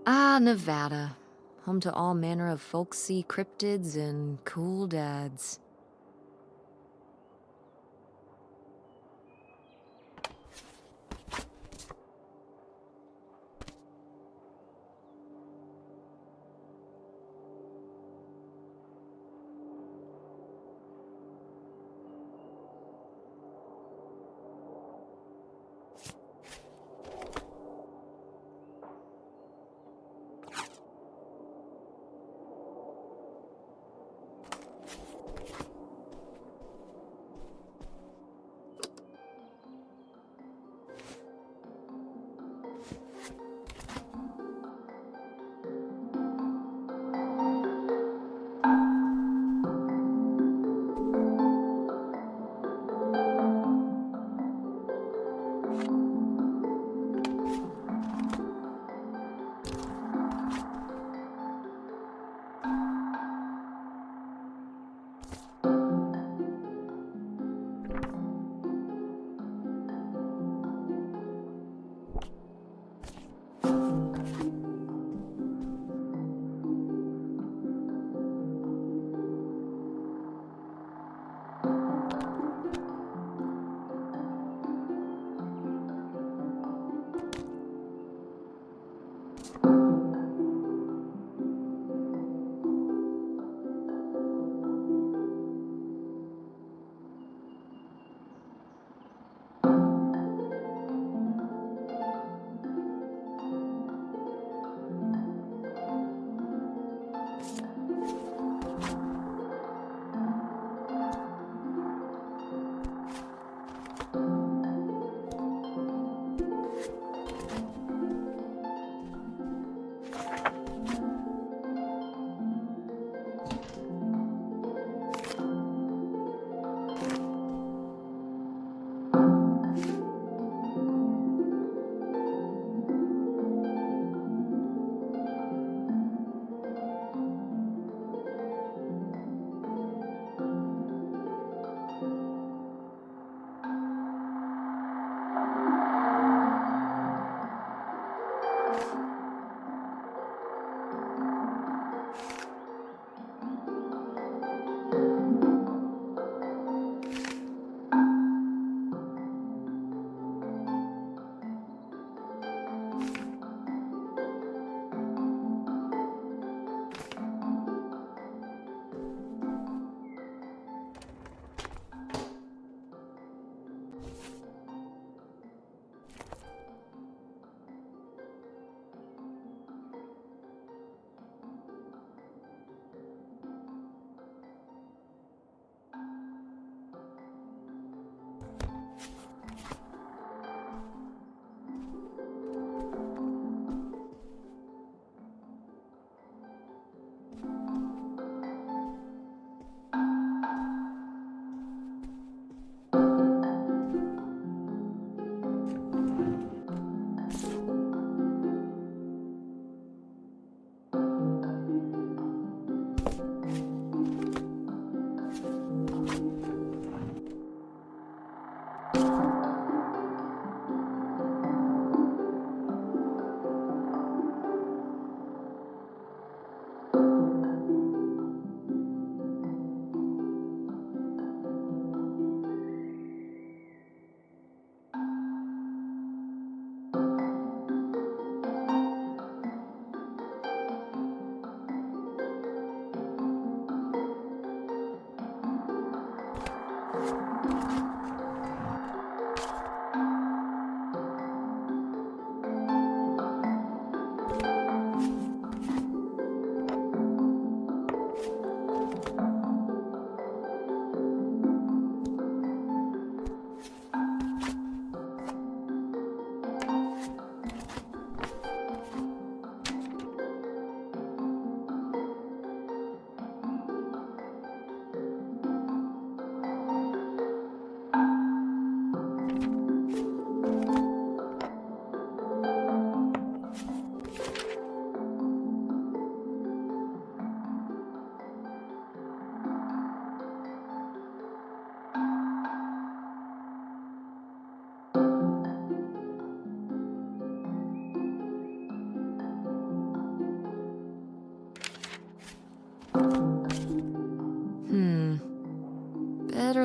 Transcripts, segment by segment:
Ah, Nevada. Home to all manner of folksy cryptids and cool dads.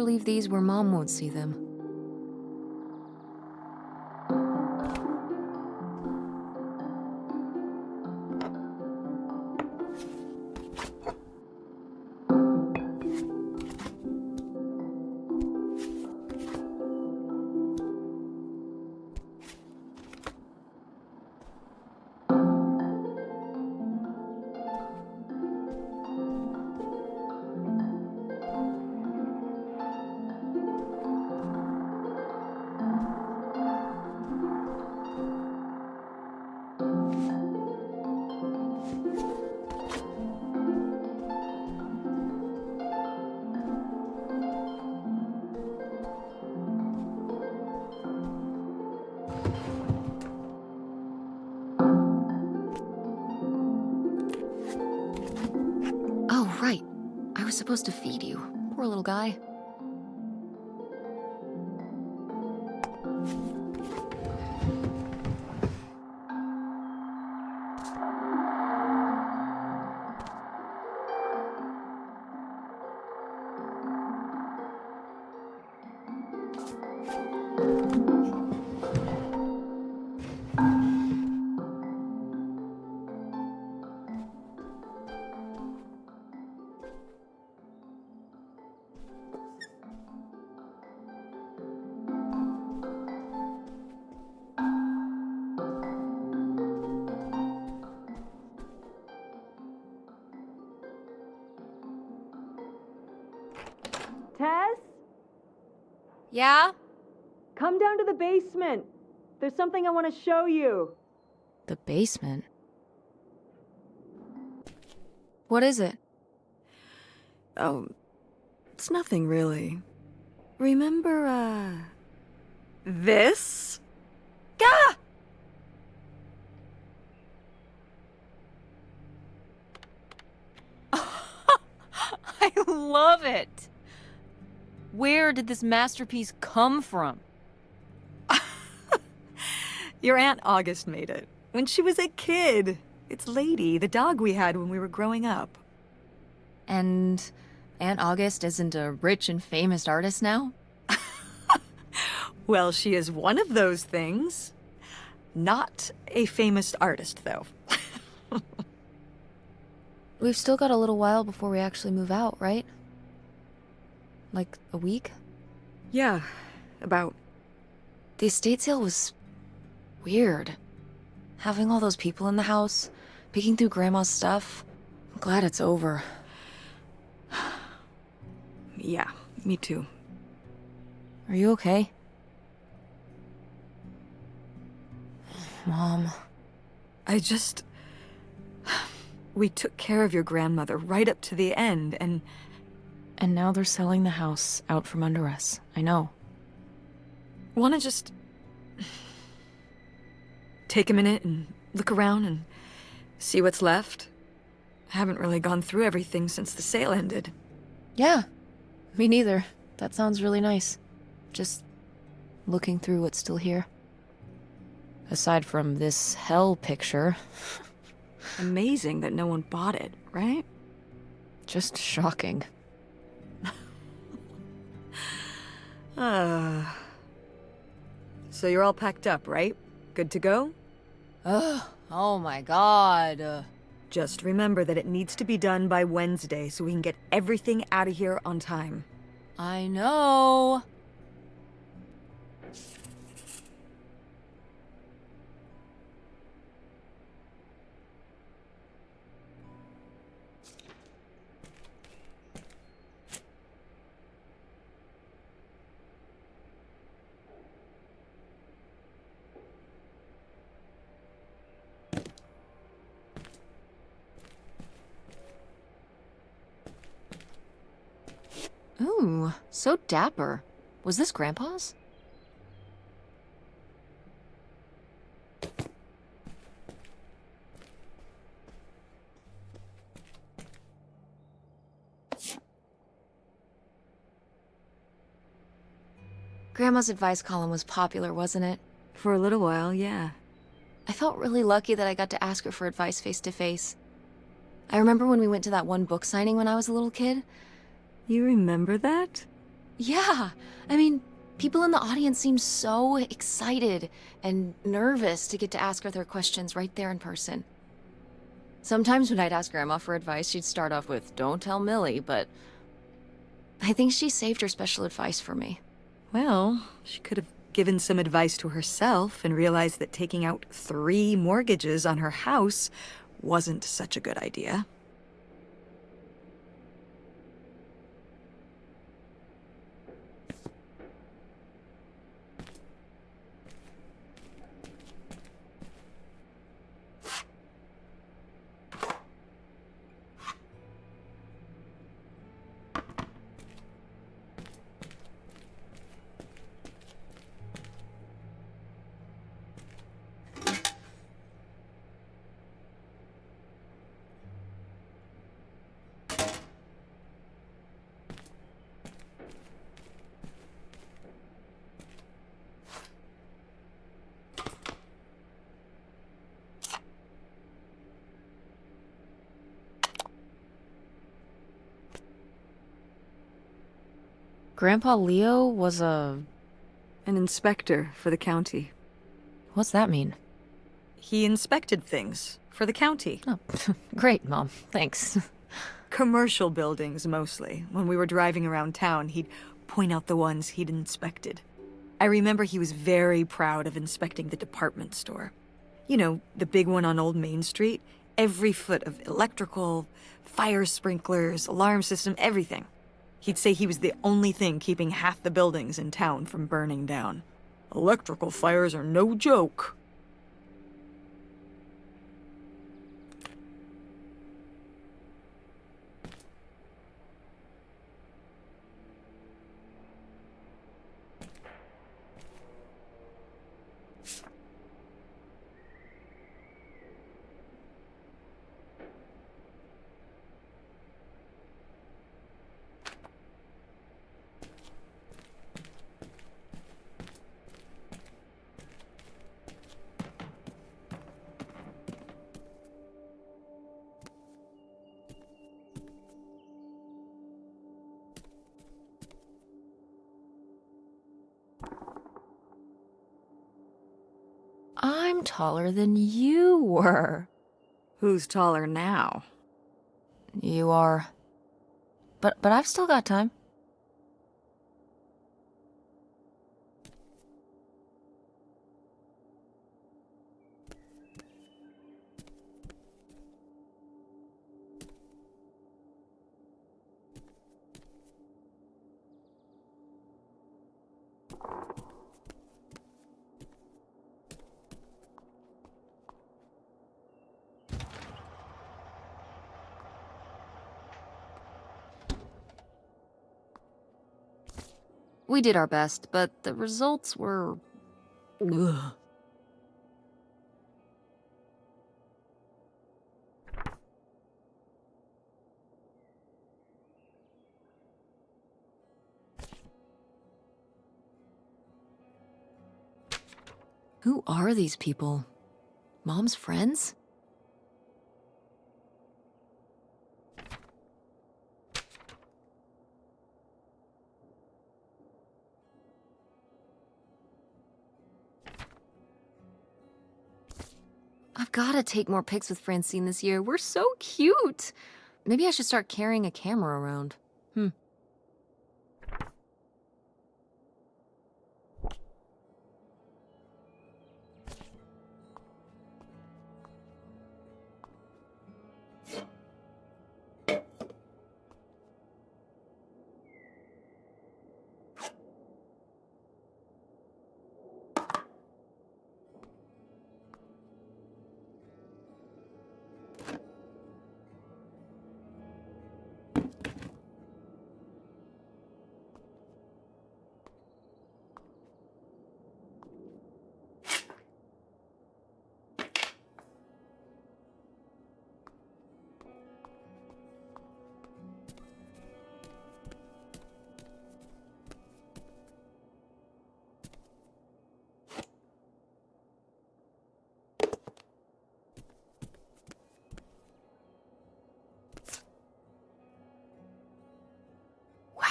better leave these where Mom won't see them. Oh, right. I was supposed to feed you. Poor little guy. Tess? Yeah? Come down to the basement. There's something I want to show you. The basement? What is it? Oh, it's nothing really. Remember, this? Gah! I love it! Where did this masterpiece come from? Your Aunt August made it. When she was a kid. It's Lady, the dog we had when we were growing up. And Aunt August isn't a rich and famous artist now? Well, she is one of those things. Not a famous artist, though. We've still got a little while before we actually move out, right? Like a week? Yeah, about. The estate sale was weird. Having all those people in the house, picking through Grandma's stuff. I'm glad it's over. Yeah, me too. Are you okay? Mom. We took care of your grandmother right up to the end, and now they're selling the house out from under us. I know. wanna just take a minute and look around and see what's left? I haven't really gone through everything since the sale ended. Yeah, me neither. That sounds really nice. Just looking through what's still here. Aside from this hell picture. Amazing that no one bought it, right? Just shocking. So you're all packed up, right? Good to go? Ugh, oh my god. Just remember that it needs to be done by Wednesday so we can get everything out of here on time. I know. Ooh, so dapper. Was this Grandpa's? Grandma's advice column was popular, wasn't it? For a little while, yeah. I felt really lucky that I got to ask her for advice face to face. I remember when we went to that one book signing when I was a little kid. You remember that? Yeah, I mean, people in the audience seemed so excited and nervous to get to ask her their questions right there in person. Sometimes when I'd ask Grandma for advice, she'd start off with, "Don't tell Millie," but I think she saved her special advice for me. Well, she could have given some advice to herself and realized that taking out 3 mortgages on her house wasn't such a good idea. Grandpa Leo was a... An inspector for the county. What's that mean? He inspected things for the county. Oh, great, Mom. Thanks. Commercial buildings, mostly. When we were driving around town, he'd point out the ones he'd inspected. I remember he was very proud of inspecting the department store. You know, the big one on Old Main Street. Every foot of electrical, fire sprinklers, alarm system, everything. He'd say he was the only thing keeping half the buildings in town from burning down. Electrical fires are no joke. I'm taller than you were. Who's taller now? You are. But I've still got time. We did our best, but the results were... Ugh. Who are these people? Mom's friends? I've gotta take more pics with Francine this year. We're so cute! Maybe I should start carrying a camera around.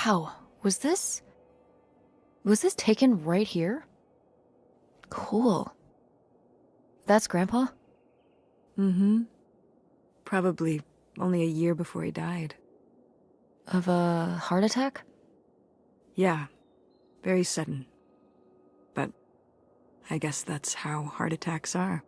Wow, was this... Was this taken right here? Cool. That's Grandpa? Mm-hmm. Probably only a year before he died. Of a heart attack? Yeah, very sudden. But I guess that's how heart attacks are.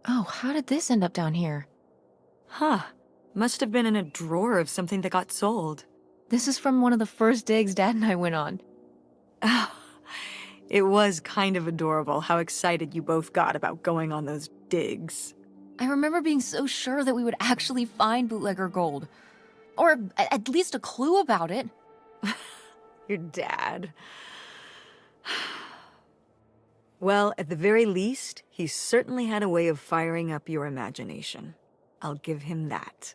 Oh, how did this end up down here? Huh. Must have been in a drawer of something that got sold. This is from one of the first digs Dad and I went on. It was kind of adorable how excited you both got about going on those digs. I remember being so sure that we would actually find bootlegger gold. Or at least a clue about it. Your dad. Well, at the very least, he certainly had a way of firing up your imagination. I'll give him that.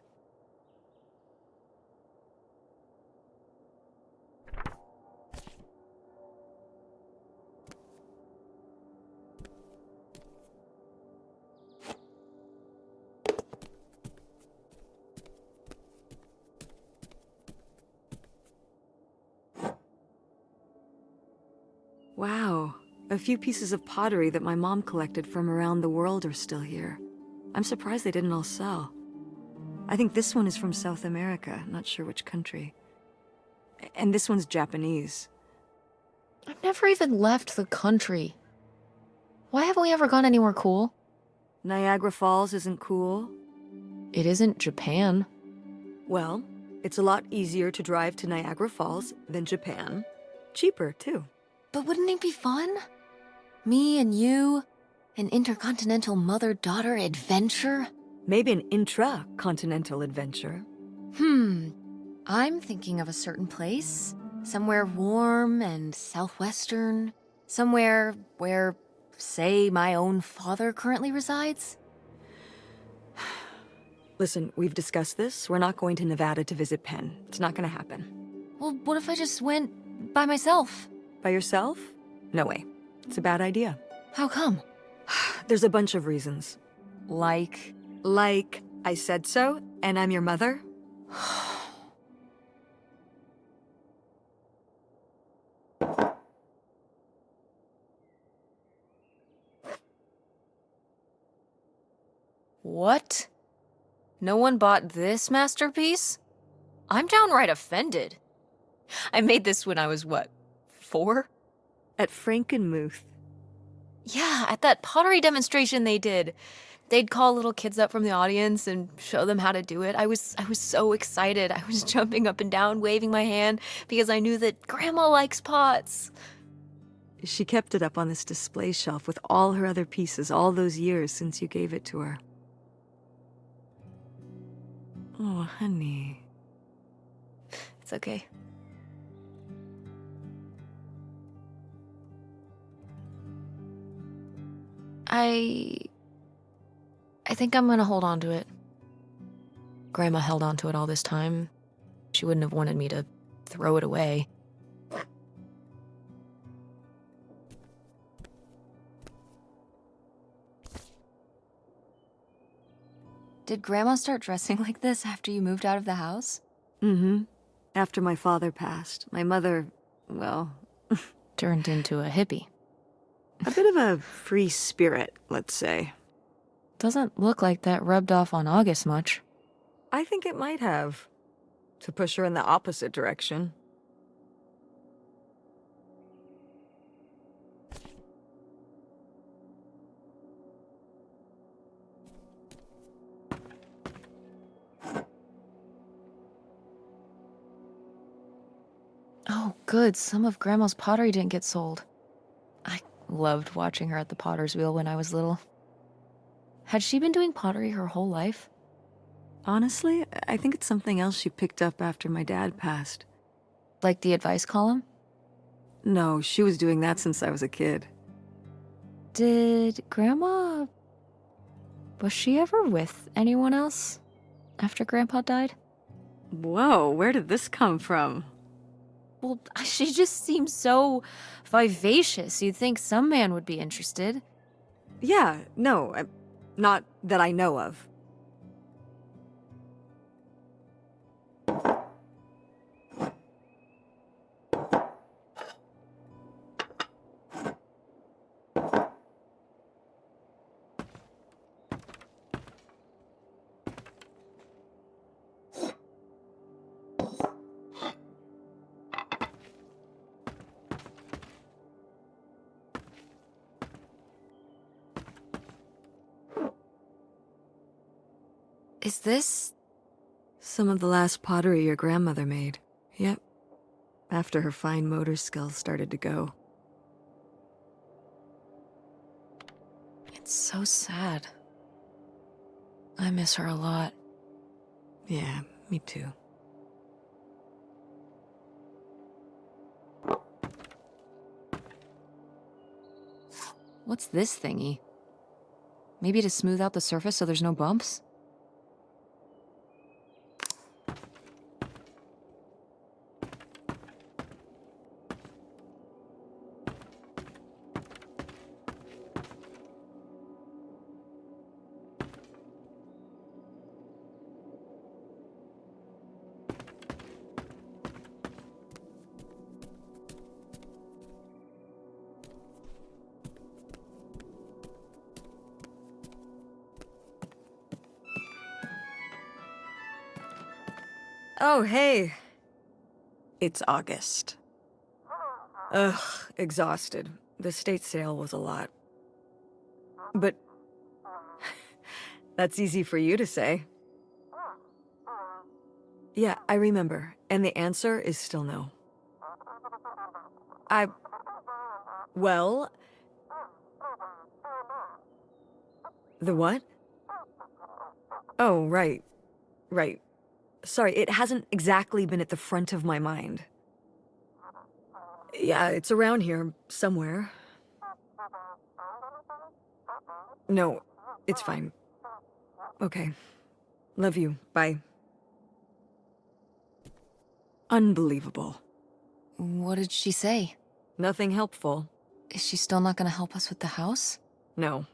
Wow, a few pieces of pottery that my mom collected from around the world are still here. I'm surprised they didn't all sell. I think this one is from South America, not sure which country. And this one's Japanese. I've never even left the country. Why haven't we ever gone anywhere cool? Niagara Falls isn't cool. It isn't Japan. Well, it's a lot easier to drive to Niagara Falls than Japan. Cheaper, too. But wouldn't it be fun? Me and you, an intercontinental mother-daughter adventure? Maybe an intra-continental adventure. I'm thinking of a certain place. Somewhere warm and southwestern. Somewhere where, say, my own father currently resides. Listen, we've discussed this. We're not going to Nevada to visit Penn. It's not gonna happen. Well, what if I just went by myself? By yourself? No way. It's a bad idea. How come? There's a bunch of reasons. Like... Like, I said so, and I'm your mother? What? No one bought this masterpiece? I'm downright offended. I made this when I was, what, 4? At Frankenmuth. Yeah, at that pottery demonstration they did. They'd call little kids up from the audience and show them how to do it. I was so excited. I was jumping up and down, waving my hand, because I knew that Grandma likes pots. She kept it up on this display shelf with all her other pieces all those years since you gave it to her. Oh, honey. It's okay. I think I'm gonna hold on to it. Grandma held on to it all this time. She wouldn't have wanted me to throw it away. Did Grandma start dressing like this after you moved out of the house? Mm-hmm. After my father passed, my mother, well... Turned into a hippie. a bit of a free spirit, let's say. Doesn't look like that rubbed off on August much. I think it might have. To push her in the opposite direction. Oh, good. Some of Grandma's pottery didn't get sold. I loved watching her at the potter's wheel when I was little. Had she been doing pottery her whole life? Honestly, I think it's something else she picked up after my dad passed. Like the advice column? No, she was doing that since I was a kid. Did Grandma... Was she ever with anyone else after Grandpa died? Whoa, where did this come from? Well, she just seems so vivacious. You'd think some man would be interested. Yeah, no, not that I know of. Is this... Some of the last pottery your grandmother made. Yep. After her fine motor skills started to go. It's so sad. I miss her a lot. Yeah, me too. What's this thingy? Maybe to smooth out the surface so there's no bumps? Oh, hey. It's August. Ugh, exhausted. The state sale was a lot. But that's easy for you to say. Yeah, I remember. And the answer is still no. Well... The what? Oh, right. Right. Sorry, it hasn't exactly been at the front of my mind. Yeah, it's around here, somewhere. No, it's fine. Okay. Love you. Bye. Unbelievable. What did she say? Nothing helpful. Is she still not gonna help us with the house? No.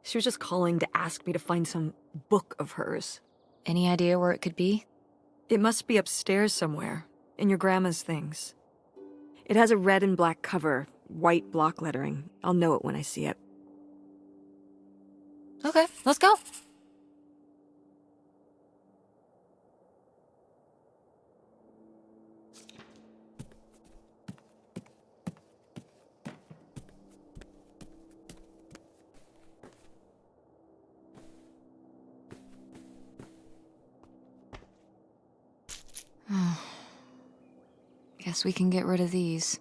She was just calling to ask me to find some book of hers. Any idea where it could be? It must be upstairs somewhere, in your grandma's things. It has a red and black cover, white block lettering. I'll know it when I see it. Okay, let's go. Guess we can get rid of these.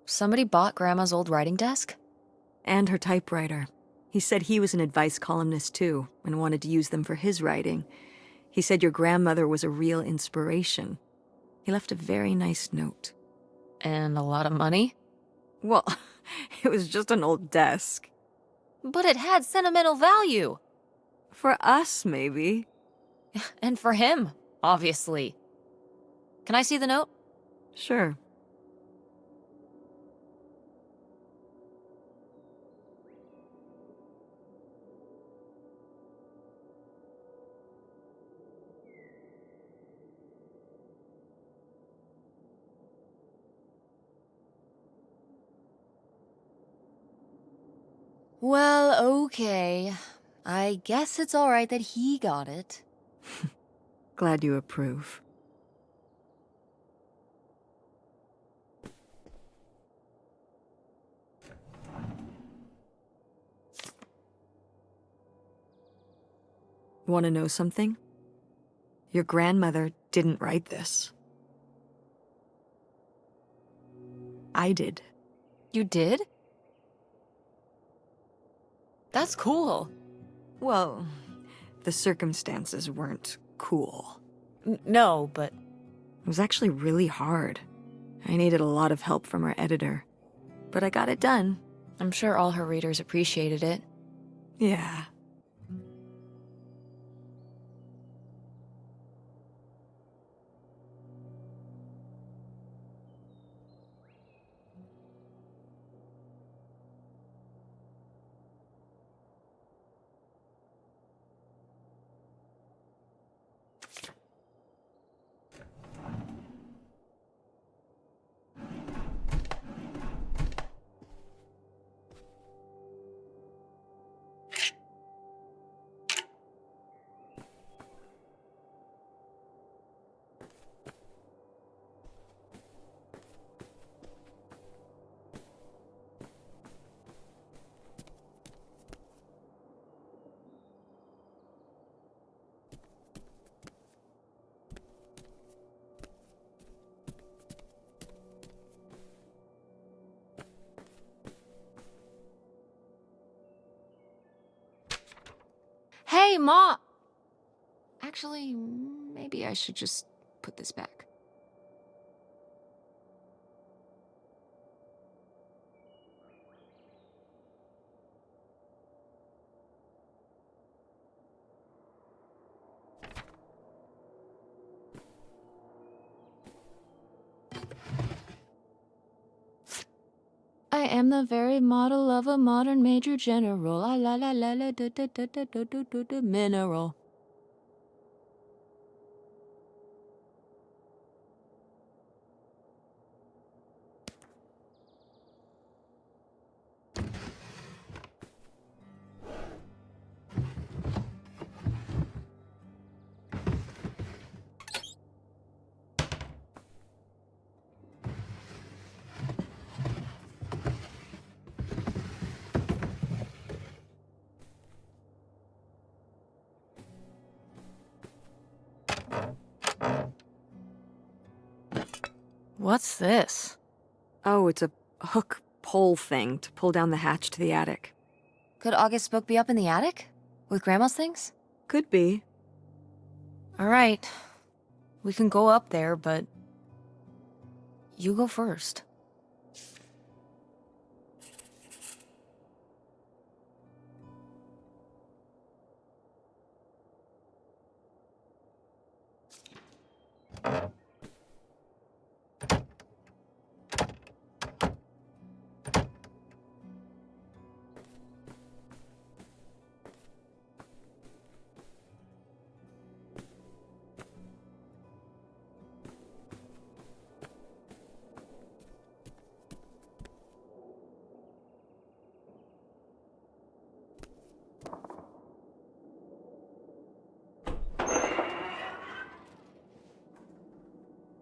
Somebody bought Grandma's old writing desk? And her typewriter. He said he was an advice columnist too, and wanted to use them for his writing. He said your grandmother was a real inspiration. He left a very nice note. And a lot of money? Well, it was just an old desk. But it had sentimental value. For us, maybe. And for him, obviously. Can I see the note? Sure. Well, okay. I guess it's all right that he got it. Glad you approve. Want to know something? Your grandmother didn't write this. I did. You did? That's cool. Well, the circumstances weren't cool. No, but It was actually really hard. I needed a lot of help from our editor. But I got it done. I'm sure all her readers appreciated it. Yeah. Hey, Ma! Actually, maybe I should just put this back. I am the very model of a modern major general. Ah la la la la da da da da da da da da mineral. what's this? Oh, it's a hook pole thing to pull down the hatch to the attic. Could August's book be up in the attic? With Grandma's things? Could be. All right. We can go up there, but you go first.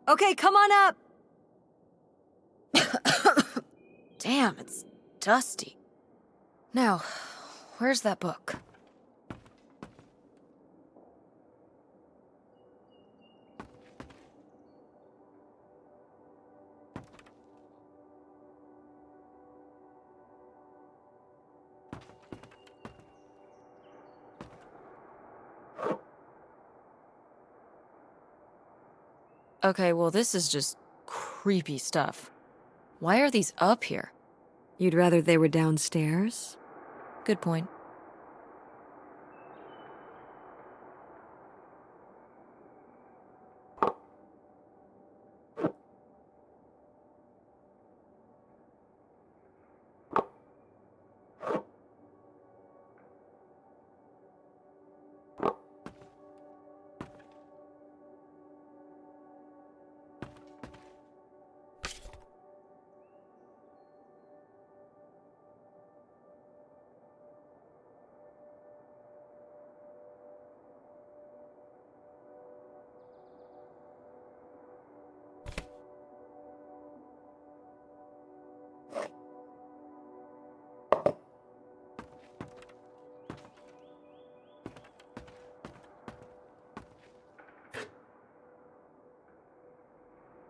Okay, come on up! Damn, it's dusty. Now, where's that book? Okay, well, this is just creepy stuff. Why are these up here? You'd rather they were downstairs? Good point.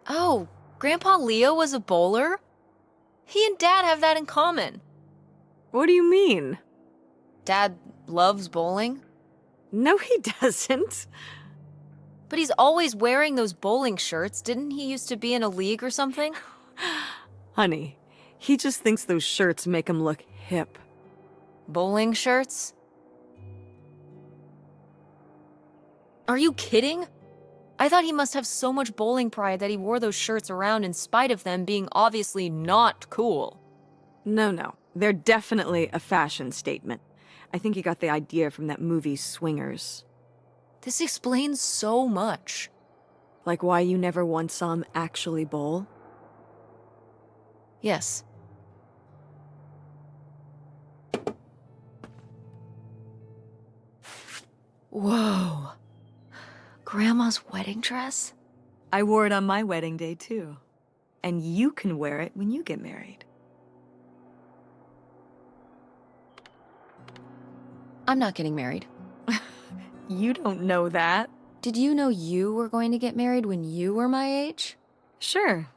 Oh, Grandpa Leo was a bowler? He and Dad have that in common. What do you mean? Dad loves bowling, No, he doesn't. but he's always wearing those bowling shirts. Didn't he used to be in a league or something? Honey, he just thinks those shirts make him look hip. Bowling shirts? Are you kidding? I thought he must have so much bowling pride that he wore those shirts around in spite of them being obviously not cool. No. They're definitely a fashion statement. I think he got the idea from that movie Swingers. This explains so much. Like why you never once saw him actually bowl? Yes. Whoa. Grandma's wedding dress? I wore it on my wedding day, too. And you can wear it when you get married. I'm not getting married. You don't know that. Did you know you were going to get married when you were my age? Sure.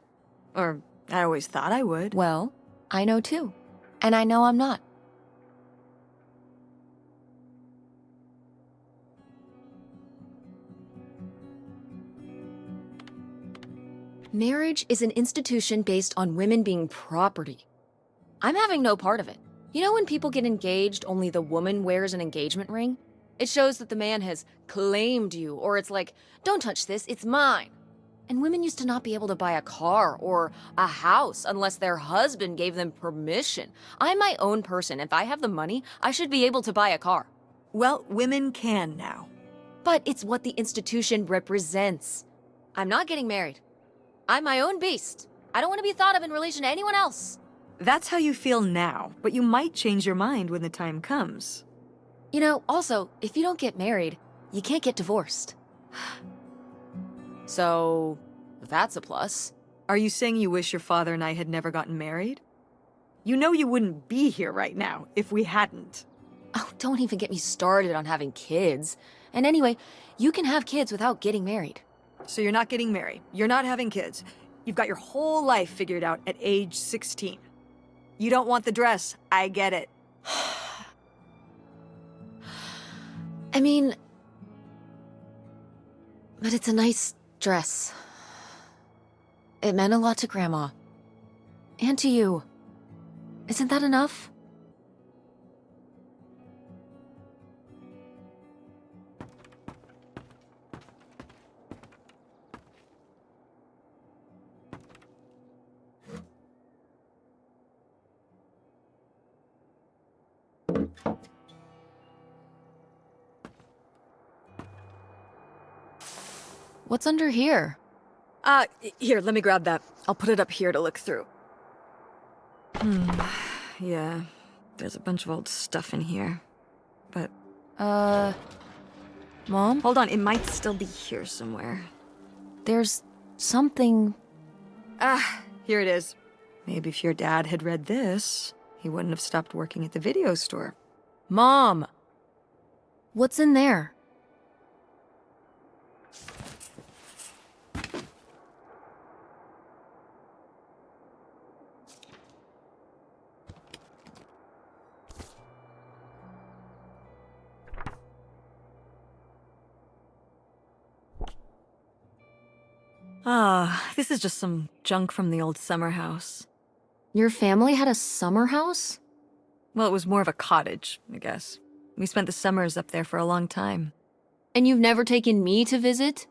Or I always thought I would. Well, I know too. And I know I'm not. Marriage is an institution based on women being property. I'm having no part of it. You know when people get engaged, only the woman wears an engagement ring? It shows that the man has claimed you, or it's like, don't touch this, it's mine. And women used to not be able to buy a car or a house unless their husband gave them permission. I'm my own person. If I have the money, I should be able to buy a car. Well, women can now. But it's what the institution represents. I'm not getting married. I'm my own beast. I don't want to be thought of in relation to anyone else. That's how you feel now, but you might change your mind when the time comes. You know, also, if you don't get married, you can't get divorced. So, that's a plus. Are you saying you wish your father and I had never gotten married? You know you wouldn't be here right now if we hadn't. Oh, don't even get me started on having kids. And anyway, you can have kids without getting married. So you're not getting married. You're not having kids. You've got your whole life figured out at age 16. You don't want the dress. I get it. I mean, but it's a nice dress. It meant a lot to Grandma. And to you. Isn't that enough? What's under here? Here, let me grab that. I'll put it up here to look through. Yeah, there's a bunch of old stuff in here. But, Mom? hold on, it might still be here somewhere. There's something... Here it is. Maybe if your dad had read this, he wouldn't have stopped working at the video store. Mom! What's in there? Ah, this is just some junk from the old summer house. Your family had a summer house? Well, it was more of a cottage, I guess. We spent the summers up there for a long time. And you've never taken me to visit?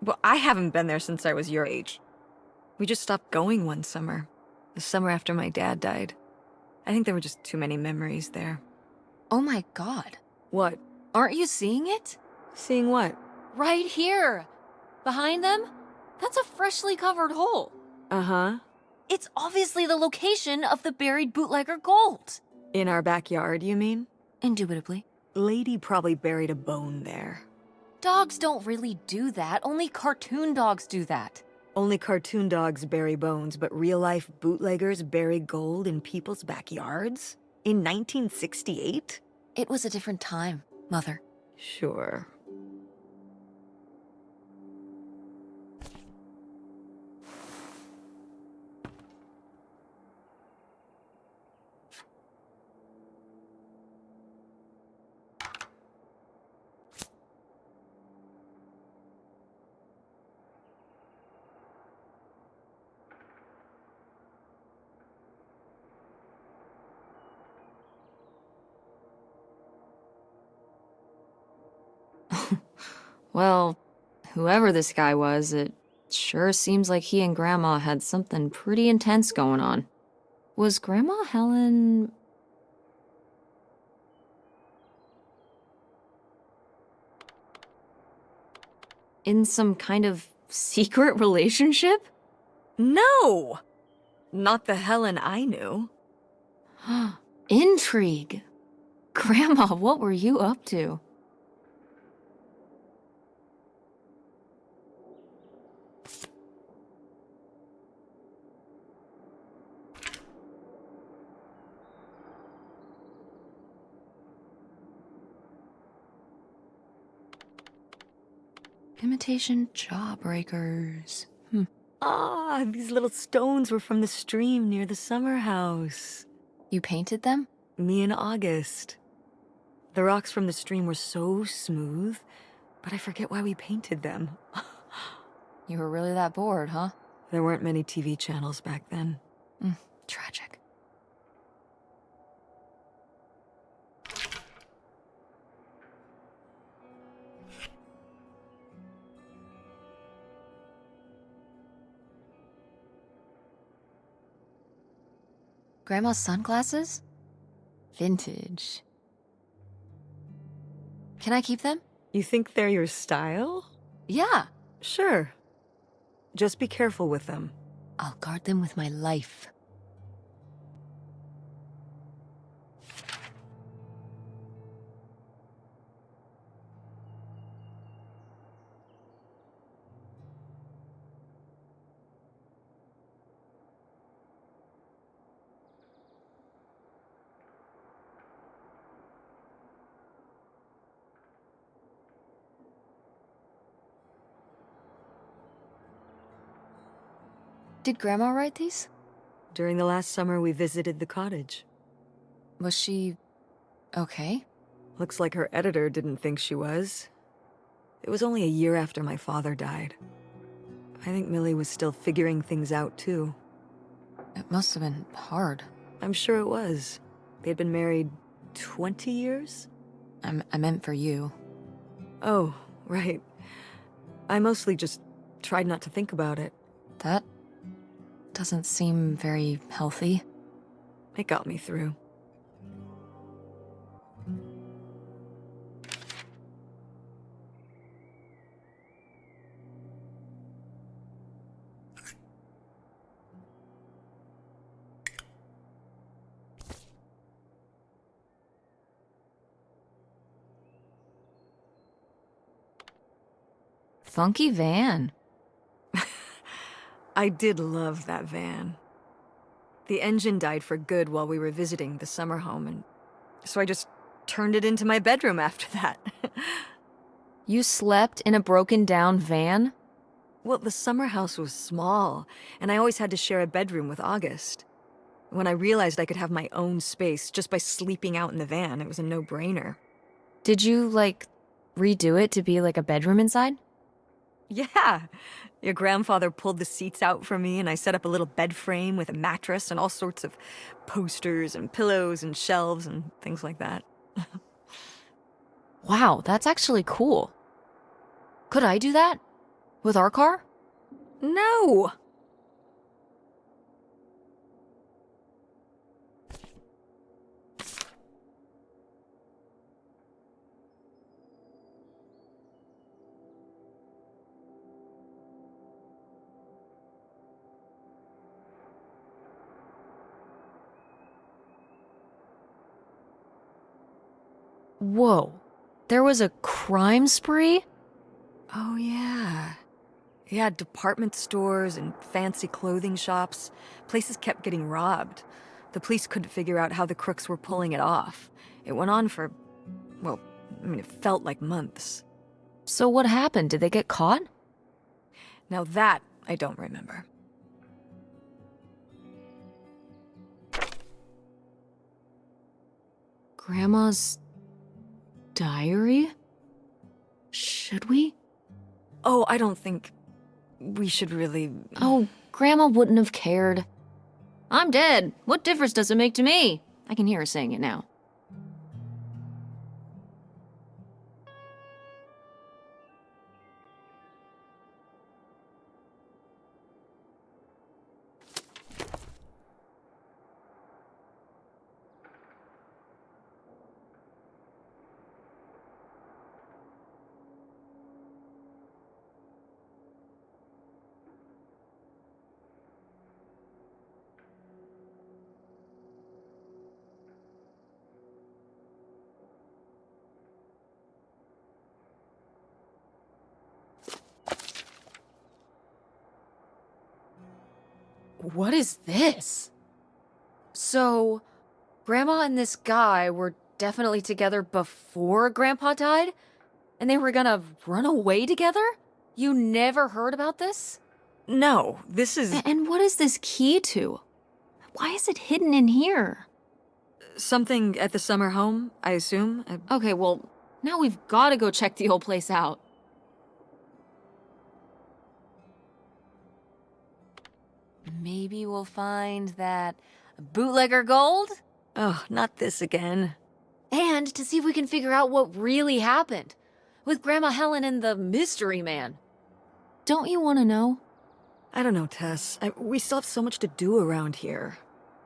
Well, I haven't been there since I was your age. We just stopped going one summer. The summer after my dad died. I think there were just too many memories there. Oh my god. What? Aren't you seeing it? Seeing what? Right here! Behind them? That's a freshly covered hole. Uh-huh. It's obviously the location of the buried bootlegger gold. In our backyard, you mean? Indubitably. Lady probably buried a bone there. Dogs don't really do that. Only cartoon dogs do that. Only cartoon dogs bury bones, but real-life bootleggers bury gold in people's backyards? In 1968? It was a different time, Mother. Sure. Well, whoever this guy was, it sure seems like he and Grandma had something pretty intense going on. Was Grandma Helen... in some kind of secret relationship? No! Not the Helen I knew. Intrigue. Grandma, what were you up to? Imitation jawbreakers. Ah, these little stones were from the stream near the summer house. You painted them? Me and August. The rocks from the stream were so smooth, but I forget why we painted them. You were really that bored, huh? There weren't many TV channels back then. Tragic. Grandma's sunglasses? Vintage. Can I keep them? You think they're your style? Yeah. Sure. Just be careful with them. I'll guard them with my life. Did Grandma write these? During the last summer, we visited the cottage. Was she... okay? Looks like her editor didn't think she was. It was only a year after my father died. I think Millie was still figuring things out, too. It must have been hard. I'm sure it was. They'd been married 20 years? I meant for you. Oh, right. I mostly just tried not to think about it. That doesn't seem very healthy. It got me through. Funky van. I did love that van. The engine died for good while we were visiting the summer home, and so I just turned it into my bedroom after that. You slept in a broken down van? Well, the summer house was small, and I always had to share a bedroom with August. When I realized I could have my own space just by sleeping out in the van, it was a no-brainer. Did you, like, redo it to be like a bedroom inside? Yeah. Your grandfather pulled the seats out for me, and I set up a little bed frame with a mattress and all sorts of posters and pillows and shelves and things like that. Wow, that's actually cool. Could I do that? With our car? No! Whoa. There was a crime spree? Oh, yeah. Yeah, department stores and fancy clothing shops. Places kept getting robbed. The police couldn't figure out how the crooks were pulling it off. It went on for, well, it felt like months. So what happened? Did they get caught? Now that I don't remember. Grandma's diary? Should we? Oh, I don't think we should really... Oh, Grandma wouldn't have cared. I'm dead. What difference does it make to me? I can hear her saying it now. What is this? So, Grandma and this guy were definitely together before Grandpa died? And they were gonna run away together? You never heard about this? No, this is... And what is this key to? Why is it hidden in here? something at the summer home, I assume? Okay, well, now we've gotta go check the old place out. Maybe we'll find that bootlegger gold? Oh, not this again. And to see if we can figure out what really happened with Grandma Helen and the mystery man. Don't you want to know? I don't know, Tess. We still have so much to do around here.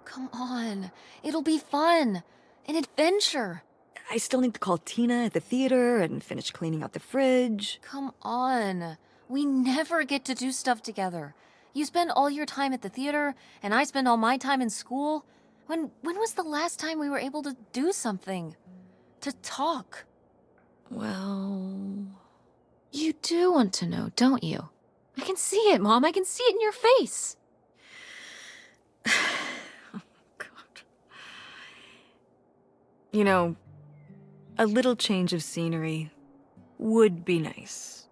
Come on. It'll be fun. An adventure. I still need to call Tina at the theater and finish cleaning out the fridge. Come on. We never get to do stuff together. You spend all your time at the theater, and I spend all my time in school. When was the last time we were able to do something? To talk? Well... You do want to know, don't you? I can see it, Mom. I can see it in your face. Oh, God. You know, a little change of scenery would be nice.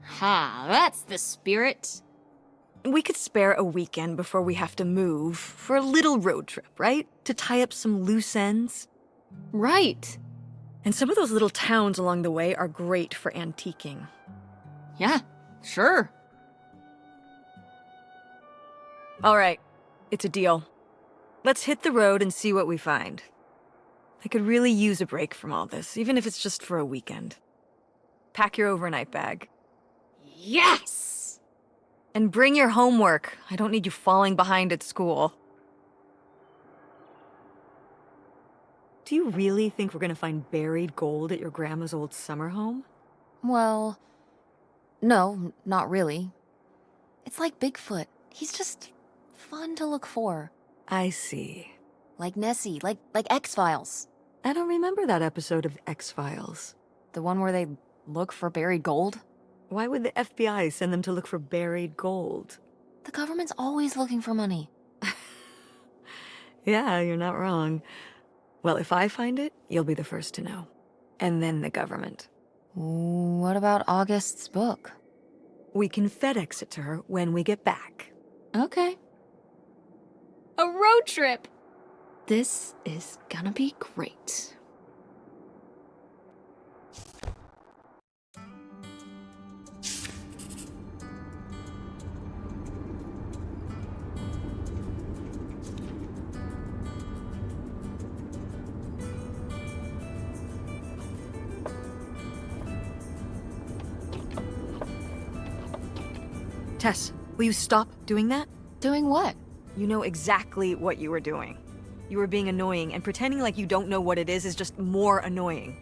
Ha, that's the spirit. We could spare a weekend before we have to move for a little road trip, right? To tie up some loose ends. Right. And some of those little towns along the way are great for antiquing. Yeah, sure. All right, it's a deal. Let's hit the road and see what we find. I could really use a break from all this, even if it's just for a weekend. Pack your overnight bag. Yes! And bring your homework. I don't need you falling behind at school. Do you really think we're gonna find buried gold at your grandma's old summer home? Well, no, not really. It's like Bigfoot. He's just fun to look for. I see. Like Nessie, like X-Files. I don't remember that episode of X-Files. The one where they look for buried gold? Why would the FBI send them to look for buried gold? The government's always looking for money. Yeah, you're not wrong. Well, if I find it, you'll be the first to know. And then the government. What about August's book? We can FedEx it to her when we get back. Okay. A road trip! This is gonna be great. Tess, will you stop doing that? Doing what? You know exactly what you were doing. You were being annoying, and pretending like you don't know what it is just more annoying.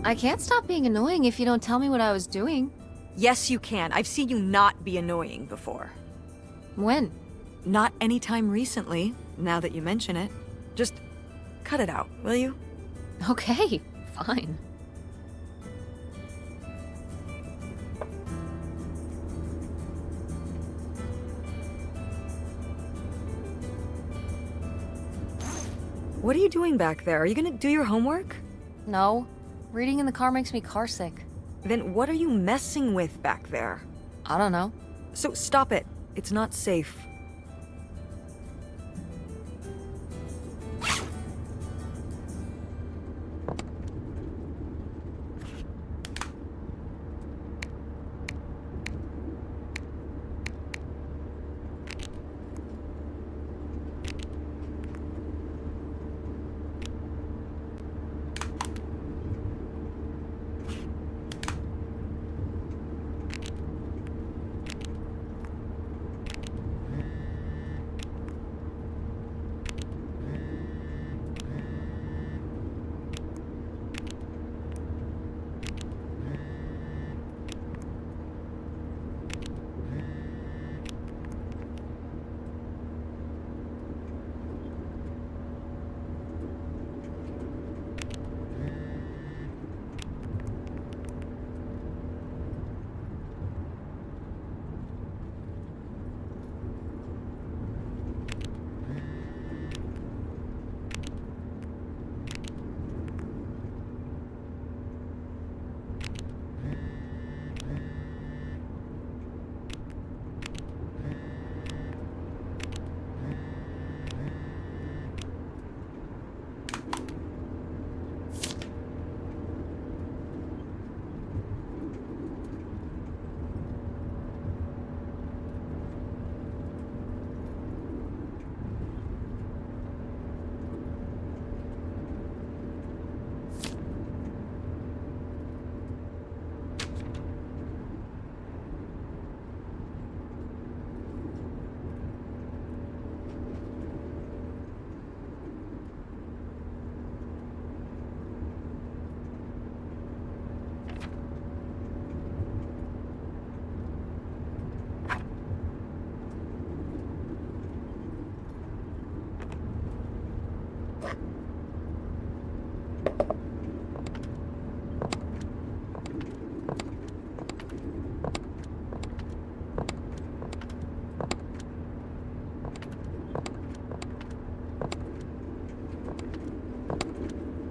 I can't stop being annoying if you don't tell me what I was doing. Yes, you can. I've seen you not be annoying before. When? Not anytime recently, now that you mention it. Just cut it out, will you? Okay, fine. What are you doing back there? Are you gonna do your homework? No. Reading in the car makes me carsick. Then what are you messing with back there? I don't know. So stop it. It's not safe.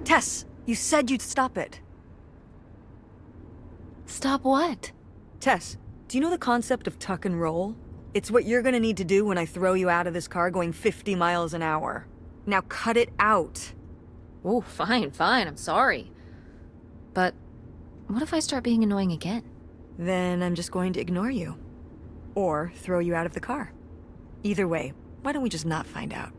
Tess, you said you'd stop it. Stop what? Tess, do you know the concept of tuck and roll? It's what you're gonna need to do when I throw you out of this car going 50 miles an hour. Now cut it out. Oh, fine, I'm sorry. But what if I start being annoying again? Then I'm just going to ignore you. Or throw you out of the car. Either way, why don't we just not find out?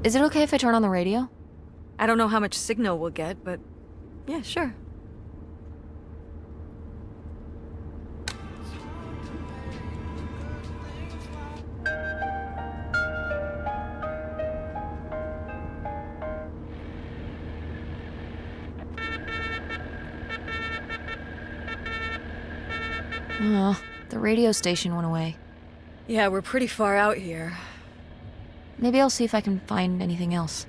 Is it okay if I turn on the radio? I don't know how much signal we'll get, but yeah, sure. Oh, the radio station went away. Yeah, we're pretty far out here. Maybe I'll see if I can find anything else.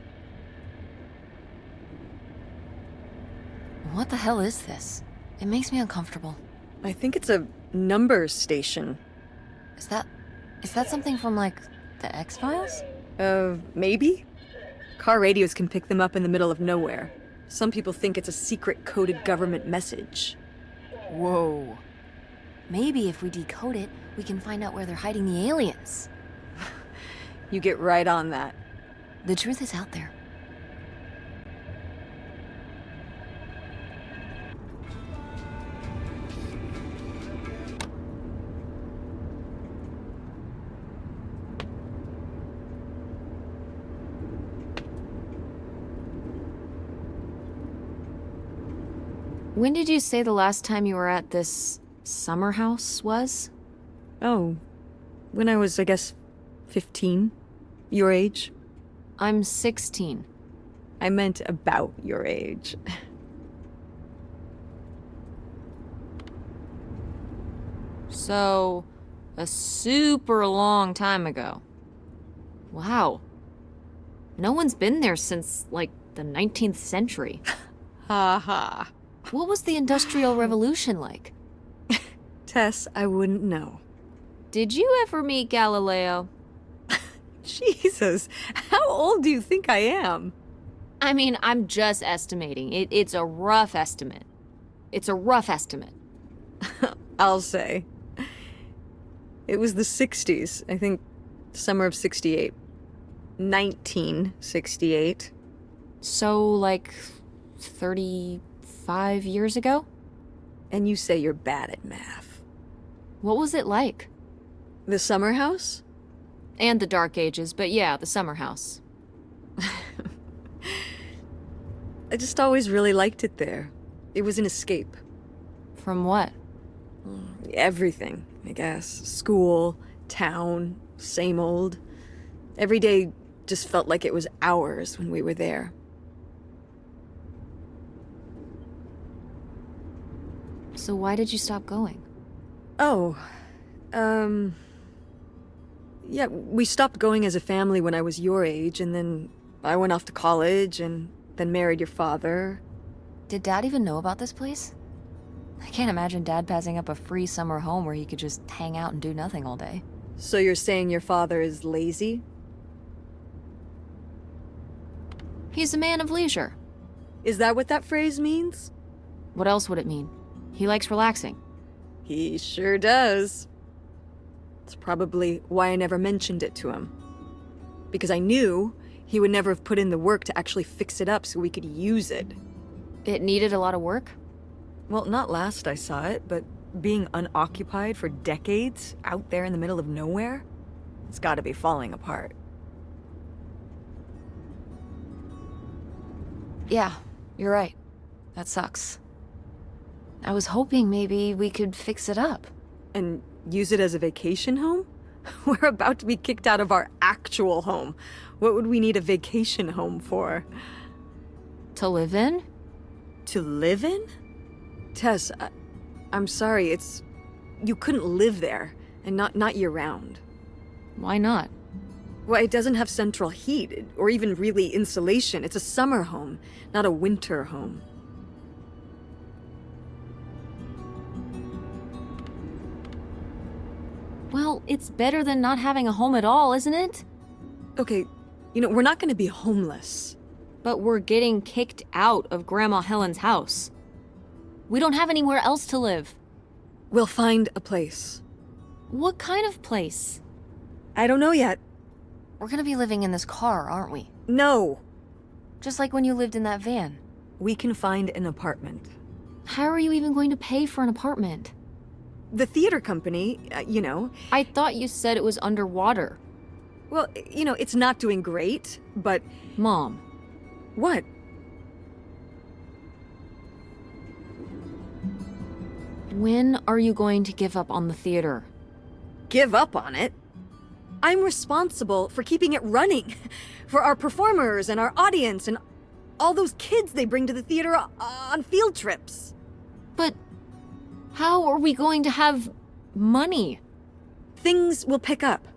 What the hell is this? It makes me uncomfortable. I think it's a numbers station. Is that something from, like, the X-Files? Maybe? Car radios can pick them up in the middle of nowhere. Some people think it's a secret coded government message. Whoa. Maybe if we decode it, we can find out where they're hiding the aliens. You get right on that. The truth is out there. When did you say the last time you were at this summer house was? Oh, when I was, I guess, 15. Your age? I'm 16. I meant about your age. So, a super long time ago. Wow. No one's been there since, like, the 19th century. Ha ha. What was the Industrial Revolution like? Tess, I wouldn't know. Did you ever meet Galileo? Jesus, how old do you think I am? I mean, I'm just estimating. It's a rough estimate. It's a rough estimate. I'll say. It was the 60s, I think, summer of 68. 1968. So, like, 35 years ago? And you say you're bad at math. What was it like? The summer house? And the Dark Ages, but yeah, the summer house. I just always really liked it there. It was an escape. From what? Everything, I guess. School, town, same old. Every day just felt like it was hours when we were there. So why did you stop going? Oh, yeah, we stopped going as a family when I was your age, and then I went off to college and then married your father. Did Dad even know about this place? I can't imagine Dad passing up a free summer home where he could just hang out and do nothing all day. So you're saying your father is lazy? He's a man of leisure. Is that what that phrase means? What else would it mean? He likes relaxing. He sure does. It's probably why I never mentioned it to him. Because I knew he would never have put in the work to actually fix it up so we could use it. It needed a lot of work? Well, not last I saw it, but being unoccupied for decades out there in the middle of nowhere, it's gotta be falling apart. Yeah, you're right. That sucks. I was hoping maybe we could fix it up. And use it as a vacation home? We're about to be kicked out of our actual home. What would we need a vacation home for? To live in? To live in? Tess, I'm sorry, you couldn't live there, and not year-round. Why not? Well, it doesn't have central heat, or even really insulation. It's a summer home, not a winter home. Well, it's better than not having a home at all, isn't it? Okay, we're not gonna be homeless. But we're getting kicked out of Grandma Helen's house. We don't have anywhere else to live. We'll find a place. What kind of place? I don't know yet. We're gonna be living in this car, aren't we? No. Just like when you lived in that van. We can find an apartment. How are you even going to pay for an apartment? The theater company, I thought you said it was underwater. Well, it's not doing great, but... Mom. What? When are you going to give up on the theater? Give up on it? I'm responsible for keeping it running. For our performers and our audience and all those kids they bring to the theater on field trips. But how are we going to have money? Things will pick up.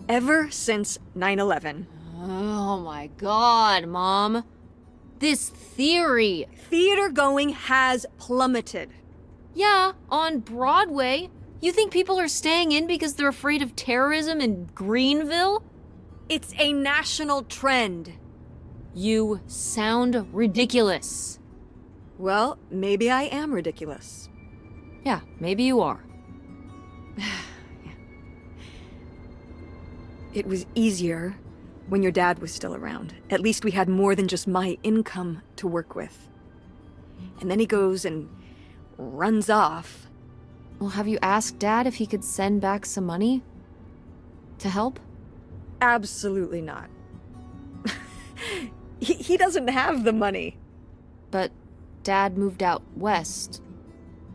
Ever since 9/11. Oh my god, Mom. This theory. Theater going has plummeted. Yeah, on Broadway. You think people are staying in because they're afraid of terrorism in Greenville? It's a national trend. You sound ridiculous. Well, maybe I am ridiculous. Yeah, maybe you are. It was easier when your dad was still around. At least we had more than just my income to work with. And then he goes and runs off. Well, have you asked Dad if he could send back some money? To help? Absolutely not. he doesn't have the money. But Dad moved out west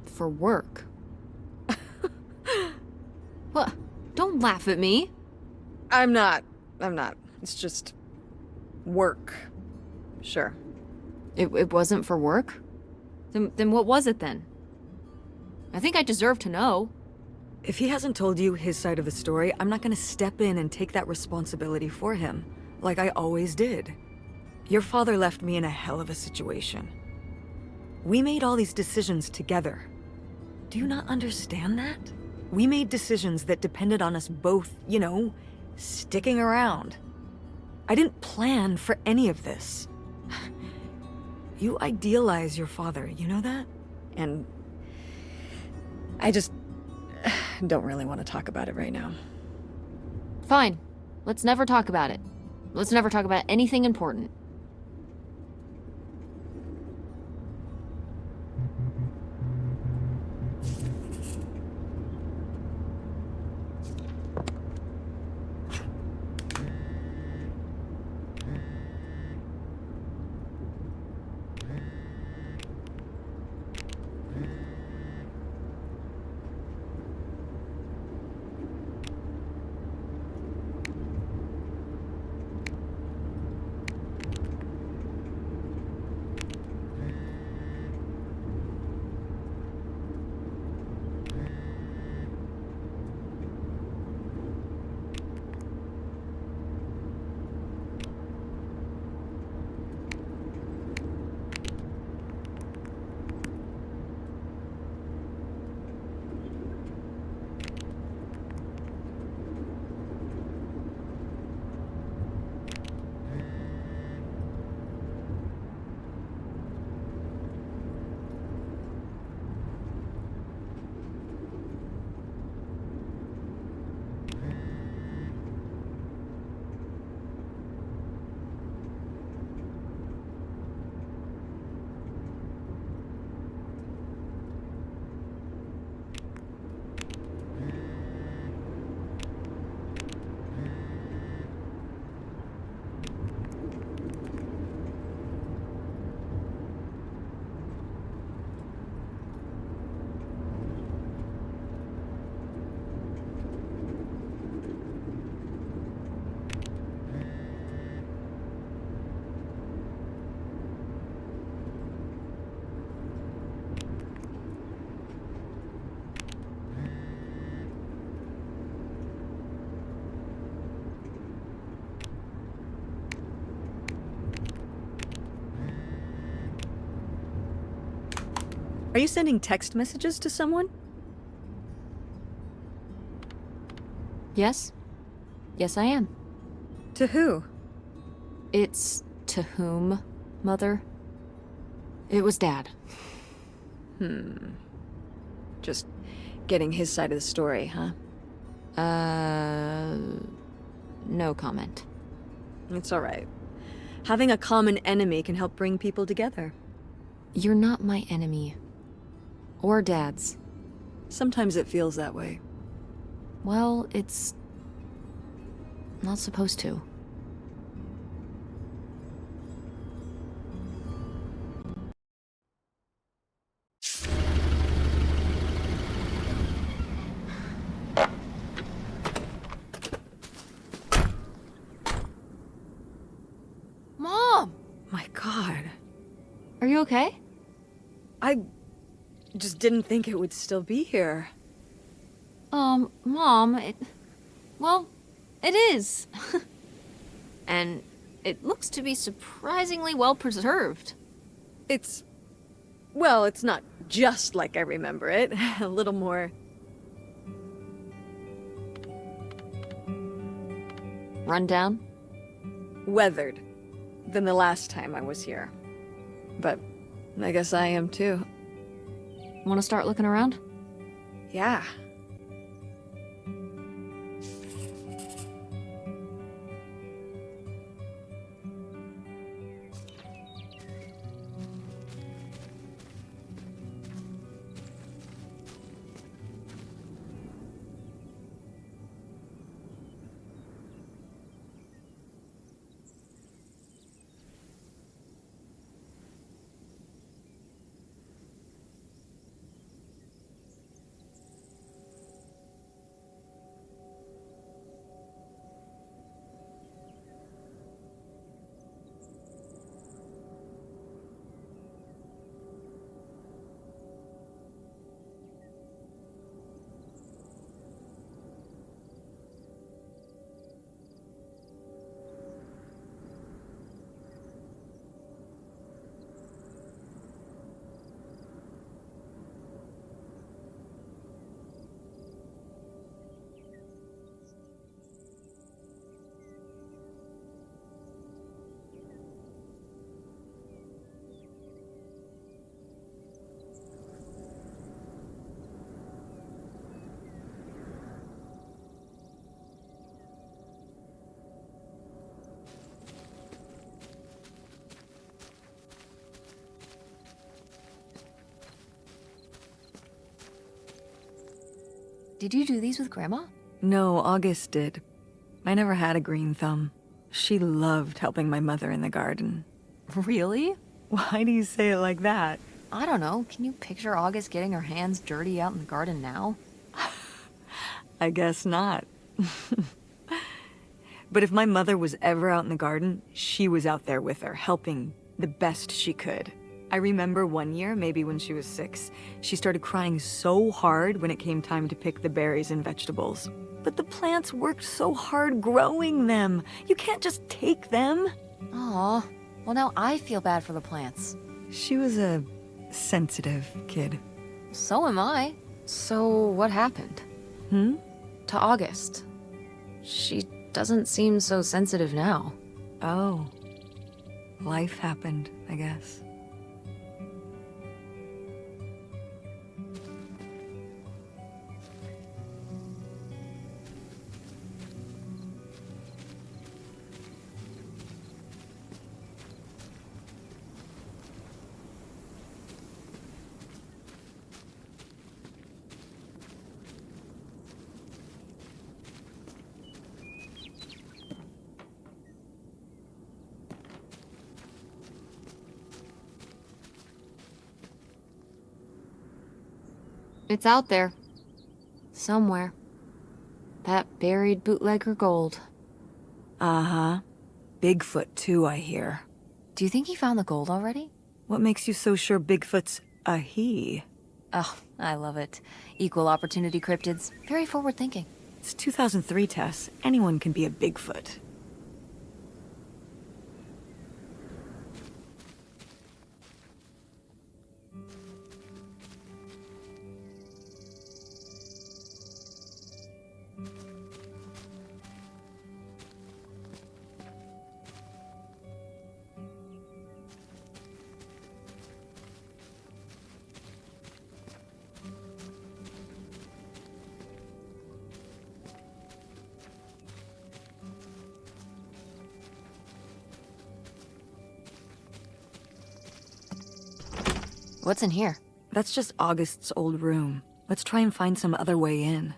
for work. What? Don't laugh at me. I'm not. It's just work. Sure. It wasn't for work? Then what was it then? I think I deserve to know. If he hasn't told you his side of the story, I'm not gonna step in and take that responsibility for him, like I always did. Your father left me in a hell of a situation. We made all these decisions together. Do you not understand that? We made decisions that depended on us both, sticking around. I didn't plan for any of this. You idealize your father, you know that? And I just don't really want to talk about it right now. Fine. Let's never talk about it. Let's never talk about anything important. Are you sending text messages to someone? Yes? Yes, I am. To who? It's to whom, Mother? It was Dad. Just getting his side of the story, huh? No comment. It's all right. Having a common enemy can help bring people together. You're not my enemy. Or Dad's. Sometimes it feels that way. Well, it's not supposed to. Mom! My God. Are you okay? I just didn't think it would still be here. Mom, well, it is. And it looks to be surprisingly well preserved. Well, it's not just like I remember it. A little more... Rundown? weathered than the last time I was here. But I guess I am too. Want to start looking around? Yeah. Did you do these with Grandma? No, August did. I never had a green thumb. She loved helping my mother in the garden. Really? Why do you say it like that? I don't know. Can you picture August getting her hands dirty out in the garden now? I guess not. But if my mother was ever out in the garden, she was out there with her, helping the best she could. I remember one year, maybe when she was 6, she started crying so hard when it came time to pick the berries and vegetables. But the plants worked so hard growing them. You can't just take them. Aw. Well, now I feel bad for the plants. She was a sensitive kid. So am I. So what happened? To August. She doesn't seem so sensitive now. Oh. Life happened, I guess. It's out there. Somewhere. That buried bootlegger gold. Uh-huh. Bigfoot, too, I hear. Do you think he found the gold already? What makes you so sure Bigfoot's a he? Oh, I love it. Equal opportunity cryptids. Very forward thinking. It's 2003, Tess. Anyone can be a Bigfoot. What's in here? That's just August's old room. Let's try and find some other way in.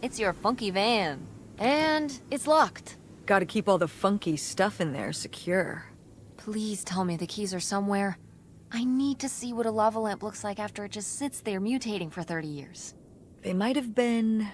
It's your funky van. And it's locked. Gotta keep all the funky stuff in there secure. Please tell me the keys are somewhere. I need to see what a lava lamp looks like after it just sits there mutating for 30 years. They might have been...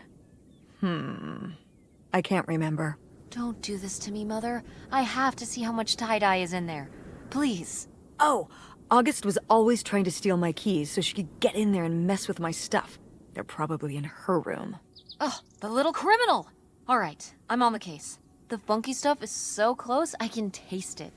I can't remember. Don't do this to me, Mother. I have to see how much tie-dye is in there. Please. Oh, August was always trying to steal my keys so she could get in there and mess with my stuff. They're probably in her room. Oh, the little criminal! All right, I'm on the case. The funky stuff is so close, I can taste it.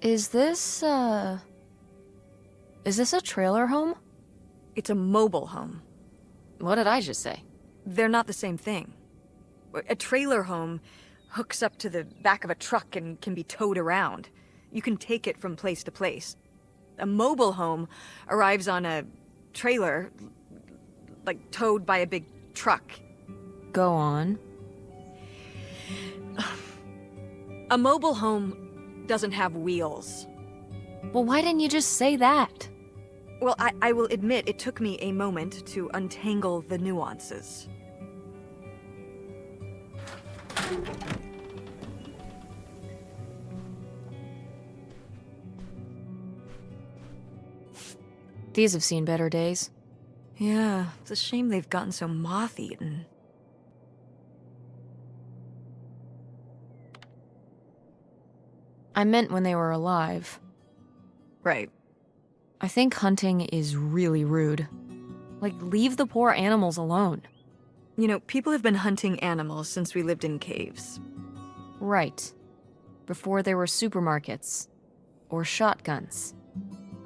Is this a trailer home? It's a mobile home. What did I just say? They're not the same thing. A trailer home hooks up to the back of a truck and can be towed around. You can take it from place to place. A mobile home arrives on a trailer, like towed by a big truck. Go on. A mobile home doesn't have wheels. Well, why didn't you just say that? Well, I will admit it took me a moment to untangle the nuances. These have seen better days. Yeah, it's a shame they've gotten so moth-eaten. I meant when they were alive. Right. I think hunting is really rude. Like, leave the poor animals alone. You know, people have been hunting animals since we lived in caves. Right. before there were supermarkets or shotguns.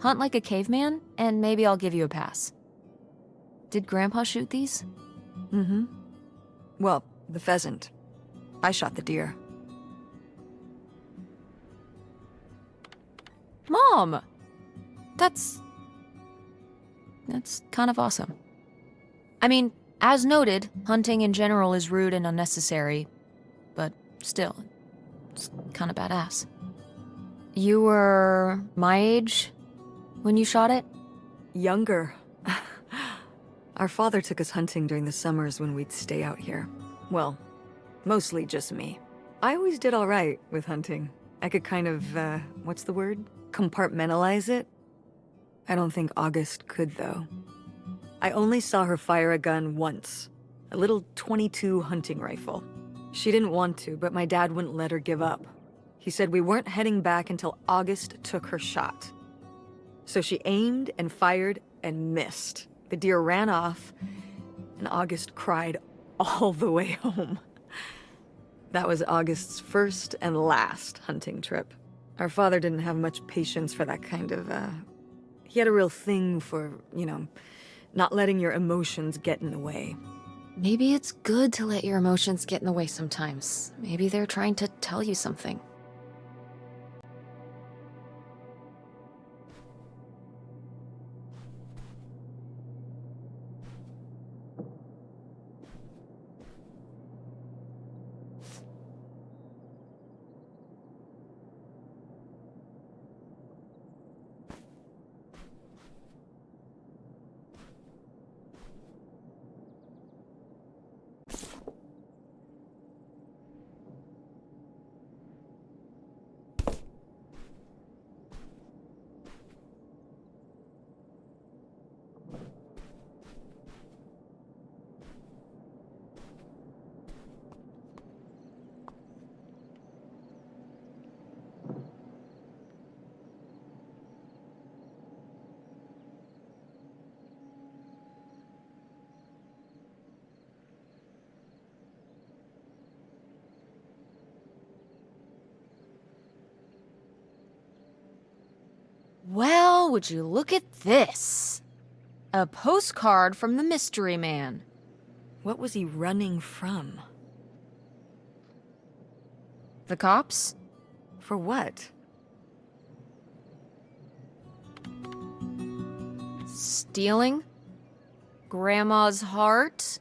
Hunt like a caveman, and maybe I'll give you a pass. Did Grandpa shoot these? Mm-hmm. Well, the pheasant. I shot the deer. Mom! That's kind of awesome. I mean, as noted, hunting in general is rude and unnecessary, but still, it's kind of badass. You were my age when you shot it? Younger. Our father took us hunting during the summers when we'd stay out here. Well, mostly just me. I always did all right with hunting. I could kind of, what's the word? Compartmentalize it? I don't think August could, though. I only saw her fire a gun once. A little .22 hunting rifle. She didn't want to, but my dad wouldn't let her give up. He said we weren't heading back until August took her shot. So she aimed and fired and missed. The deer ran off, and August cried all the way home. That was August's first and last hunting trip. Our father didn't have much patience for that kind of, He had a real thing for, not letting your emotions get in the way. Maybe it's good to let your emotions get in the way sometimes. Maybe they're trying to tell you something. Well, would you look at this? A postcard from the mystery man. What was he running from? The cops? For what? Stealing? Grandma's heart?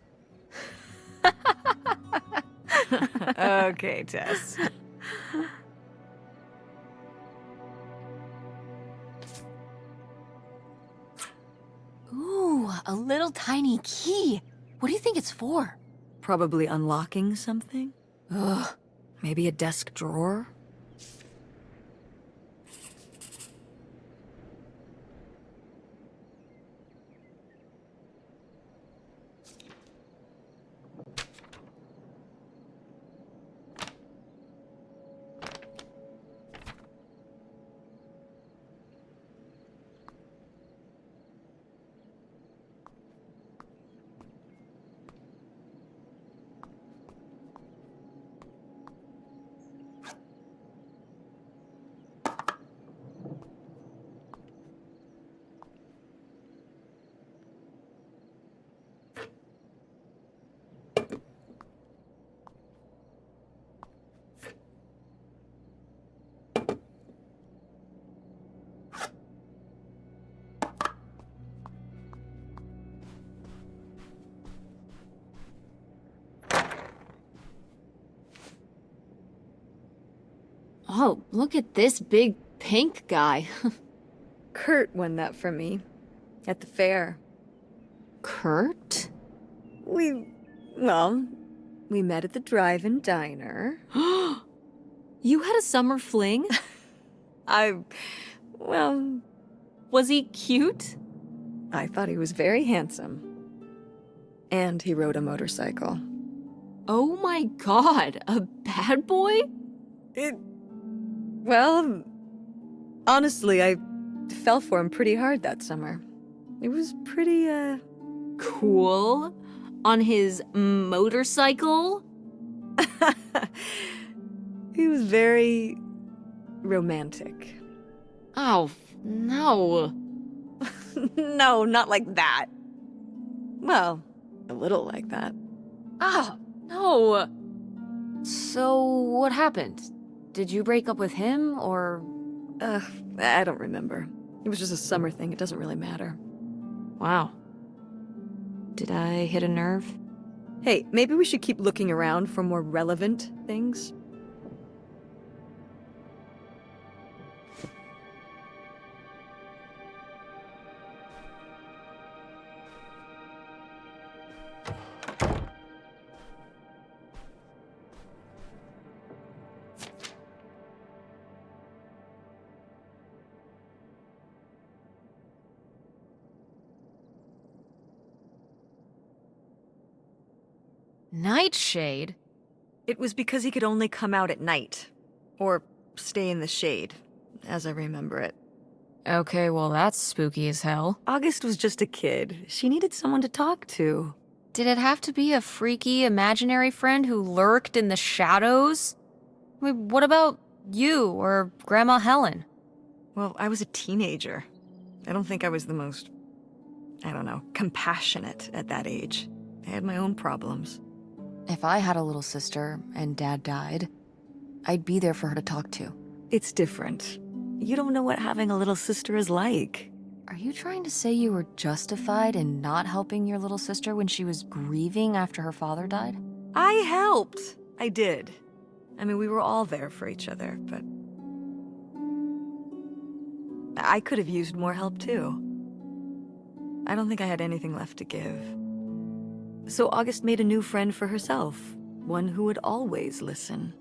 Okay, Tess. Ooh, a little tiny key. What do you think it's for? Probably unlocking something? Ugh. Maybe a desk drawer? Oh, look at this big pink guy. Kurt won that from me. At the fair. Kurt? We met at the drive-in diner. You had a summer fling? Was he cute? I thought he was very handsome. And he rode a motorcycle. Oh my god, a bad boy? Honestly, I fell for him pretty hard that summer. It was pretty, Cool. On his motorcycle? He was very romantic. Oh, no. No, not like that. Well, a little like that. Ah, no. So, what happened? Did you break up with him, or... I don't remember. It was just a summer thing, it doesn't really matter. Wow. Did I hit a nerve? Hey, maybe we should keep looking around for more relevant things? Nightshade? It was because he could only come out at night. Or stay in the shade, as I remember it. Okay, well that's spooky as hell. August was just a kid. She needed someone to talk to. Did it have to be a freaky, imaginary friend who lurked in the shadows? I mean, what about you or Grandma Helen? Well, I was a teenager. I don't think I was the most, compassionate at that age. I had my own problems. If I had a little sister and Dad died, I'd be there for her to talk to. It's different. You don't know what having a little sister is like. Are you trying to say you were justified in not helping your little sister when she was grieving after her father died? I helped. I did. I mean, we were all there for each other, but... I could have used more help, too. I don't think I had anything left to give. So August made a new friend for herself, one who would always listen.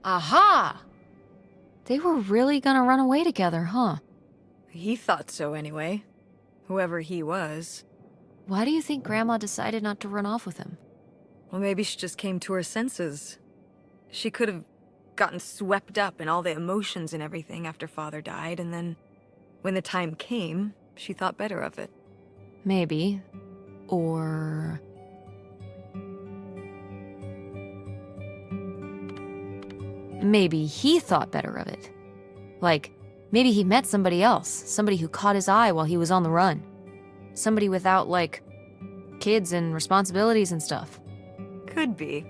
Aha! They were really gonna run away together, huh? He thought so anyway. Whoever he was. Why do you think Grandma decided not to run off with him? Well, maybe she just came to her senses. She could have gotten swept up in all the emotions and everything after Father died, and then, when the time came, she thought better of it. Maybe. Or... maybe he thought better of it. Like, maybe he met somebody else. Somebody who caught his eye while he was on the run. Somebody without, like, kids and responsibilities and stuff. Could be.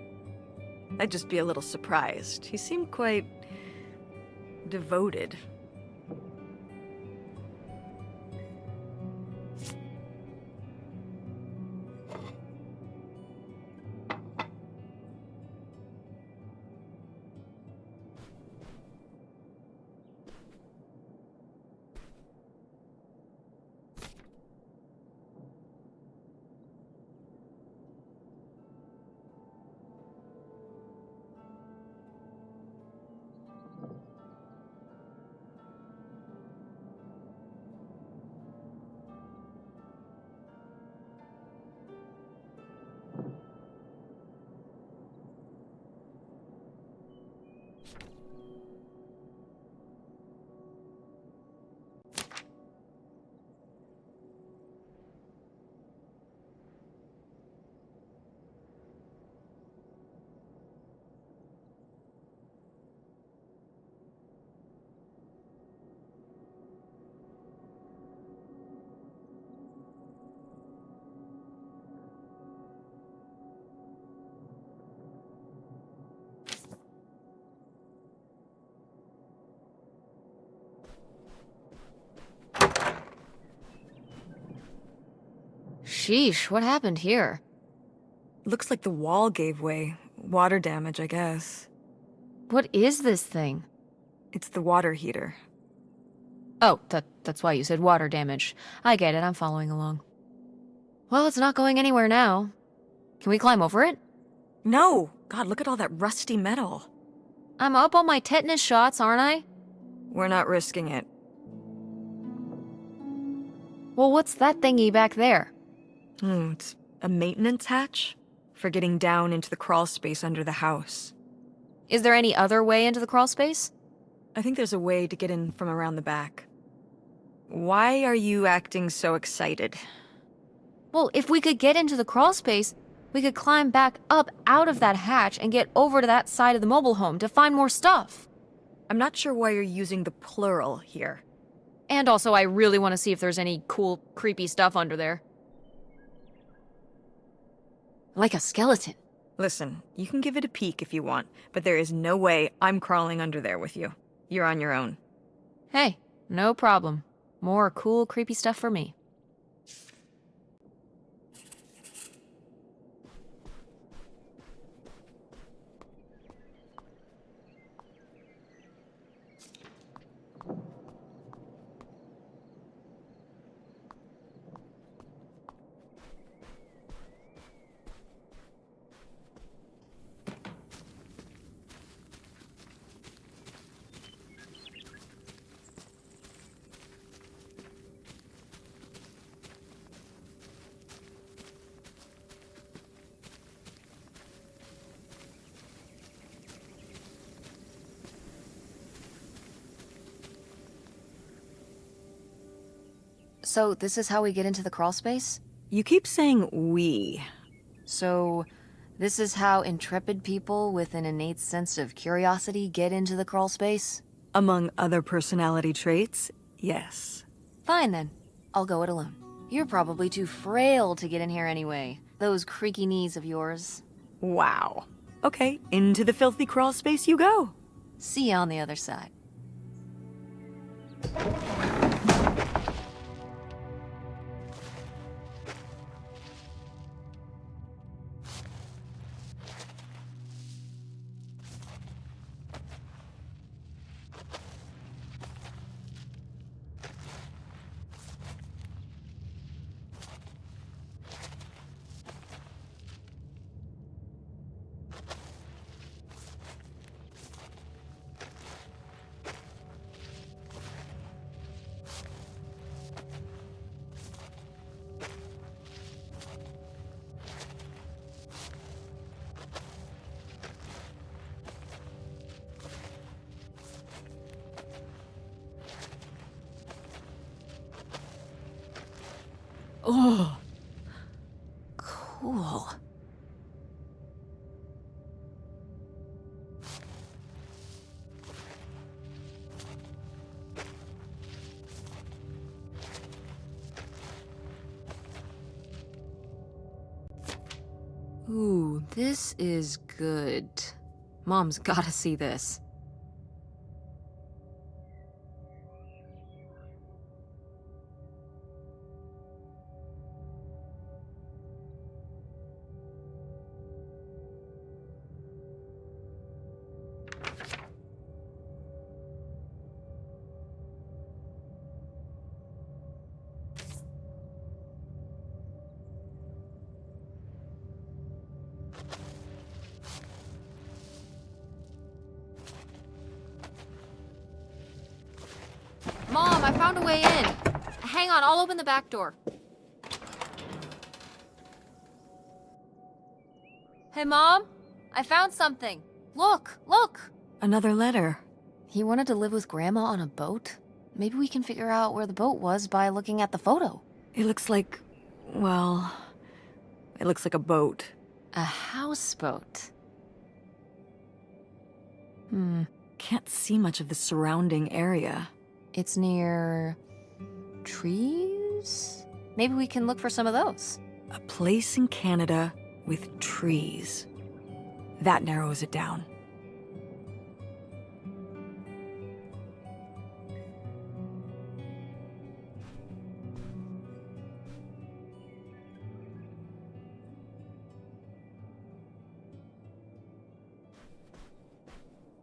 I'd just be a little surprised. He seemed quite... devoted. Sheesh, what happened here? Looks like the wall gave way. Water damage, I guess. What is this thing? It's the water heater. Oh, that's why you said water damage. I get it, I'm following along. Well, it's not going anywhere now. Can we climb over it? No! God, look at all that rusty metal. I'm up on my tetanus shots, aren't I? We're not risking it. Well, what's that thingy back there? It's a maintenance hatch for getting down into the crawl space under the house. Is there any other way into the crawl space? I think there's a way to get in from around the back. Why are you acting so excited? Well, if we could get into the crawl space, we could climb back up out of that hatch and get over to that side of the mobile home to find more stuff. I'm not sure why you're using the plural here. And also, I really want to see if there's any cool, creepy stuff under there. Like a skeleton. Listen, you can give it a peek if you want, but there is no way I'm crawling under there with you. You're on your own. Hey, no problem. More cool, creepy stuff for me. So, this is how we get into the crawl space? You keep saying we. So, this is how intrepid people with an innate sense of curiosity get into the crawl space? Among other personality traits, yes. Fine then. I'll go it alone. You're probably too frail to get in here anyway. Those creaky knees of yours. Wow. Okay, into the filthy crawl space you go. See you on the other side. Oh, cool. Ooh, this is good. Mom's gotta see this. Mom, I found a way in. Hang on, I'll open the back door. Hey, Mom? I found something. Look, look! Another letter. He wanted to live with Grandma on a boat? Maybe we can figure out where the boat was by looking at the photo. It looks like, well, it looks like a boat. A houseboat. Can't see much of the surrounding area. It's near... trees? Maybe we can look for some of those. A place in Canada with trees. That narrows it down.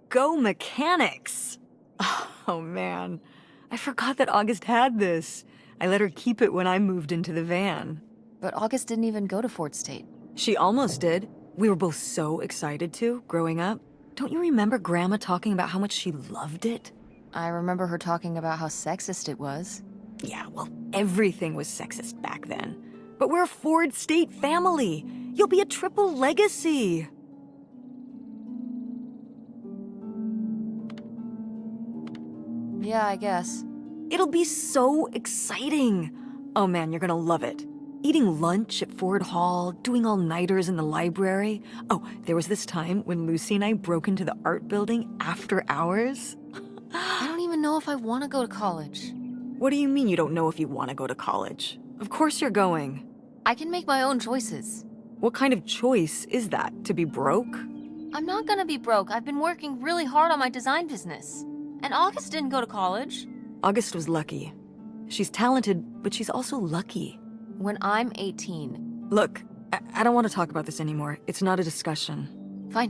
Go mechanics! Oh man, I forgot that August had this. I let her keep it when I moved into the van. But August didn't even go to Fort State. She almost did. We were both so excited to, growing up. Don't you remember Grandma talking about how much she loved it? I remember her talking about how sexist it was. Yeah, well, everything was sexist back then. But we're a Ford State family. You'll be a triple legacy. Yeah, I guess. It'll be so exciting. Oh man, you're gonna love it. Eating lunch at Ford Hall, doing all-nighters in the library. Oh, there was this time when Lucy and I broke into the art building after hours. I don't even know if I want to go to college. What do you mean you don't know if you want to go to college? Of course you're going. I can make my own choices. What kind of choice is that? To be broke? I'm not gonna be broke. I've been working really hard on my design business. And August didn't go to college. August was lucky. She's talented, but she's also lucky. When I'm 18. Look, I don't want to talk about this anymore. It's not a discussion. Fine.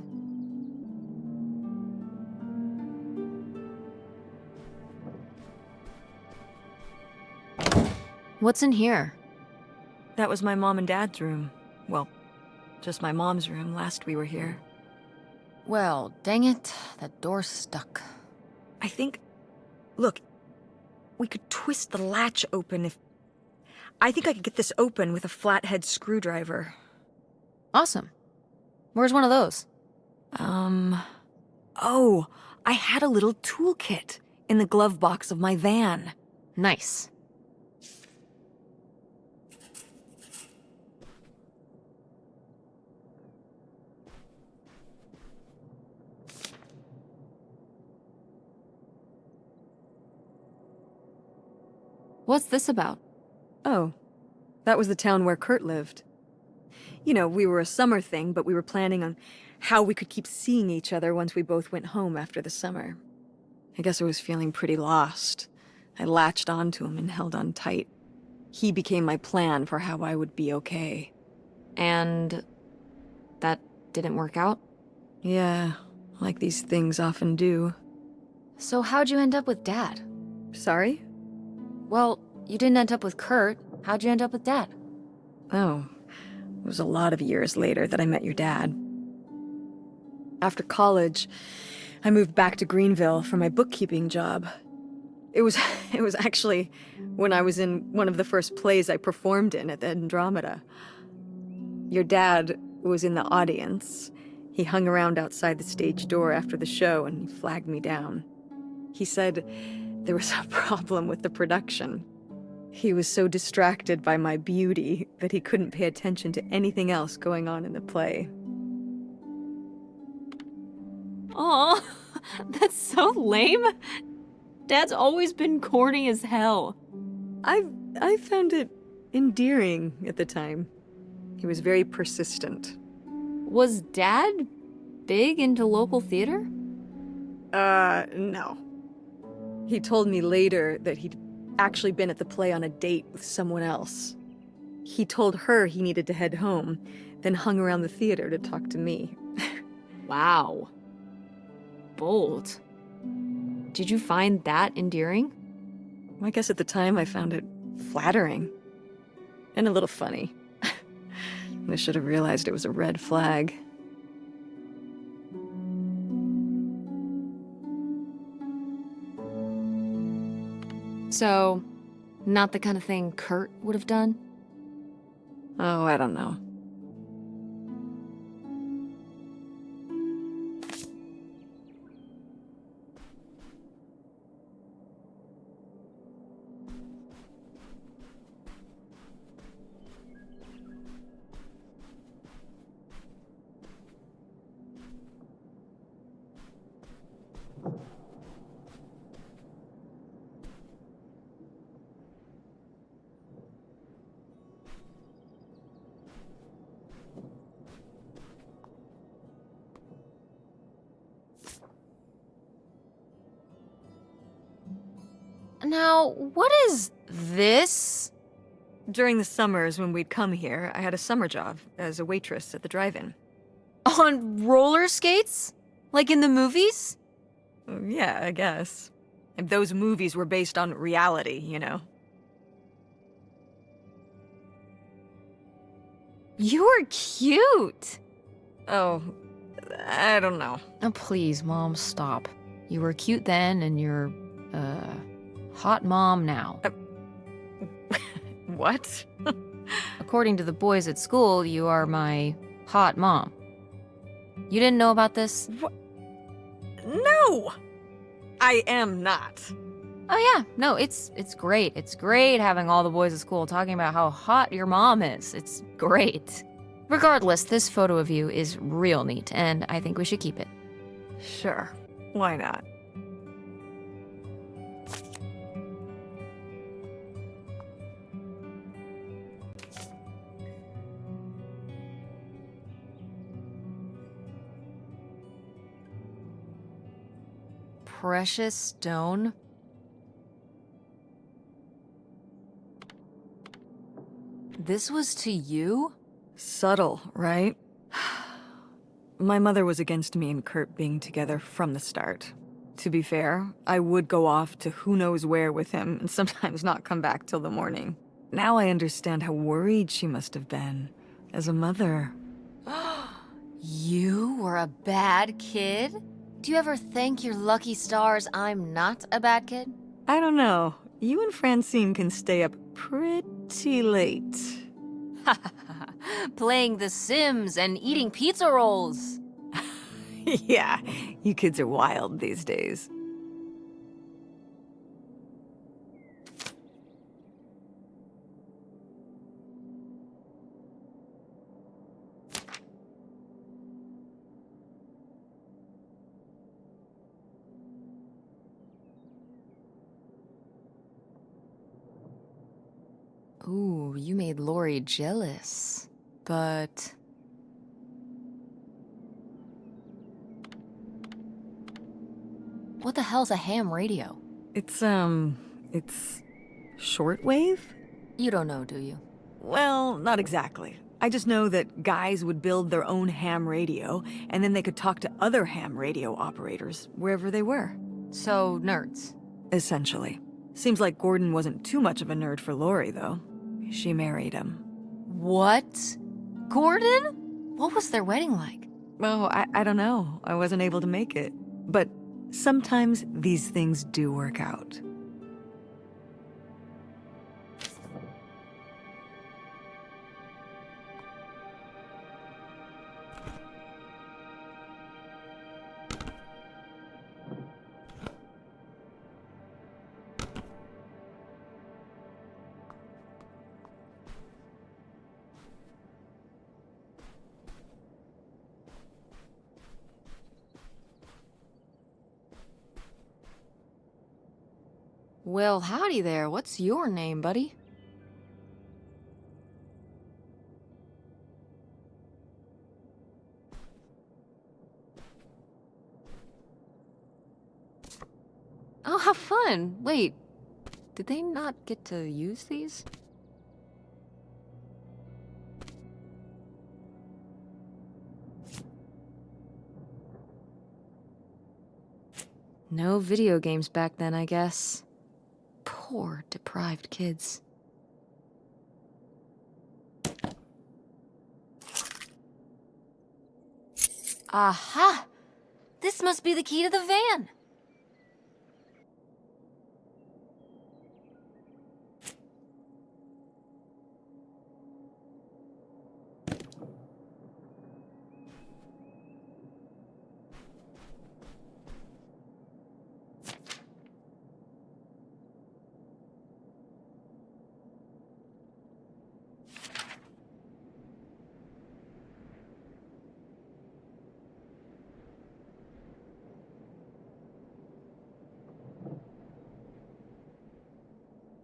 What's in here? That was my mom and dad's room. Well, just my mom's room last we were here. Well, dang it. That door's stuck. I think... Look, we could twist the latch open if... I think I could get this open with a flathead screwdriver. Awesome. Where's one of those? Oh, I had a little toolkit in the glove box of my van. Nice. What's this about? Oh, that was the town where Kurt lived. You know, we were a summer thing, but we were planning on how we could keep seeing each other once we both went home after the summer. I guess I was feeling pretty lost. I latched onto him and held on tight. He became my plan for how I would be okay. And that didn't work out? Yeah, like these things often do. So how'd you end up with Dad? Sorry? Well, you didn't end up with Kurt. How'd you end up with Dad? Oh, it was a lot of years later that I met your dad. After college, I moved back to Greenville for my bookkeeping job. It was actually when I was in one of the first plays I performed in at the Andromeda. Your dad was in the audience. He hung around outside the stage door after the show and he flagged me down. He said there was a problem with the production. He was so distracted by my beauty that he couldn't pay attention to anything else going on in the play. Aw, that's so lame. Dad's always been corny as hell. I found it endearing at the time. He was very persistent. Was Dad big into local theater? No. He told me later that he'd actually been at the play on a date with someone else. He told her he needed to head home, then hung around the theater to talk to me. Wow. Bold. Did you find that endearing? I guess at the time I found it flattering. And a little funny. I should have realized it was a red flag. So, not the kind of thing Kurt would have done? Oh, I don't know. Now, what is this? During the summers when we'd come here, I had a summer job as a waitress at the drive-in. On roller skates? Like in the movies? Yeah, I guess. And those movies were based on reality, you know? You're cute! Oh, I don't know. Oh, please, Mom, stop. You were cute then, and you're, hot mom now. What? According to the boys at school, you are my hot mom. You didn't know about this? No! I am not. Oh yeah, no, it's great. It's great having all the boys at school talking about how hot your mom is. It's great. Regardless, this photo of you is real neat, and I think we should keep it. Sure. Why not? Precious stone? This was to you? Subtle, right? My mother was against me and Kurt being together from the start. To be fair, I would go off to who knows where with him and sometimes not come back till the morning. Now I understand how worried she must have been as a mother. You were a bad kid? Do you ever thank your lucky stars I'm not a bad kid? I don't know. You and Francine can stay up pretty late. Playing The Sims and eating pizza rolls. Yeah, you kids are wild these days. Ooh, you made Lori jealous. But... what the hell's a ham radio? It's shortwave? You don't know, do you? Well, not exactly. I just know that guys would build their own ham radio, and then they could talk to other ham radio operators wherever they were. So, nerds. Essentially. Seems like Gordon wasn't too much of a nerd for Lori, though. She married him. What? Gordon? What was their wedding like? Well, I don't know. I wasn't able to make it. But sometimes these things do work out. Well, howdy there. What's your name, buddy? Oh, how fun. Wait, did they not get to use these? No video games back then, I guess. Poor, deprived kids. Aha! This must be the key to the van!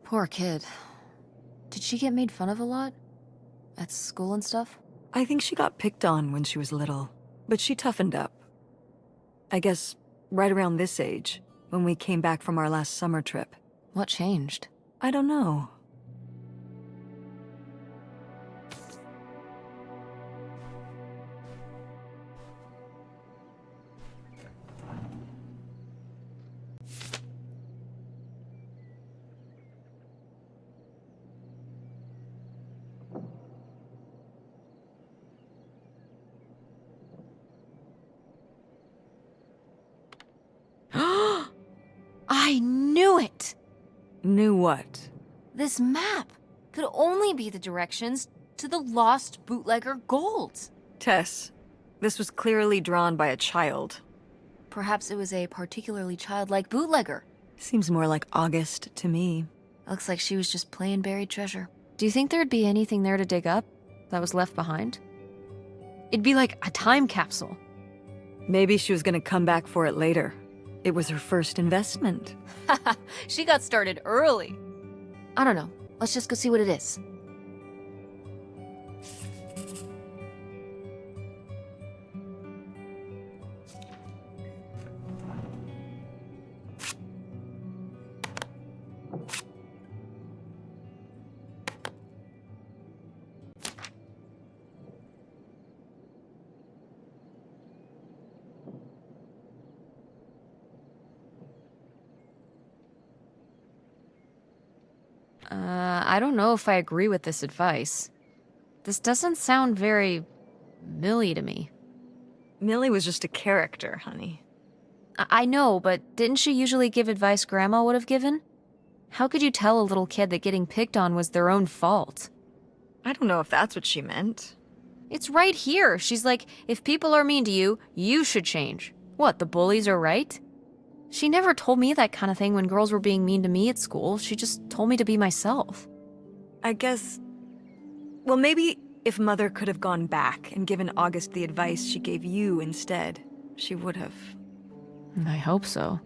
Poor kid. Did she get made fun of a lot? At school and stuff? I think she got picked on when she was little, but she toughened up. I guess right around this age, when we came back from our last summer trip. What changed? I don't know. I knew it! Knew what? This map. could only be the directions to the lost bootlegger gold. Tess, this was clearly drawn by a child. Perhaps it was a particularly childlike bootlegger. Seems more like August to me. Looks like she was just playing buried treasure. Do you think there'd be anything there to dig up that was left behind? It'd be like a time capsule. Maybe she was gonna come back for it later. It was her first investment. She got started early. I don't know. Let's just go see what it is. I don't know if I agree with this advice. This doesn't sound very Millie to me. Millie was just a character, honey. I know, but didn't she usually give advice Grandma would have given? How could you tell a little kid that getting picked on was their own fault? I don't know if that's what she meant. It's right here. She's like, if people are mean to you, you should change. What, the bullies are right? She never told me that kind of thing when girls were being mean to me at school. She just told me to be myself. I guess... Well, maybe if Mother could have gone back and given August the advice she gave you instead, she would have. I hope so.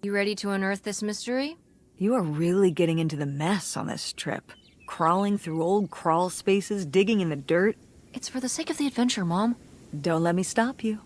You ready to unearth this mystery? You are really getting into the mess on this trip. Crawling through old crawl spaces, digging in the dirt. It's for the sake of the adventure, Mom. Don't let me stop you.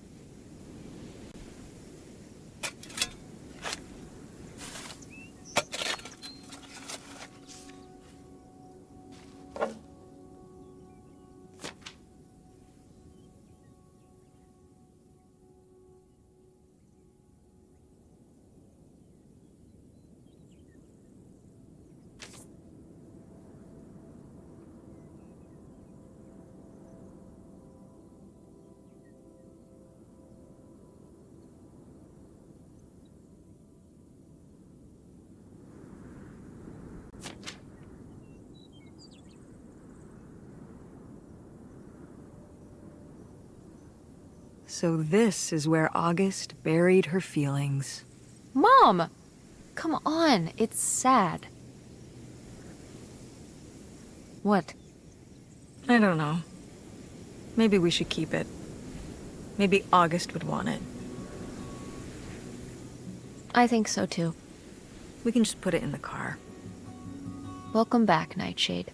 So this is where August buried her feelings. Mom! Come on, it's sad. What? I don't know. Maybe we should keep it. Maybe August would want it. I think so too. We can just put it in the car. Welcome back, Nightshade.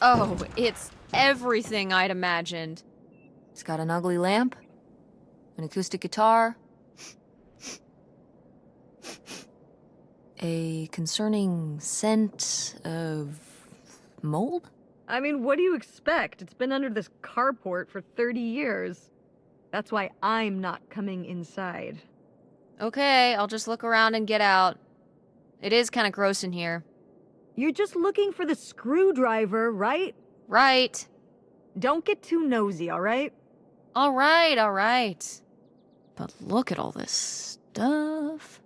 Oh, it's everything I'd imagined. It's got an ugly lamp, an acoustic guitar, a concerning scent of mold? I mean, what do you expect? It's been under this carport for 30 years. That's why I'm not coming inside. Okay, I'll just look around and get out. It is kind of gross in here. You're just looking for the screwdriver, right? Right. Don't get too nosy, all right? All right. But look at all this stuff.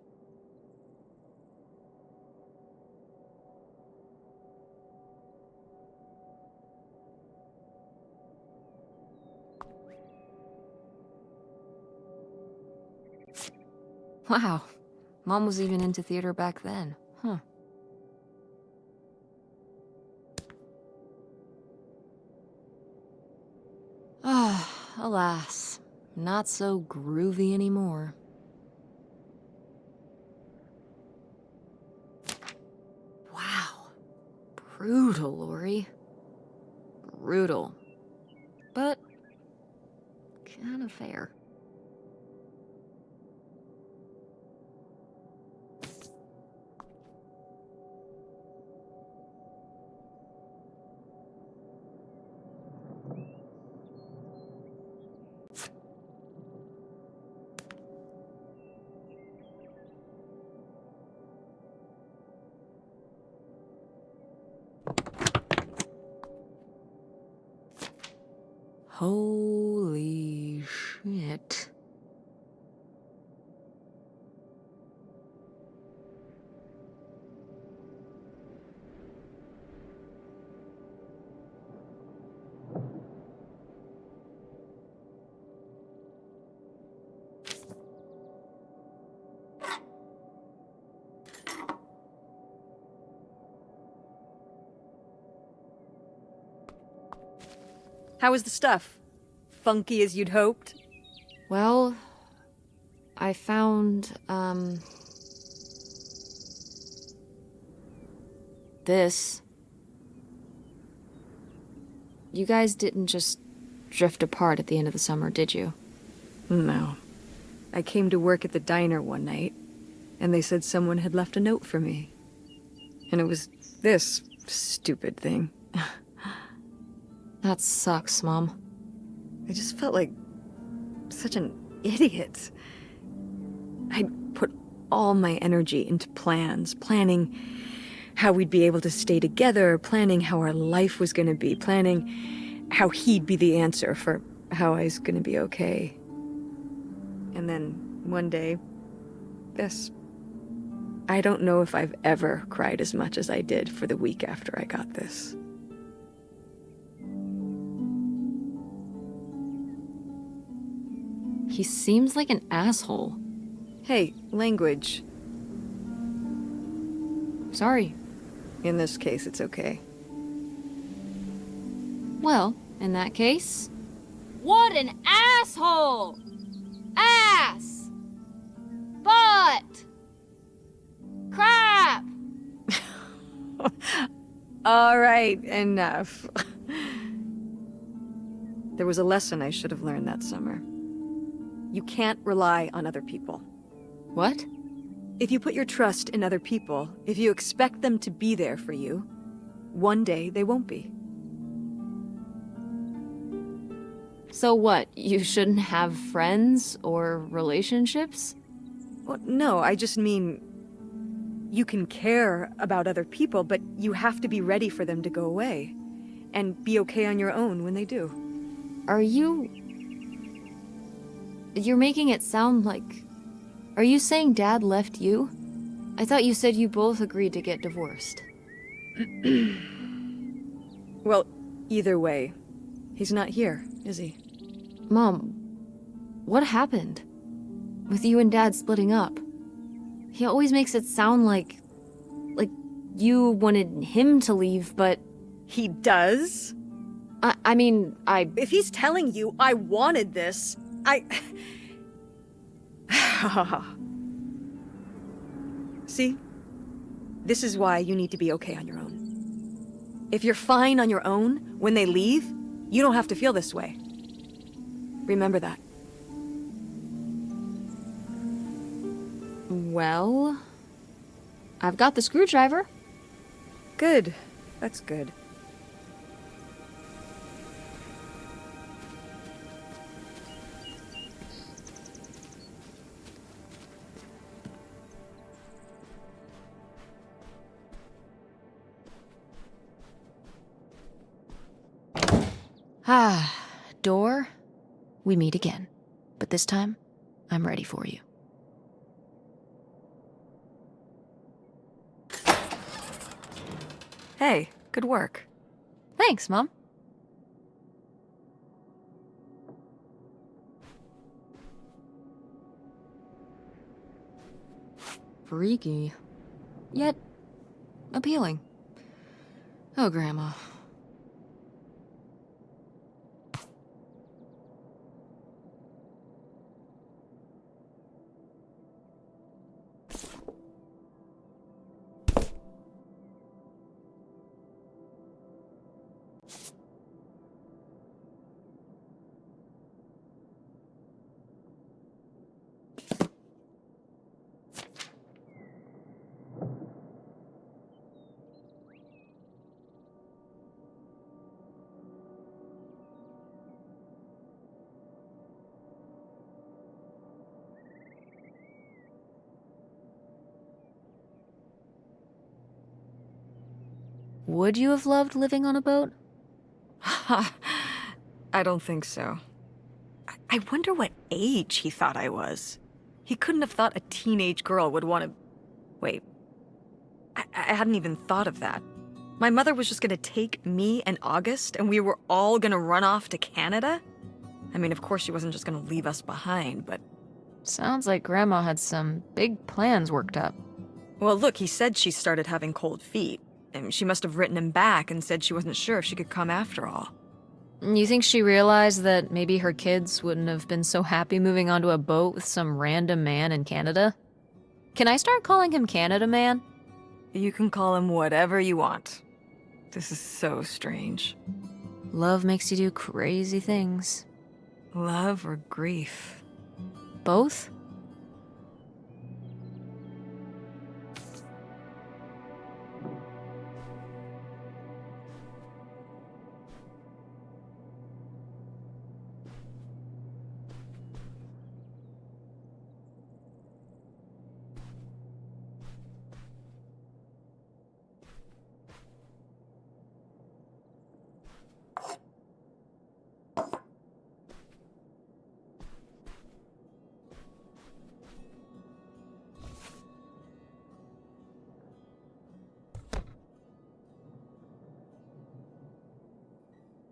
Wow. Mom was even into theater back then. Huh. Ah, alas. Not so groovy anymore. Wow. Brutal, Lori. Brutal. But kind of fair. Holy shit. How was the stuff? Funky as you'd hoped? Well, I found, this. You guys didn't just drift apart at the end of the summer, did you? No. I came to work at the diner one night, and they said someone had left a note for me. And it was this stupid thing. That sucks, Mom. I just felt like such an idiot. I'd put all my energy into plans, planning how we'd be able to stay together, planning how our life was going to be, planning how he'd be the answer for how I was going to be okay. And then one day, this. I don't know if I've ever cried as much as I did for the week after I got this. He seems like an asshole. Hey, language. Sorry. In this case, it's okay. Well, in that case... What an asshole! Ass! Butt! Crap! All right, enough. There was a lesson I should have learned that summer. You can't rely on other people. What? If you put your trust in other people, if you expect them to be there for you, one day they won't be. So what, you shouldn't have friends or relationships? Well, no, I just mean you can care about other people, but you have to be ready for them to go away and be okay on your own when they do. Are you... You're making it sound like... Are you saying Dad left you? I thought you said you both agreed to get divorced. Well, either way, he's not here, is he? Mom, what happened? With you and Dad splitting up? He always makes it sound like you wanted him to leave, but... He does? I mean, If he's telling you I wanted this, See? This is why you need to be okay on your own. If you're fine on your own, when they leave, you don't have to feel this way. Remember that. Well... I've got the screwdriver. Good. That's good. Ah, door, we meet again. But this time, I'm ready for you. Hey, good work. Thanks, Mom. freaky. Yet appealing. Oh, Grandma. Would you have loved living on a boat? I don't think so. I wonder what age he thought I was. He couldn't have thought a teenage girl would want to... Wait. I hadn't even thought of that. My mother was just gonna take me and August, and we were all gonna run off to Canada? I mean, of course she wasn't just gonna leave us behind, but... Sounds like Grandma had some big plans worked up. Well, look, he said she started having cold feet. And she must have written him back and said she wasn't sure if she could come after all. You think she realized that maybe her kids wouldn't have been so happy moving onto a boat with some random man in Canada? Can I start calling him Canada Man? You can call him whatever you want. This is so strange. Love makes you do crazy things. Love or grief? Both?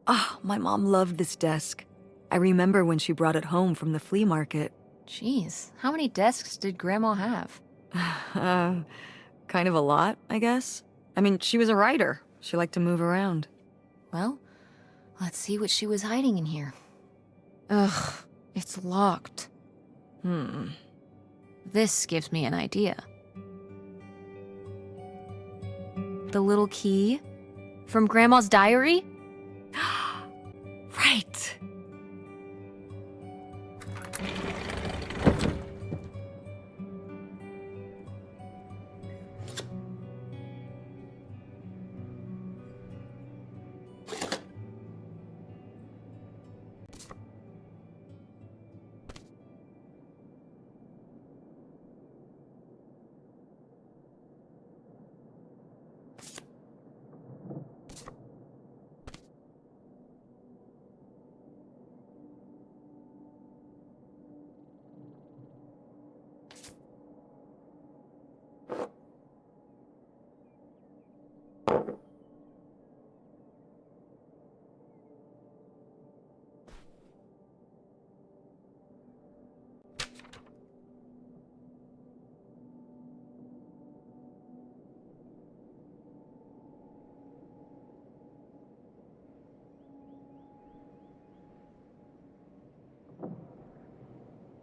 Ah, my mom loved this desk. I remember when she brought it home from the flea market. Jeez, how many desks did Grandma have? Kind of a lot, I guess. I mean, she was a writer. She liked to move around. Well, let's see what she was hiding in here. Ugh, it's locked. This gives me an idea. The little key? From Grandma's diary? Right.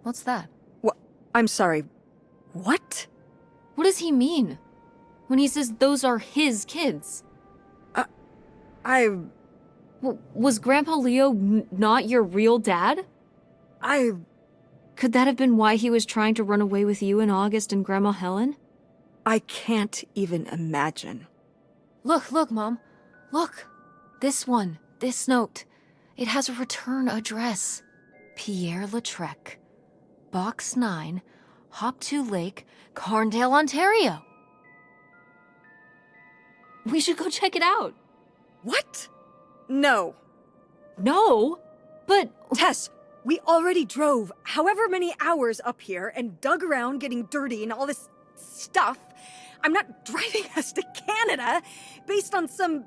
What's that? What? I'm sorry. What? What does he mean? When he says those are his kids? Was Grandpa Leo not your real dad? Could that have been why he was trying to run away with you and August and Grandma Helen? I can't even imagine. Look, Mom. Look. This one. This note. It has a return address. Pierre Lautrec. Box 9, Hop2 Lake, Carndale, Ontario. We should go check it out. What? No. No? But... Tess, we already drove however many hours up here and dug around getting dirty and all this stuff. I'm not driving us to Canada based on some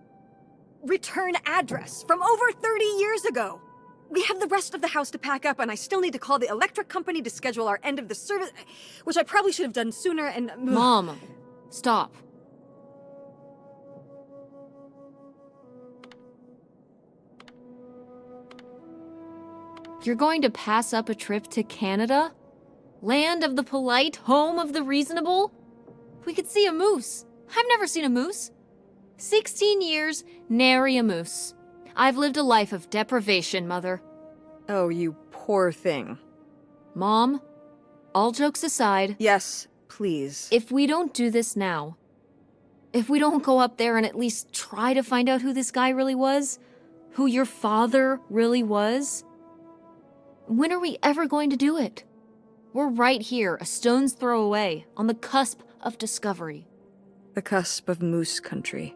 return address from over 30 years ago. we have the rest of the house to pack up, and I still need to call the electric company to schedule our end of the service, which I probably should have done sooner, and... Mom, stop. You're going to pass up a trip to Canada? Land of the polite, home of the reasonable? We could see a moose. I've never seen a moose. 16 years, nary a moose. I've lived a life of deprivation, Mother. Oh, you poor thing. Mom, all jokes aside, Yes, please. if we don't do this now, if we don't go up there and at least try to find out who this guy really was, who your father really was, when are we ever going to do it? We're right here, a stone's throw away, on the cusp of discovery. The cusp of moose country.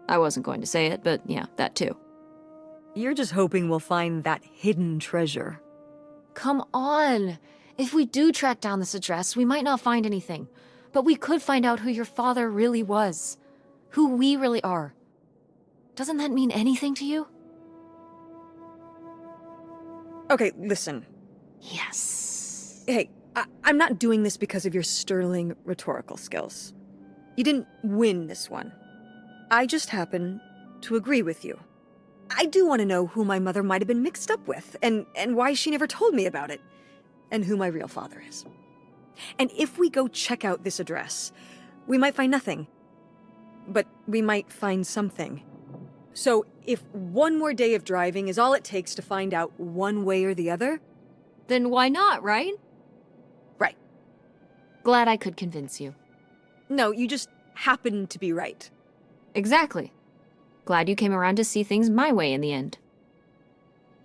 I wasn't going to say it, but yeah, that too. You're just hoping we'll find that hidden treasure. Come on. If we do track down this address, we might not find anything. But we could find out who your father really was. Who we really are. Doesn't that mean anything to you? Okay, listen. Yes. Hey, I'm not doing this because of your sterling rhetorical skills. You didn't win this one. I just happen to agree with you. I do want to know who my mother might have been mixed up with, and why she never told me about it, and who my real father is. And if we go check out this address, we might find nothing. But we might find something. So if one more day of driving is all it takes to find out one way or the other... Then why not, right? Right. Glad I could convince you. No, you just happen to be right. Exactly. Glad you came around to see things my way in the end.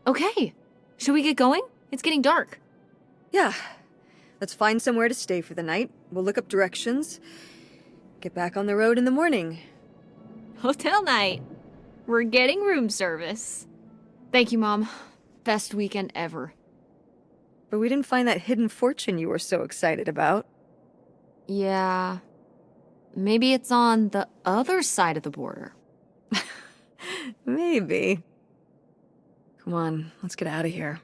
Okay, should we get going? It's getting dark. Yeah. Let's find somewhere to stay for the night. We'll look up directions. Get back on the road in the morning. Hotel night. We're getting room service. Thank you, Mom. Best weekend ever. But we didn't find that hidden fortune you were so excited about. Yeah. Maybe it's on the other side of the border. Maybe. Come on, let's get out of here.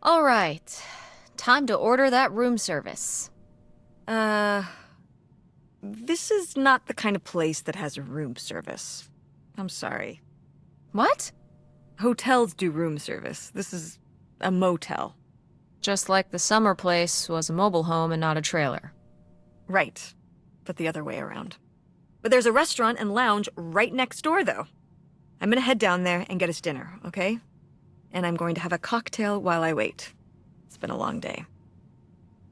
All right. Time to order that room service. This is not the kind of place that has room service. I'm sorry. What? Hotels do room service. This is a motel. Just like the summer place was a mobile home and not a trailer. Right. But the other way around. But there's a restaurant and lounge right next door, though. I'm gonna head down there and get us dinner, okay? And I'm going to have a cocktail while I wait. It's been a long day.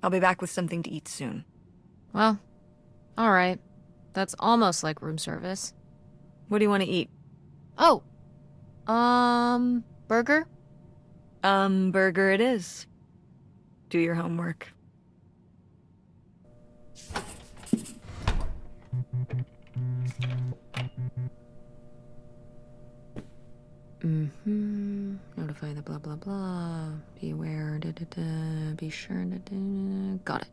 I'll be back with something to eat soon. Well, all right. That's almost like room service. What do you want to eat? Oh. Burger? Burger it is. Do your homework. Notify the blah blah blah. Be aware. Da, da, da. Be sure. Da, da. Got it.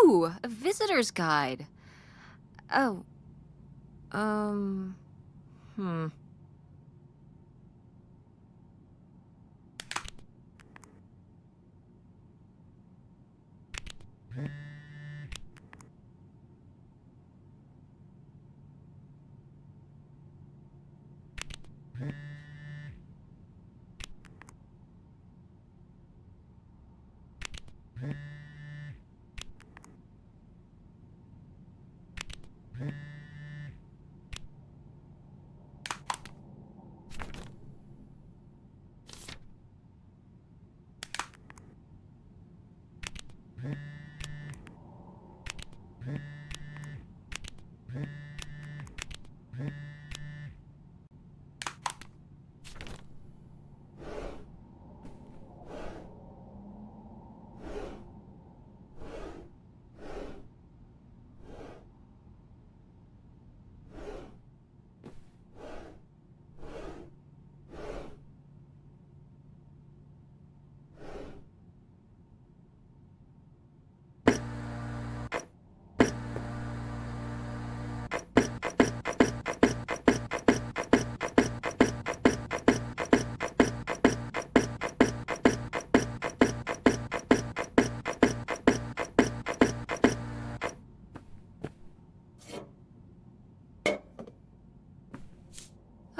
Ooh, a visitor's guide. Oh, hmm.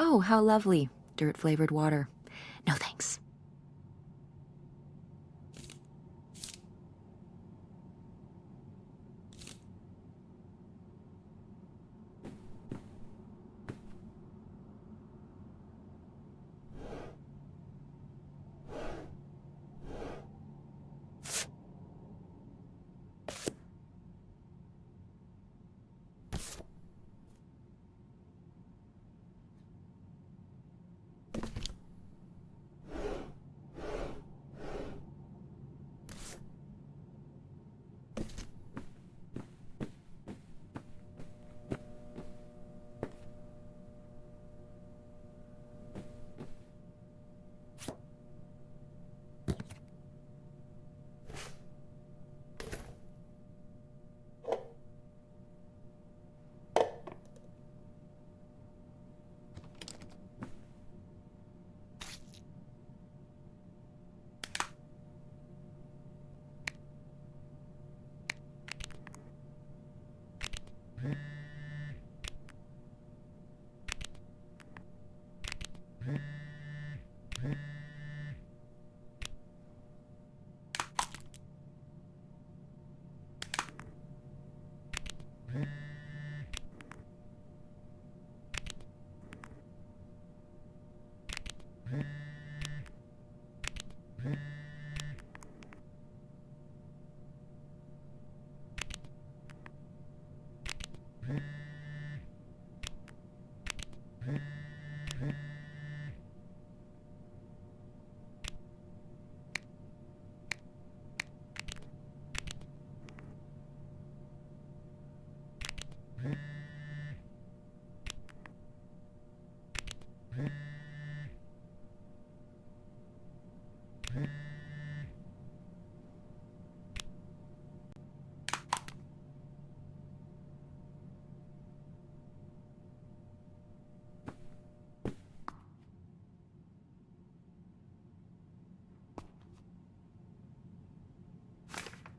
Oh, how lovely. Dirt-flavored water. No thanks.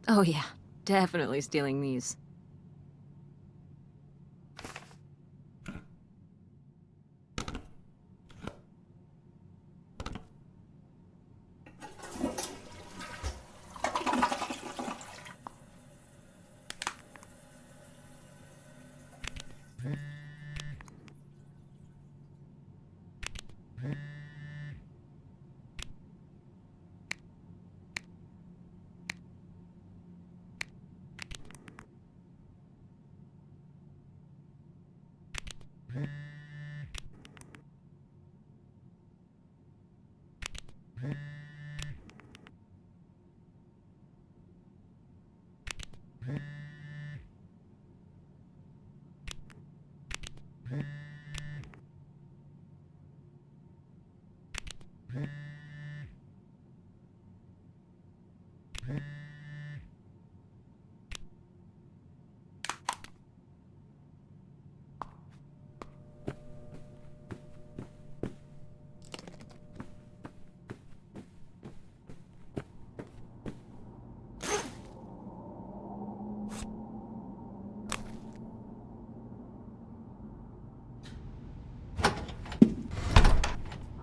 Oh yeah, definitely stealing these.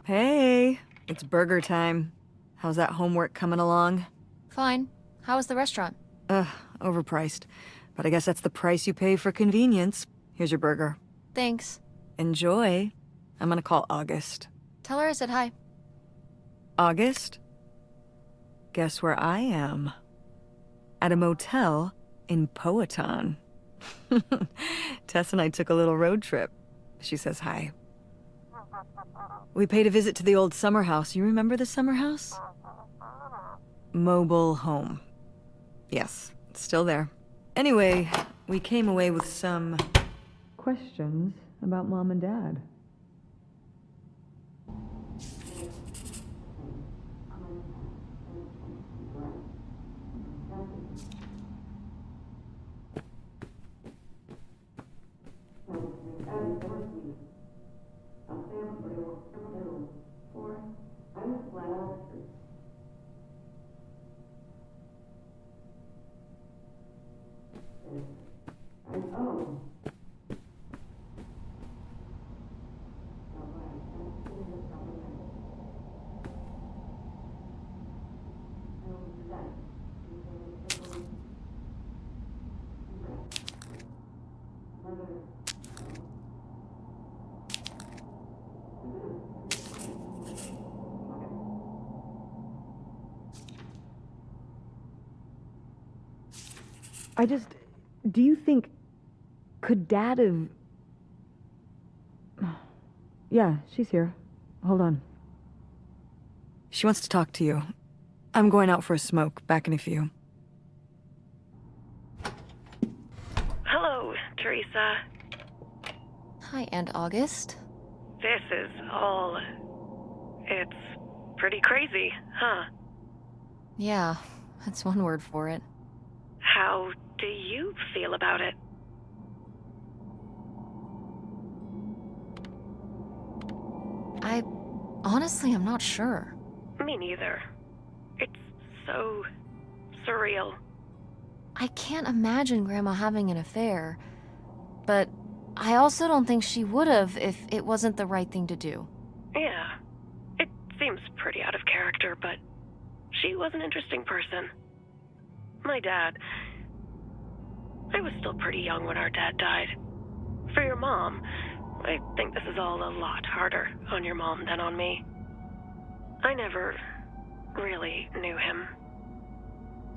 Hey, it's burger time. How's that homework coming along? Fine. How was the restaurant? Ugh, overpriced. But I guess that's the price you pay for convenience. Here's your burger. Thanks. Enjoy. I'm gonna call August. Tell her I said hi. August? Guess where I am? At a motel in Powhatan. Tess and I took a little road trip. She says hi. We paid a visit to the old summer house. You remember the summer house? Mobile home. Yes, it's still there. Anyway, we came away with some questions about Mom and Dad. Do you think, could Dad have... Yeah, she's here. Hold on. She wants to talk to you. I'm going out for a smoke, back in a few. Hello, Teresa. Hi, Aunt August. This is all... It's pretty crazy, huh? Yeah, that's one word for it. How do you feel about it? Honestly, I'm not sure. Me neither. It's so surreal. I can't imagine Grandma having an affair, but I also don't think she would have if it wasn't the right thing to do. Yeah, it seems pretty out of character, but she was an interesting person. My dad... I was still pretty young when our dad died. For your mom, I think this is all a lot harder on your mom than on me. I never really knew him.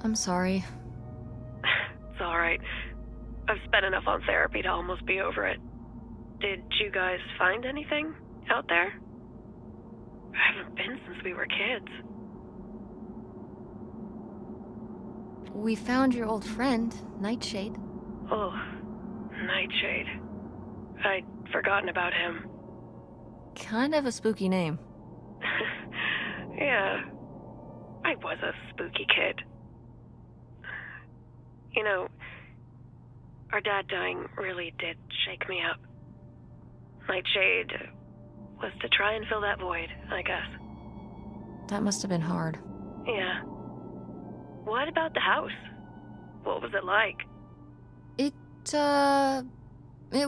I'm sorry. It's alright. I've spent enough on therapy to almost be over it. Did you guys find anything out there? I haven't been since we were kids. We found your old friend, Nightshade. Oh, Nightshade. I'd forgotten about him. Kind of a spooky name. Yeah, I was a spooky kid. You know, our dad dying really did shake me up. Nightshade was to try and fill that void, I guess. That must have been hard. Yeah. What about the house? What was it like? It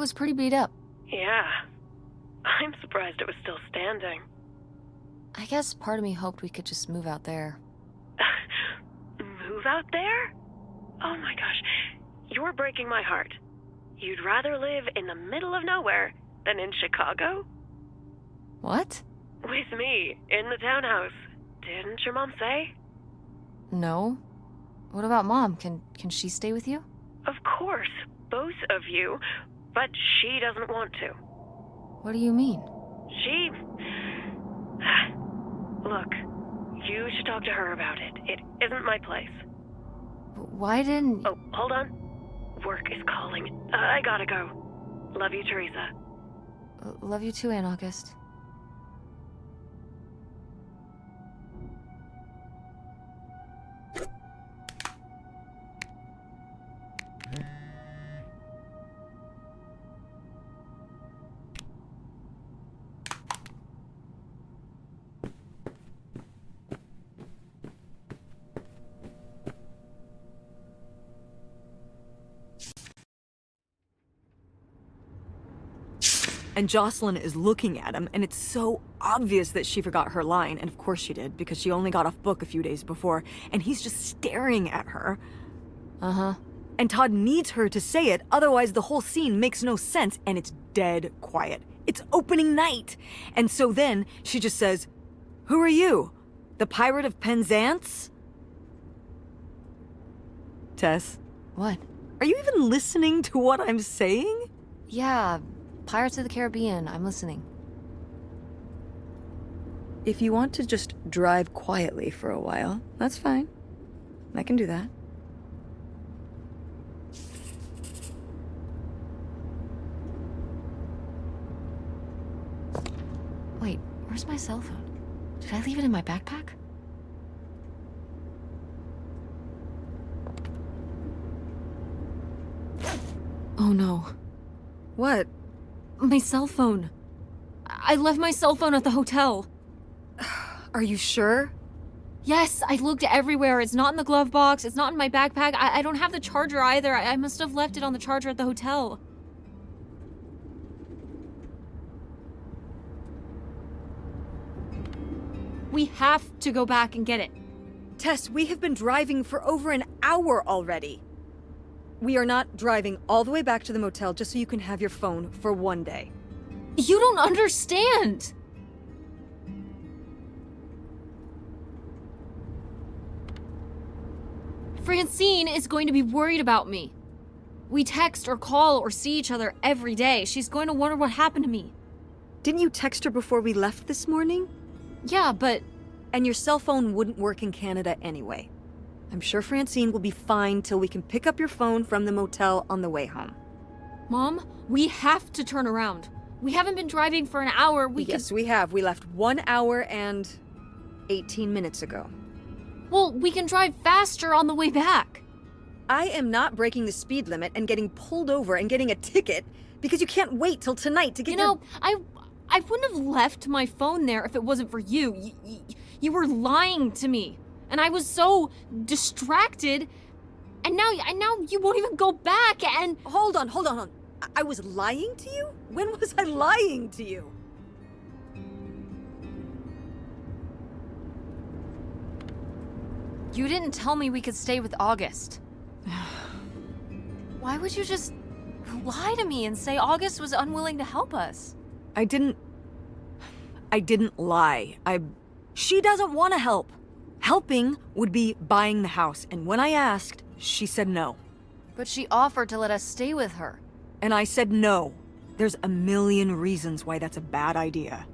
was pretty beat up. Yeah. I'm surprised it was still standing. I guess part of me hoped we could just move out there. Move out there? Oh my gosh. You're breaking my heart. You'd rather live in the middle of nowhere than in Chicago? What? With me, in the townhouse. Didn't your mom say? No. What about Mom? Can she stay with you? Of course, both of you, but she doesn't want to. What do you mean? She... Look, you should talk to her about it. It isn't my place. Why didn't... Oh, hold on. Work is calling. I gotta go. Love you, Teresa. Love you too, Aunt August. And Jocelyn is looking at him, and it's so obvious that she forgot her line, and of course she did, because she only got off book a few days before, and he's just staring at her. Uh-huh. And Todd needs her to say it, otherwise the whole scene makes no sense, and it's dead quiet. It's opening night! And so then, she just says, "Who are you? The Pirate of Penzance?" Tess, What? are you even listening to what I'm saying? Yeah, Pirates of the Caribbean. I'm listening. If you want to just drive quietly for a while, that's fine. I can do that. Wait, where's my cell phone? Did I leave it in my backpack? Oh no. What? My cell phone. I left my cell phone at the hotel. Are you sure? Yes, I looked everywhere. It's not in the glove box. It's not in my backpack. I don't have the charger either. I must have left it on the charger at the hotel. We have to go back and get it. Tess, we have been driving for over an hour already. We are not driving all the way back to the motel just so you can have your phone for one day. You don't understand! Francine is going to be worried about me. We text or call or see each other every day. She's going to wonder what happened to me. Didn't you text her before we left this morning? Yeah, but... And your cell phone wouldn't work in Canada anyway. I'm sure Francine will be fine till we can pick up your phone from the motel on the way home. Mom, we have to turn around. We haven't been driving for an hour. Yes, we have. We left 1 hour and 18 minutes ago. Well, we can drive faster on the way back. I am not breaking the speed limit and getting pulled over and getting a ticket because you can't wait till tonight to get I wouldn't have left my phone there if it wasn't for you. You were lying to me. And I was so distracted. And now you won't even go back and... Hold on. I was lying to you? When was I lying to you? You didn't tell me we could stay with August. Why would you just lie to me and say August was unwilling to help us? I didn't lie. She doesn't want to help. Helping would be buying the house, and when I asked, she said no. But she offered to let us stay with her. And I said no. There's a million reasons why that's a bad idea.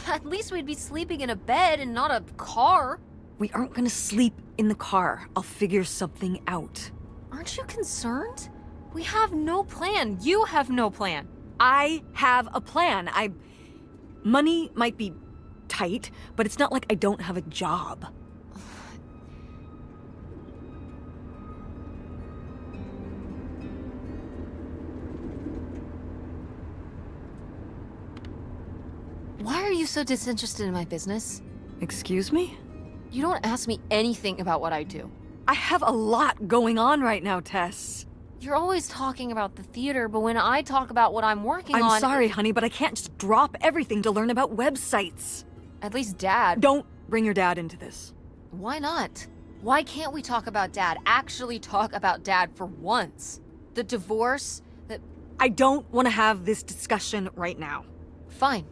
At least we'd be sleeping in a bed and not a car. We aren't gonna sleep in the car. I'll figure something out. Aren't you concerned? We have no plan. You have no plan. I have a plan. Money might be tight, but it's not like I don't have a job. Why are you so disinterested in my business? Excuse me? You don't ask me anything about what I do. I have a lot going on right now, Tess. You're always talking about the theater, but when I talk about what I'm working on... I'm sorry, honey, but I can't just drop everything to learn about websites. At least Dad... Don't bring your dad into this. Why not? Why can't we talk about Dad? Actually talk about Dad for once? The divorce, I don't want to have this discussion right now. Fine.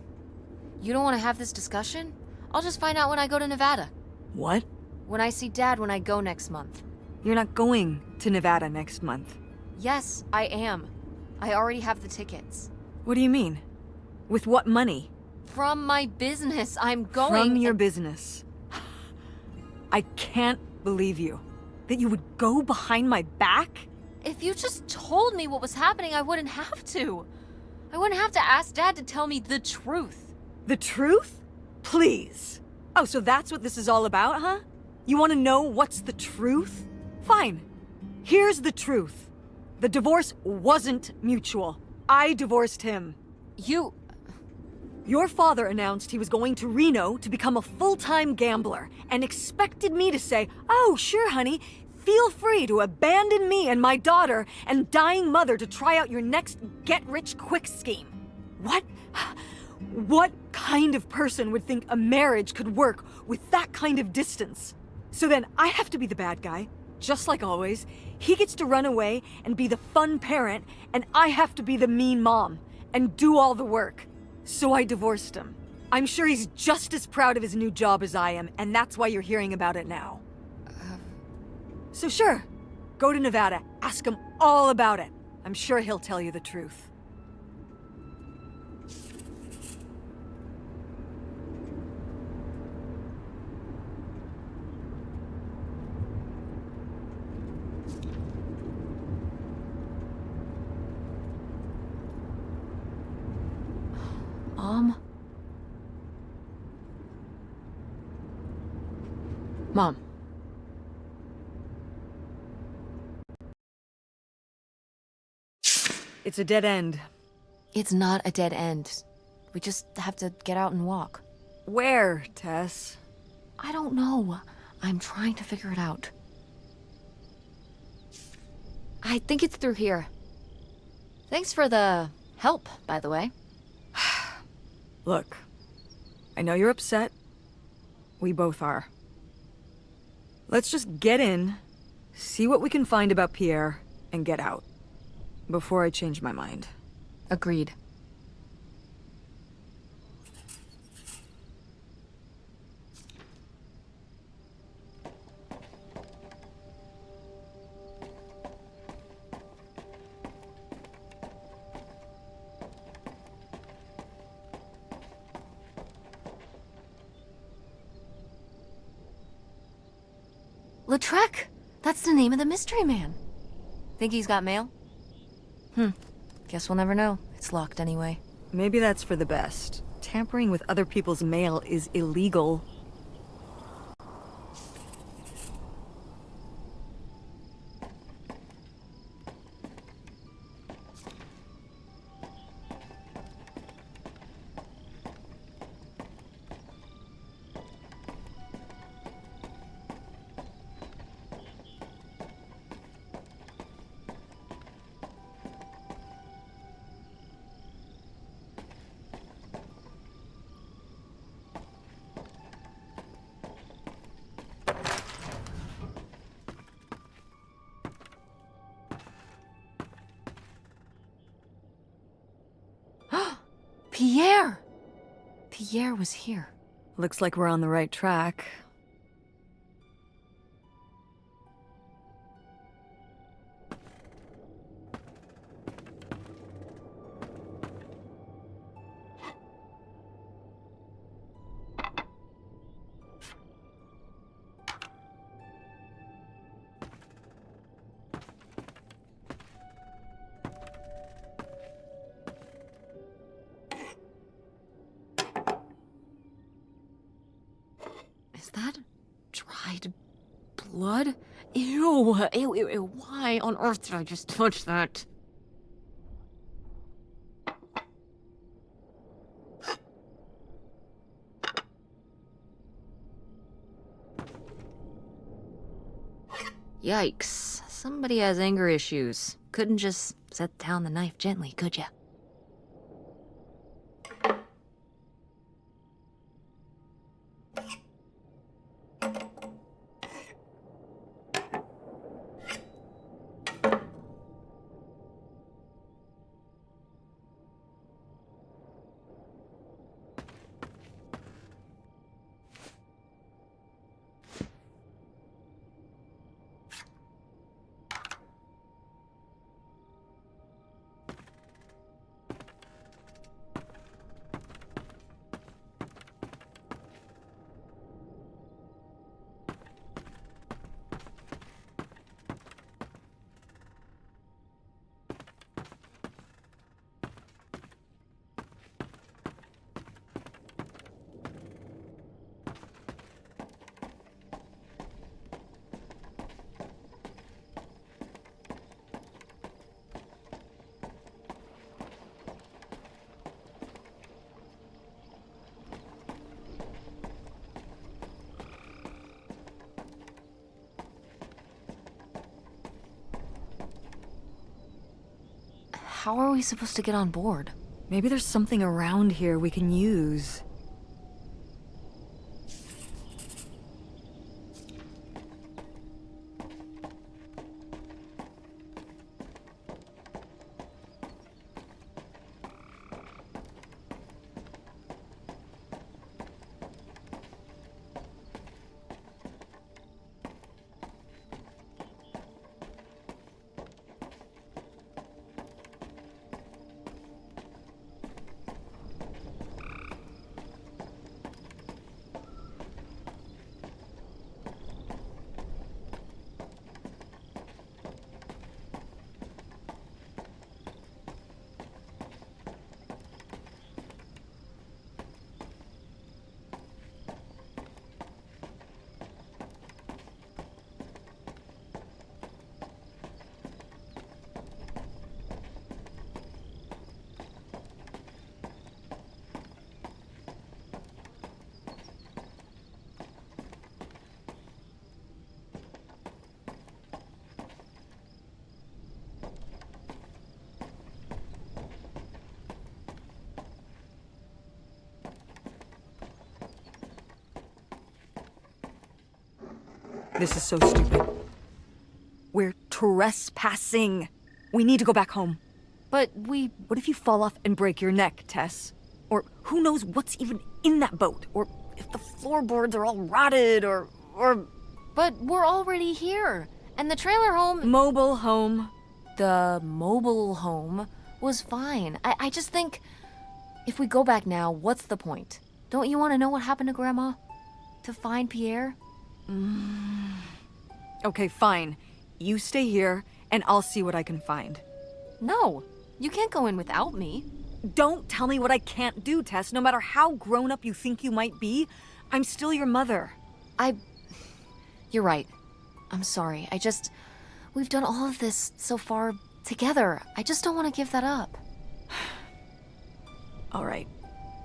You don't want to have this discussion? I'll just find out when I go to Nevada. What? When I see Dad when I go next month. You're not going to Nevada next month. Yes, I am. I already have the tickets. What do you mean? With what money? From my business, I'm going... From your business. I can't believe you. That you would go behind my back? If you just told me what was happening, I wouldn't have to. I wouldn't have to ask Dad to tell me the truth. The truth? Please. Oh, so that's what this is all about, huh? You want to know what's the truth? Fine. Here's the truth. The divorce wasn't mutual. I divorced him. You... Your father announced he was going to Reno to become a full-time gambler and expected me to say, "Oh, sure, honey, feel free to abandon me and my daughter and dying mother to try out your next get-rich-quick scheme." What? What kind of person would think a marriage could work with that kind of distance? So then I have to be the bad guy, just like always. He gets to run away and be the fun parent, and I have to be the mean mom and do all the work. So I divorced him. I'm sure he's just as proud of his new job as I am, and that's why you're hearing about it now. So sure, go to Nevada, ask him all about it. I'm sure he'll tell you the truth. Mom. It's a dead end. It's not a dead end. We just have to get out and walk. Where, Tess? I don't know. I'm trying to figure it out. I think it's through here. Thanks for the help, by the way. Look, I know you're upset. We both are. Let's just get in, see what we can find about Pierre, and get out. Before I change my mind. Agreed. Lautrec! That's the name of the mystery man. Think he's got mail? Guess we'll never know. It's locked anyway. Maybe that's for the best. Tampering with other people's mail is illegal. Pierre! Pierre was here. Looks like we're on the right track. Is that dried blood? Ew, ew, ew, ew. Why on earth did I just touch that? Yikes. Somebody has anger issues. Couldn't just set down the knife gently, could ya? How are we supposed to get on board? Maybe there's something around here we can use. This is so stupid. We're trespassing. We need to go back home. But What if you fall off and break your neck, Tess? Or who knows what's even in that boat? Or if the floorboards are all rotted, or... But we're already here. And the trailer home... Mobile home. The mobile home was fine. I just think... If we go back now, what's the point? Don't you want to know what happened to Grandma? To find Pierre? Okay, fine. You stay here, and I'll see what I can find. No, you can't go in without me. Don't tell me what I can't do, Tess. No matter how grown up you think you might be, I'm still your mother. You're right. I'm sorry. We've done all of this so far together. I just don't want to give that up. All right.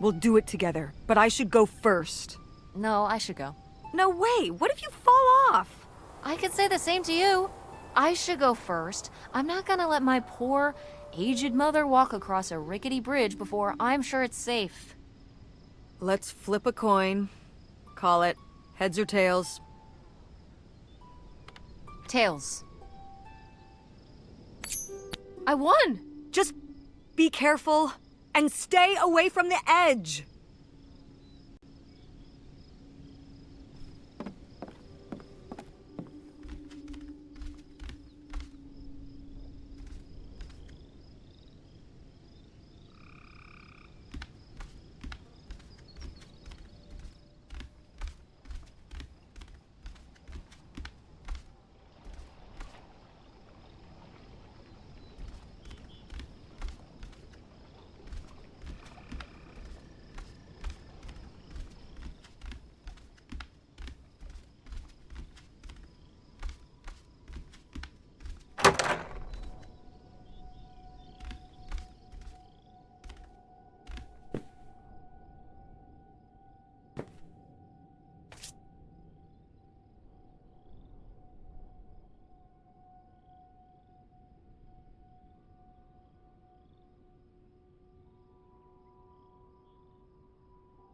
We'll do it together, but I should go first. No, I should go. No way! What if you fall off? I could say the same to you. I should go first. I'm not gonna let my poor, aged mother walk across a rickety bridge before I'm sure it's safe. Let's flip a coin. Call it heads or tails. Tails. I won! Just be careful and stay away from the edge.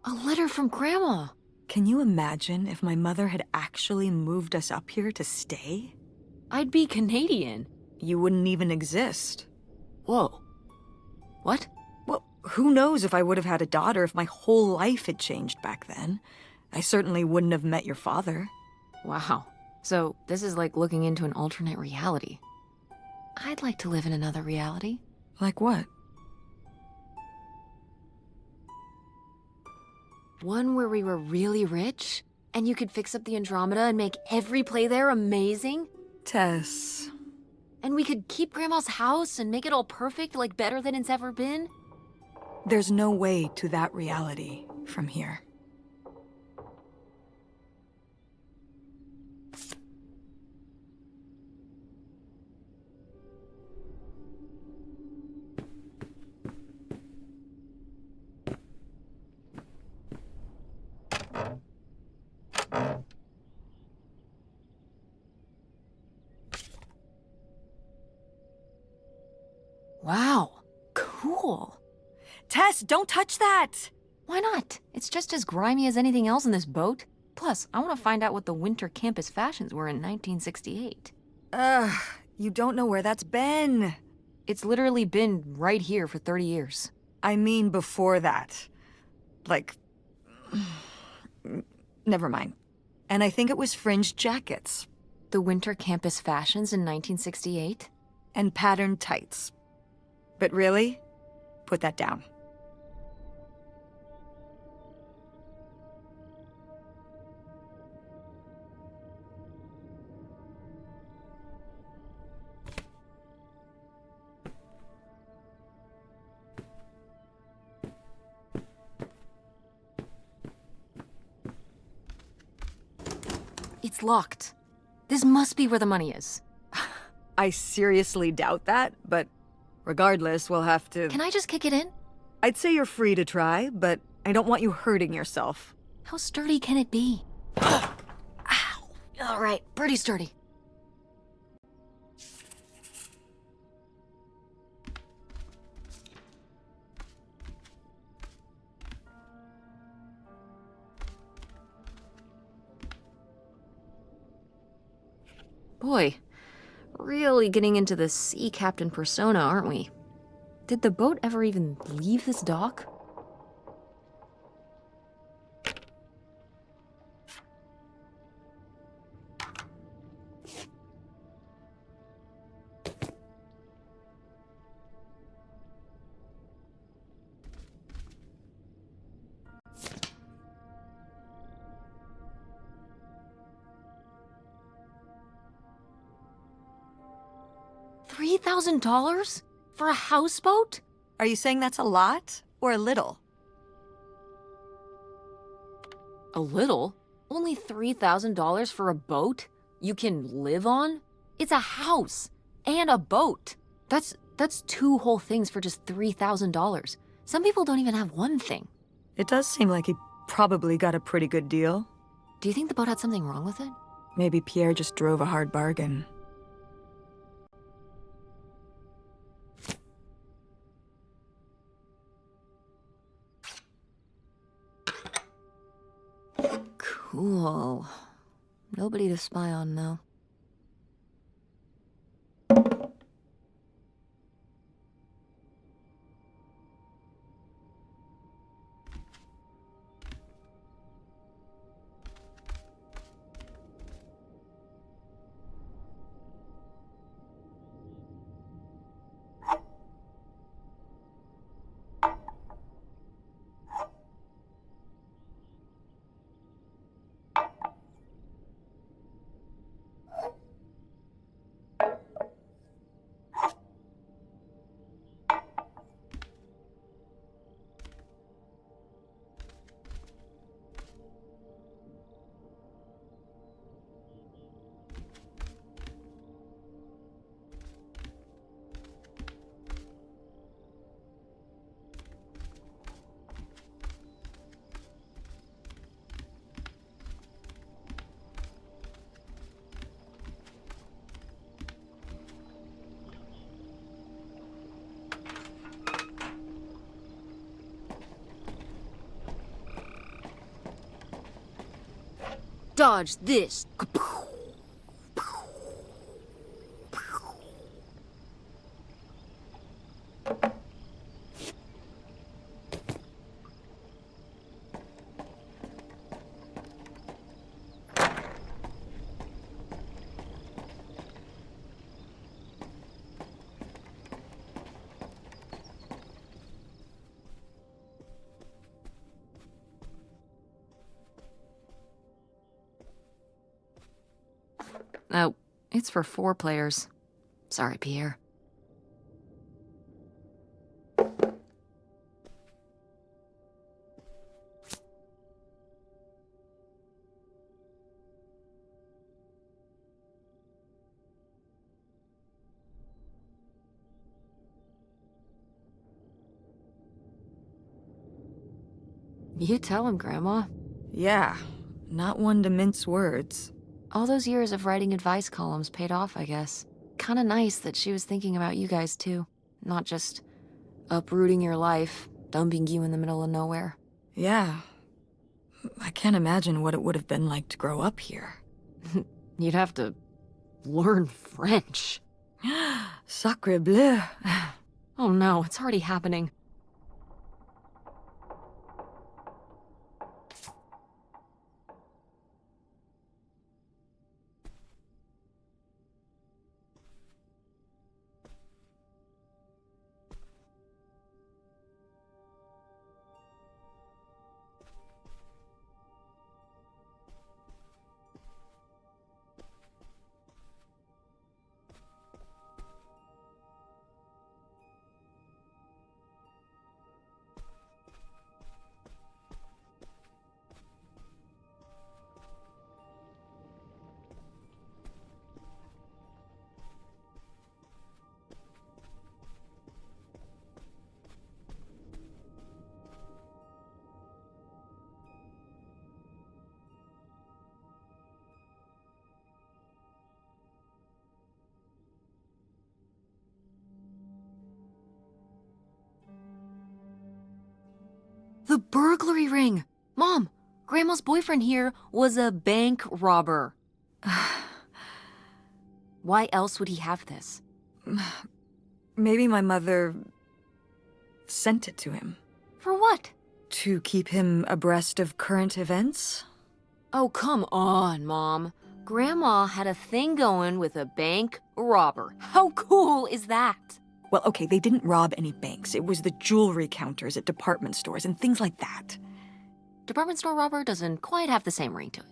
A letter from Grandma. Can you imagine if my mother had actually moved us up here to stay? I'd be Canadian. You wouldn't even exist. Whoa. What? Well, who knows if I would have had a daughter if my whole life had changed back then. I certainly wouldn't have met your father. Wow. So, this is like looking into an alternate reality. I'd like to live in another reality. Like what? One where we were really rich, and you could fix up the Andromeda and make every play there amazing. Tess. And we could keep Grandma's house and make it all perfect, like better than it's ever been. There's no way to that reality from here. Wow. Cool. Tess, don't touch that! Why not? It's just as grimy as anything else in this boat. Plus, I want to find out what the winter campus fashions were in 1968. Ugh, you don't know where that's been. It's literally been right here for 30 years. I mean before that. Like... Never mind. And I think it was fringed jackets. The winter campus fashions in 1968? And patterned tights. But really, put that down. It's locked. This must be where the money is. I seriously doubt that, but regardless, we'll have to... Can I just kick it in? I'd say you're free to try, but I don't want you hurting yourself. How sturdy can it be? Ow! All right, pretty sturdy. Boy, really getting into the sea captain persona, aren't we? Did the boat ever even leave this dock? $3,000 for a houseboat? Are you saying that's a lot or a little? A little? Only $3,000 for a boat you can live on? It's a house and a boat. That's two whole things for just $3,000. Some people don't even have one thing. It does seem like he probably got a pretty good deal. Do you think the boat had something wrong with it? Maybe Pierre just drove a hard bargain. Cool. Nobody to spy on, though. Dodge this. Oh, it's for 4 players. Sorry, Pierre. You tell him, Grandma. Yeah, not one to mince words. All those years of writing advice columns paid off, I guess. Kinda nice that she was thinking about you guys, too. Not just uprooting your life, dumping you in the middle of nowhere. Yeah. I can't imagine what it would have been like to grow up here. You'd have to learn French. Sacre bleu. Oh no, it's already happening. The burglary ring! Mom, Grandma's boyfriend here was a bank robber. Why else would he have this? Maybe my mother sent it to him. For what? To keep him abreast of current events? Oh, come on, Mom. Grandma had a thing going with a bank robber. How cool is that? Well, okay, they didn't rob any banks. It was the jewelry counters at department stores and things like that. Department store robber doesn't quite have the same ring to it.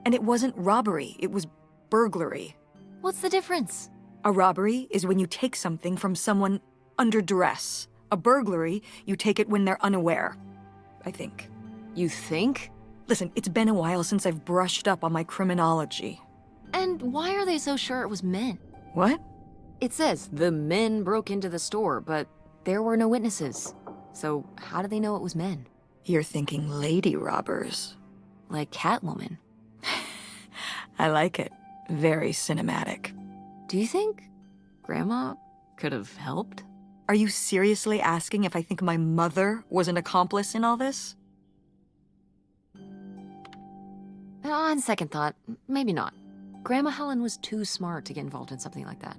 And it wasn't robbery, it was burglary. What's the difference? A robbery is when you take something from someone under duress. A burglary, you take it when they're unaware, I think. You think? Listen, it's been a while since I've brushed up on my criminology. And why are they so sure it was men? What? It says the men broke into the store, but there were no witnesses. So how do they know it was men? You're thinking lady robbers. Like Catwoman. I like it. Very cinematic. Do you think Grandma could have helped? Are you seriously asking if I think my mother was an accomplice in all this? On second thought, maybe not. Grandma Helen was too smart to get involved in something like that.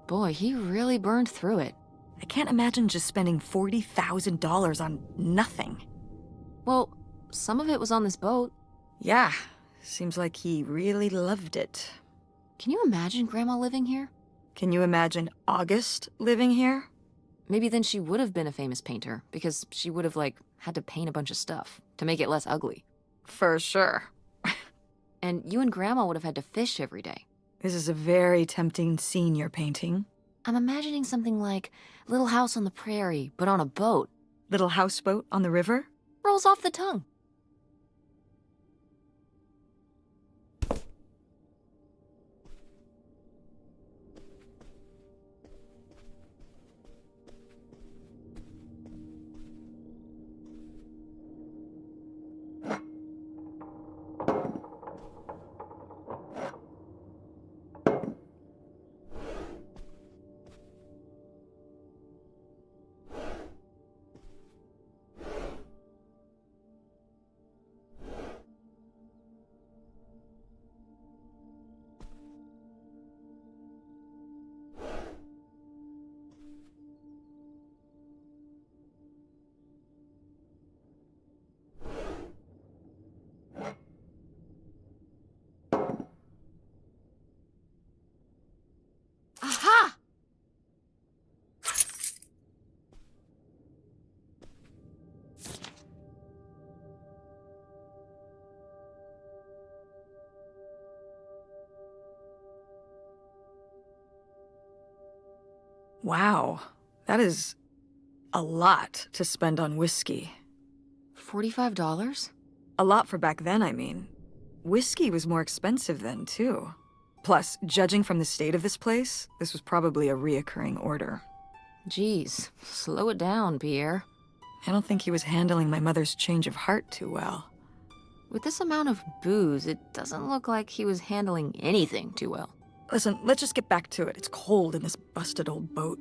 Boy, he really burned through it. I can't imagine just spending $40,000 on nothing. Well, some of it was on this boat. Yeah, seems like he really loved it. Can you imagine Grandma living here? Can you imagine August living here? Maybe then she would have been a famous painter, because she would have, like, had to paint a bunch of stuff to make it less ugly. For sure. And you and Grandma would have had to fish every day. This is a very tempting scene you're painting. I'm imagining something like Little House on the Prairie, but on a boat. Little houseboat on the river? Rolls off the tongue. Aha! Wow, that is a lot to spend on whiskey. $45? A lot for back then, I mean. Whiskey was more expensive then, too. Plus, judging from the state of this place, this was probably a reoccurring order. Geez, slow it down, Pierre. I don't think he was handling my mother's change of heart too well. With this amount of booze, it doesn't look like he was handling anything too well. Listen, let's just get back to it. It's cold in this busted old boat.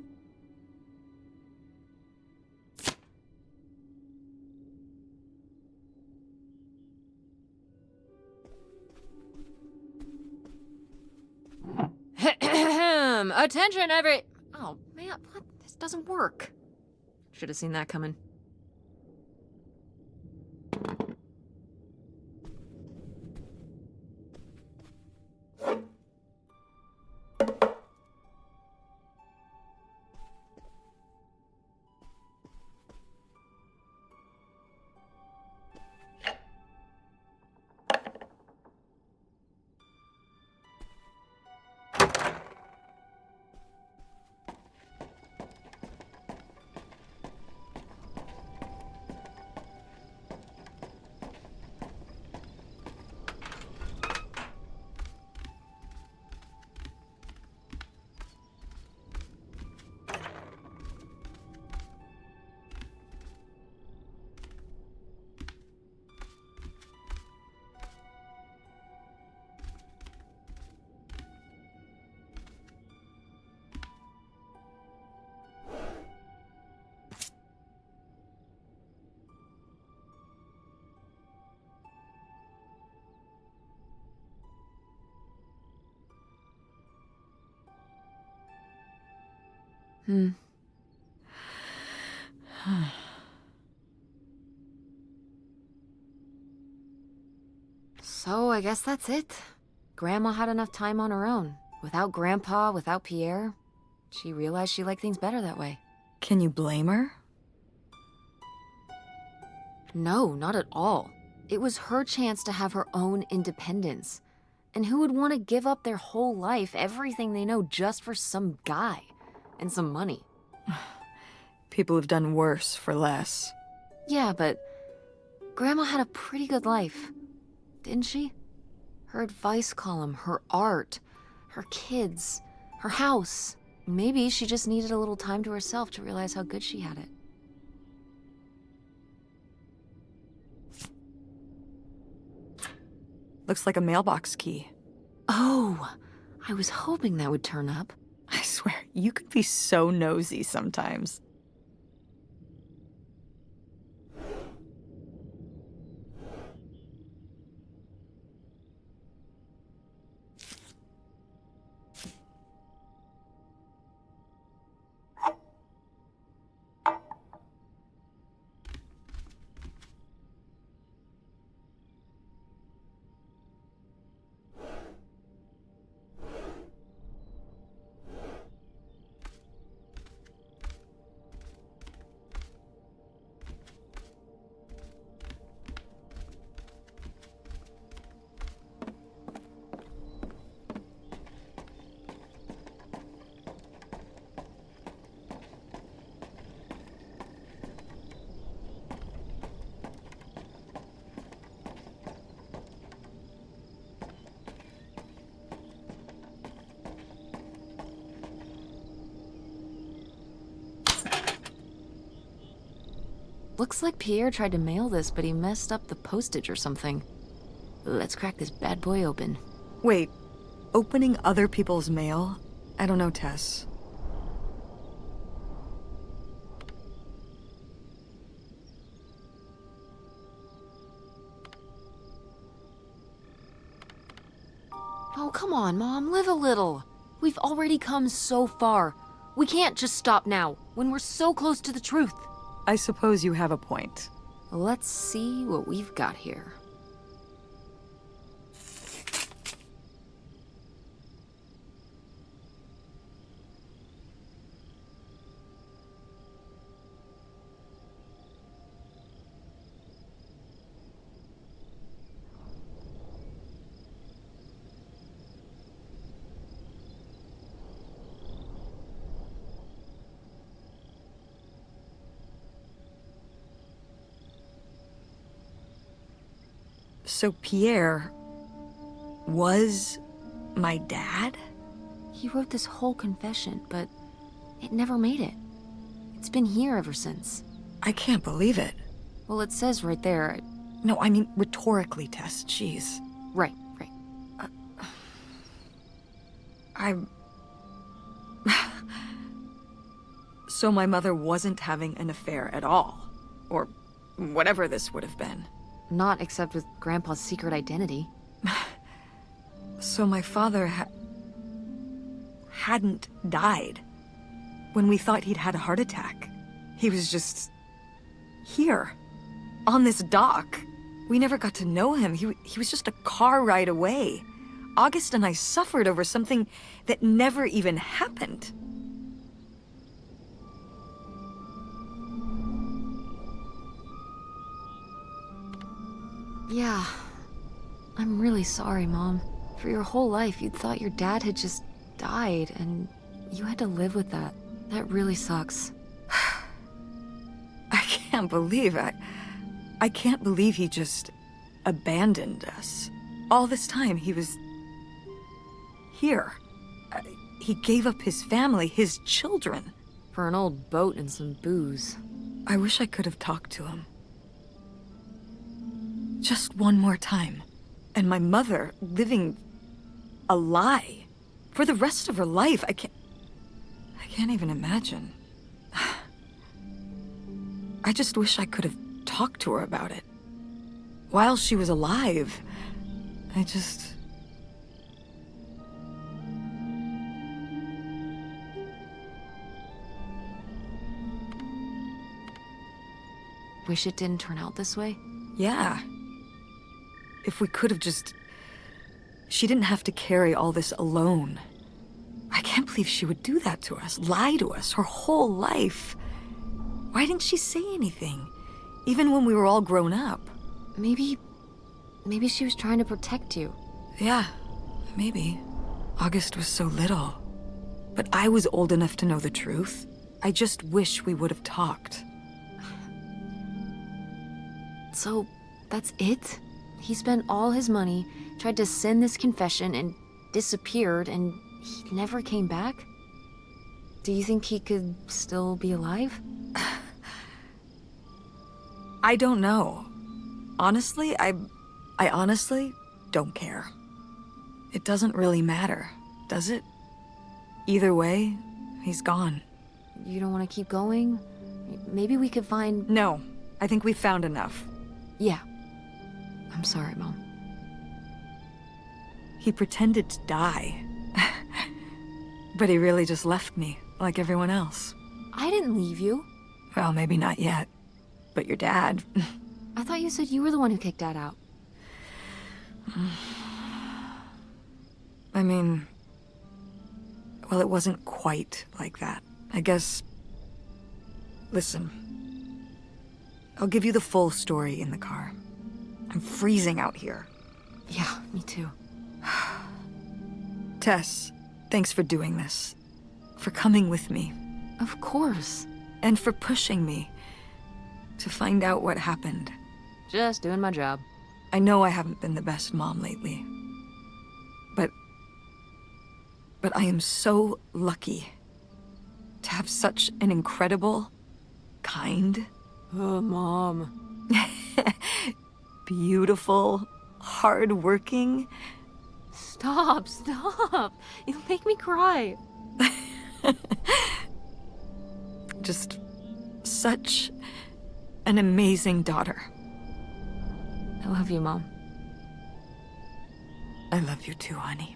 Attention, Oh, man, what? This doesn't work. Should have seen that coming. So, I guess that's it. Grandma had enough time on her own. Without Grandpa, without Pierre. She realized she liked things better that way. Can you blame her? No, not at all. It was her chance to have her own independence. And who would want to give up their whole life, everything they know, just for some guy and some money? People have done worse for less. Yeah, but Grandma had a pretty good life, didn't she? Her advice column, her art, her kids, her house. Maybe she just needed a little time to herself to realize how good she had it. Looks like a mailbox key. Oh, I was hoping that would turn up. I swear, you could be so nosy sometimes. Looks like Pierre tried to mail this, but he messed up the postage or something. Let's crack this bad boy open. Wait, opening other people's mail? I don't know, Tess. Oh, come on, Mom, live a little. We've already come so far. We can't just stop now, when we're so close to the truth. I suppose you have a point. Let's see what we've got here. So Pierre was my dad? He wrote this whole confession, but it never made it. It's been here ever since. I can't believe it. Well, it says right there. No, I mean rhetorically, Tess. Jeez. Right. I'm... So my mother wasn't having an affair at all. Or whatever this would have been. Not except with Grandpa's secret identity. So my father hadn't died. When we thought he'd had a heart attack. He was just... here. On this dock. We never got to know him. He was just a car ride away. August and I suffered over something that never even happened. Yeah. I'm really sorry, Mom. For your whole life, you'd thought your dad had just died, and you had to live with that. That really sucks. I can't believe it. I can't believe he just abandoned us. All this time, he was... here. He gave up his family, his children. For an old boat and some booze. I wish I could have talked to him. Just one more time. And my mother living a lie. For the rest of her life, I can't even imagine. I just wish I could have talked to her about it. While she was alive, I just... Wish it didn't turn out this way? Yeah. If we could have just... She didn't have to carry all this alone. I can't believe she would do that to us, lie to us, her whole life. Why didn't she say anything? Even when we were all grown up. Maybe she was trying to protect you. Yeah, maybe. August was so little. But I was old enough to know the truth. I just wish we would have talked. So, that's it? He spent all his money, tried to send this confession, and disappeared, and he never came back? Do you think he could still be alive? I don't know. Honestly, I honestly don't care. It doesn't really matter, does it? Either way, he's gone. You don't want to keep going? Maybe we could find... No, I think we found enough. Yeah. I'm sorry, Mom. He pretended to die. But he really just left me, like everyone else. I didn't leave you. Well, maybe not yet. But your dad... I thought you said you were the one who kicked Dad out. I mean... Well, it wasn't quite like that. I guess... Listen. I'll give you the full story in the car. I'm freezing out here. Yeah, me too. Tess, thanks for doing this. For coming with me. Of course. And for pushing me to find out what happened. Just doing my job. I know I haven't been the best mom lately. But I am so lucky to have such an incredible, kind, Oh, Mom. Beautiful, hardworking. Stop. You'll make me cry. Just such an amazing daughter. I love you, Mom. I love you too, honey.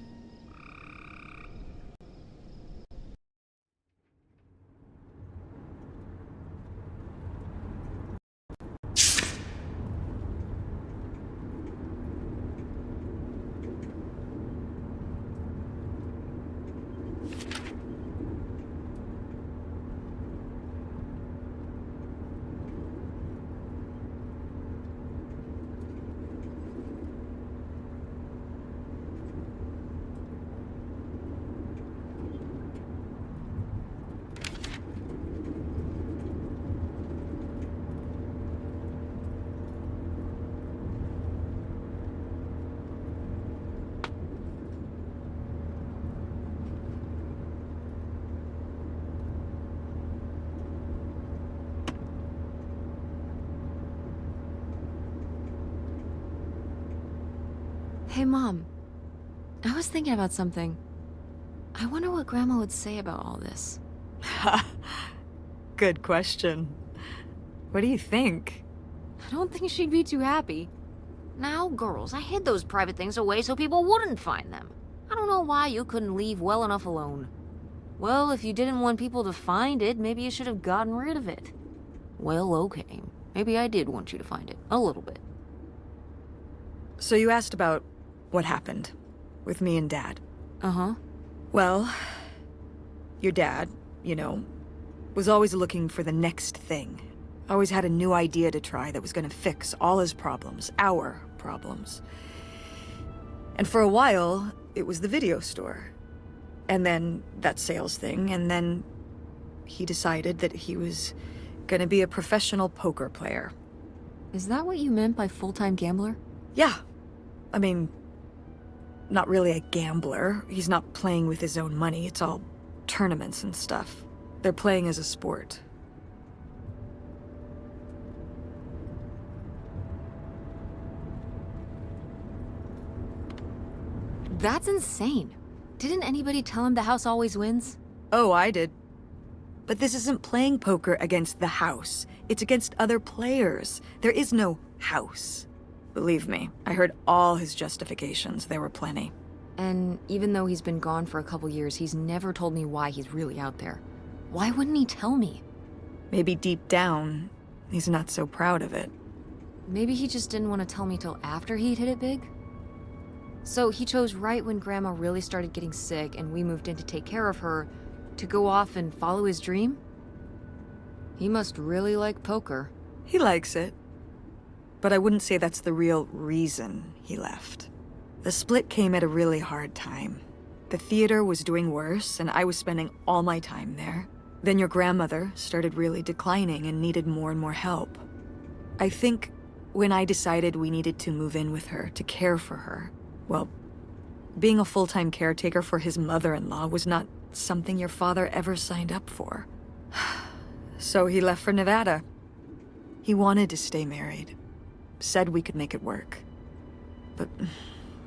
Hey, Mom. I was thinking about something. I wonder what Grandma would say about all this. Good question. What do you think? I don't think she'd be too happy. Now, girls, I hid those private things away so people wouldn't find them. I don't know why you couldn't leave well enough alone. Well, if you didn't want people to find it, maybe you should have gotten rid of it. Well, okay. Maybe I did want you to find it. A little bit. So you asked about what happened with me and Dad. Uh-huh. Well, your dad, was always looking for the next thing. Always had a new idea to try that was gonna fix all his problems, our problems. And for a while, it was the video store. And then that sales thing, and then he decided that he was gonna be a professional poker player. Is that what you meant by full-time gambler? Yeah. I mean, not really a gambler. He's not playing with his own money. It's all tournaments and stuff. They're playing as a sport. That's insane. Didn't anybody tell him the house always wins? Oh, I did. But this isn't playing poker against the house. It's against other players. There is no house. Believe me, I heard all his justifications. There were plenty. And even though he's been gone for a couple years, he's never told me why he's really out there. Why wouldn't he tell me? Maybe deep down, he's not so proud of it. Maybe he just didn't want to tell me till after he'd hit it big? So he chose right when Grandma really started getting sick and we moved in to take care of her, to go off and follow his dream? He must really like poker. He likes it. But I wouldn't say that's the real reason he left. The split came at a really hard time. The theater was doing worse, and I was spending all my time there. Then your grandmother started really declining and needed more and more help. I think when I decided we needed to move in with her, to care for her, well, being a full-time caretaker for his mother-in-law was not something your father ever signed up for. So he left for Nevada. He wanted to stay married. Said we could make it work. But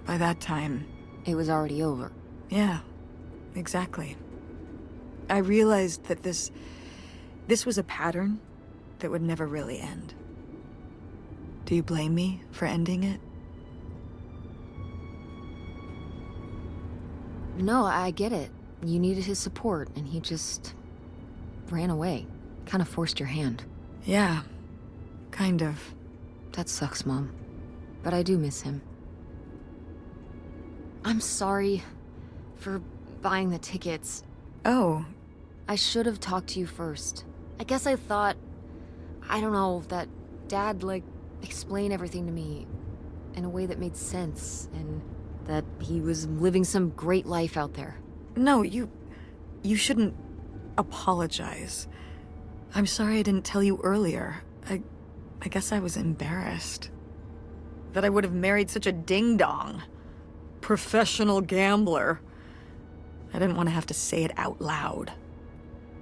by that time... It was already over. Yeah, exactly. I realized that this was a pattern that would never really end. Do you blame me for ending it? No, I get it. You needed his support, and he just ran away. Kind of forced your hand. Yeah, kind of. That sucks, Mom. But I do miss him. I'm sorry for buying the tickets. Oh, I should have talked to you first. I guess I thought, I don't know, that Dad, explain everything to me in a way that made sense, and that he was living some great life out there. no, you shouldn't apologize. I'm sorry I didn't tell you earlier. I guess I was embarrassed. That I would have married such a ding-dong. Professional gambler. I didn't want to have to say it out loud.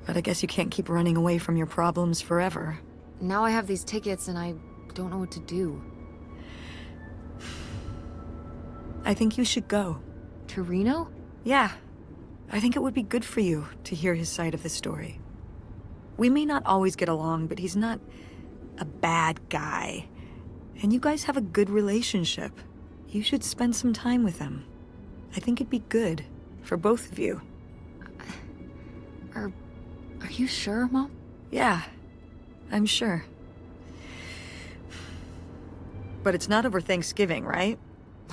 But I guess you can't keep running away from your problems forever. Now I have these tickets and I don't know what to do. I think you should go. To Reno? Yeah. I think it would be good for you to hear his side of the story. We may not always get along, but he's not a bad guy. And you guys have a good relationship. You should spend some time with him. I think it'd be good for both of you. Are you sure, Mom? Yeah, I'm sure. But it's not over Thanksgiving, right?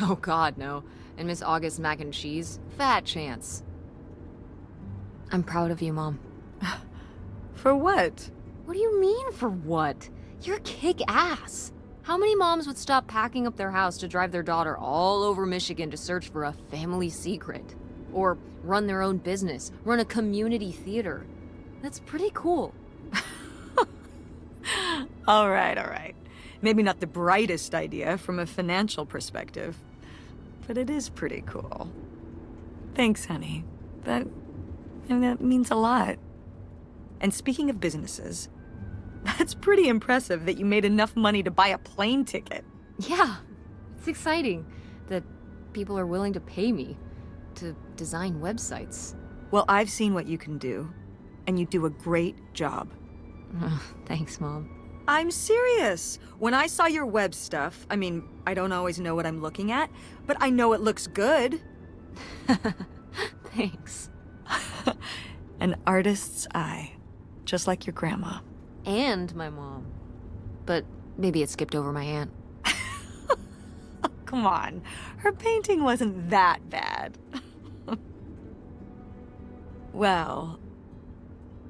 Oh God, no. And Miss August mac and cheese? Fat chance. I'm proud of you, Mom. For what? What do you mean, for what? You're kick-ass. How many moms would stop packing up their house to drive their daughter all over Michigan to search for a family secret? Or run their own business, run a community theater? That's pretty cool. All right. Maybe not the brightest idea from a financial perspective, but it is pretty cool. Thanks, honey. That means a lot. And speaking of businesses, that's pretty impressive that you made enough money to buy a plane ticket. Yeah, it's exciting that people are willing to pay me to design websites. Well, I've seen what you can do, and you do a great job. Thanks, Mom. I'm serious. When I saw your web stuff, I mean, I don't always know what I'm looking at, but I know it looks good. Thanks. An artist's eye, just like your grandma. And my mom. But maybe it skipped over my aunt. Come on, her painting wasn't that bad. Well,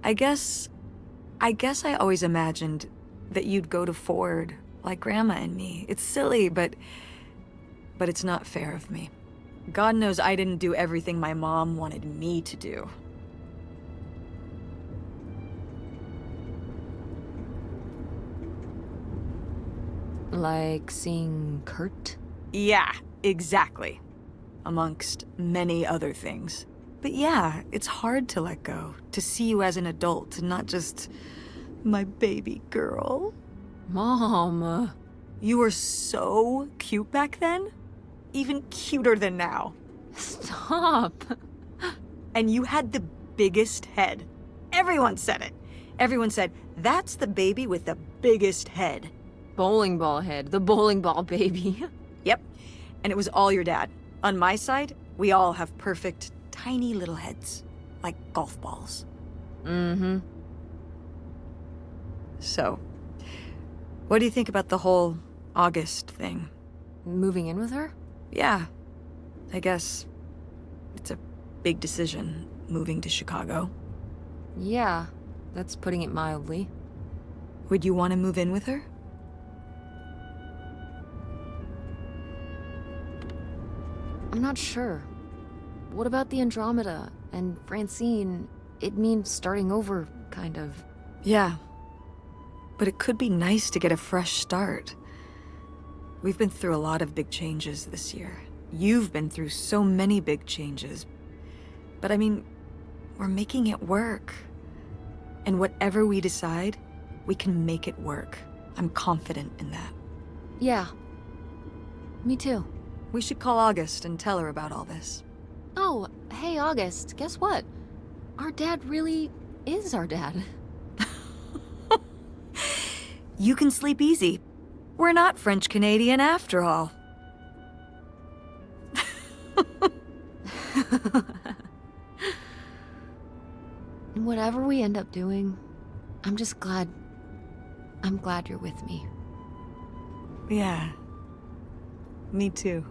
I guess I always imagined that you'd go to Ford like Grandma and me. It's silly, but it's not fair of me. God knows I didn't do everything my mom wanted me to do. Like seeing Kurt? Yeah, exactly. Amongst many other things. But yeah, it's hard to let go, to see you as an adult, and not just my baby girl. Mom. You were so cute back then. Even cuter than now. Stop. And you had the biggest head. Everyone said it. Everyone said, that's the baby with the biggest head. Bowling ball head, the bowling ball baby. Yep. And it was all your dad. On my side, we all have perfect, tiny little heads. Like golf balls. Mm-hmm. So, what do you think about the whole August thing? Moving in with her? Yeah. I guess it's a big decision, moving to Chicago. Yeah, that's putting it mildly. Would you want to move in with her? I'm not sure. What about the Andromeda and Francine? It means starting over, kind of. Yeah. But it could be nice to get a fresh start. We've been through a lot of big changes this year. You've been through so many big changes. But I mean, we're making it work. And whatever we decide, we can make it work. I'm confident in that. Yeah. Me too. We should call August and tell her about all this. Oh, hey, August, guess what? Our dad really is our dad. You can sleep easy. We're not French-Canadian after all. Whatever we end up doing, I'm glad you're with me. Yeah. Me too.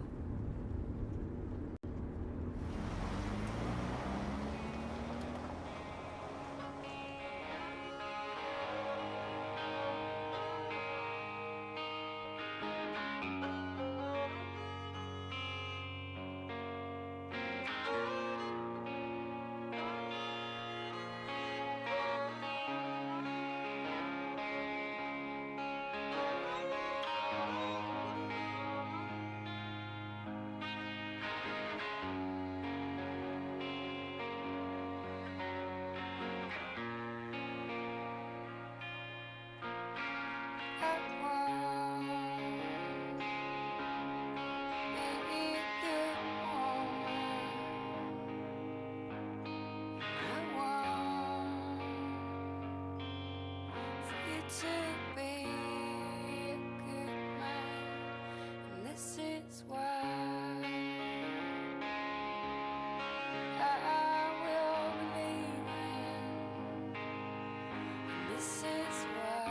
This is why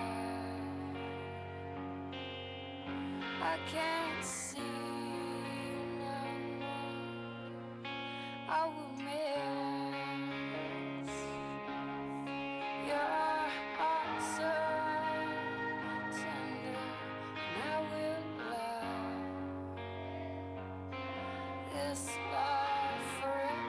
I can't see you no more. I will miss your heart so tender, and I will love this love forever.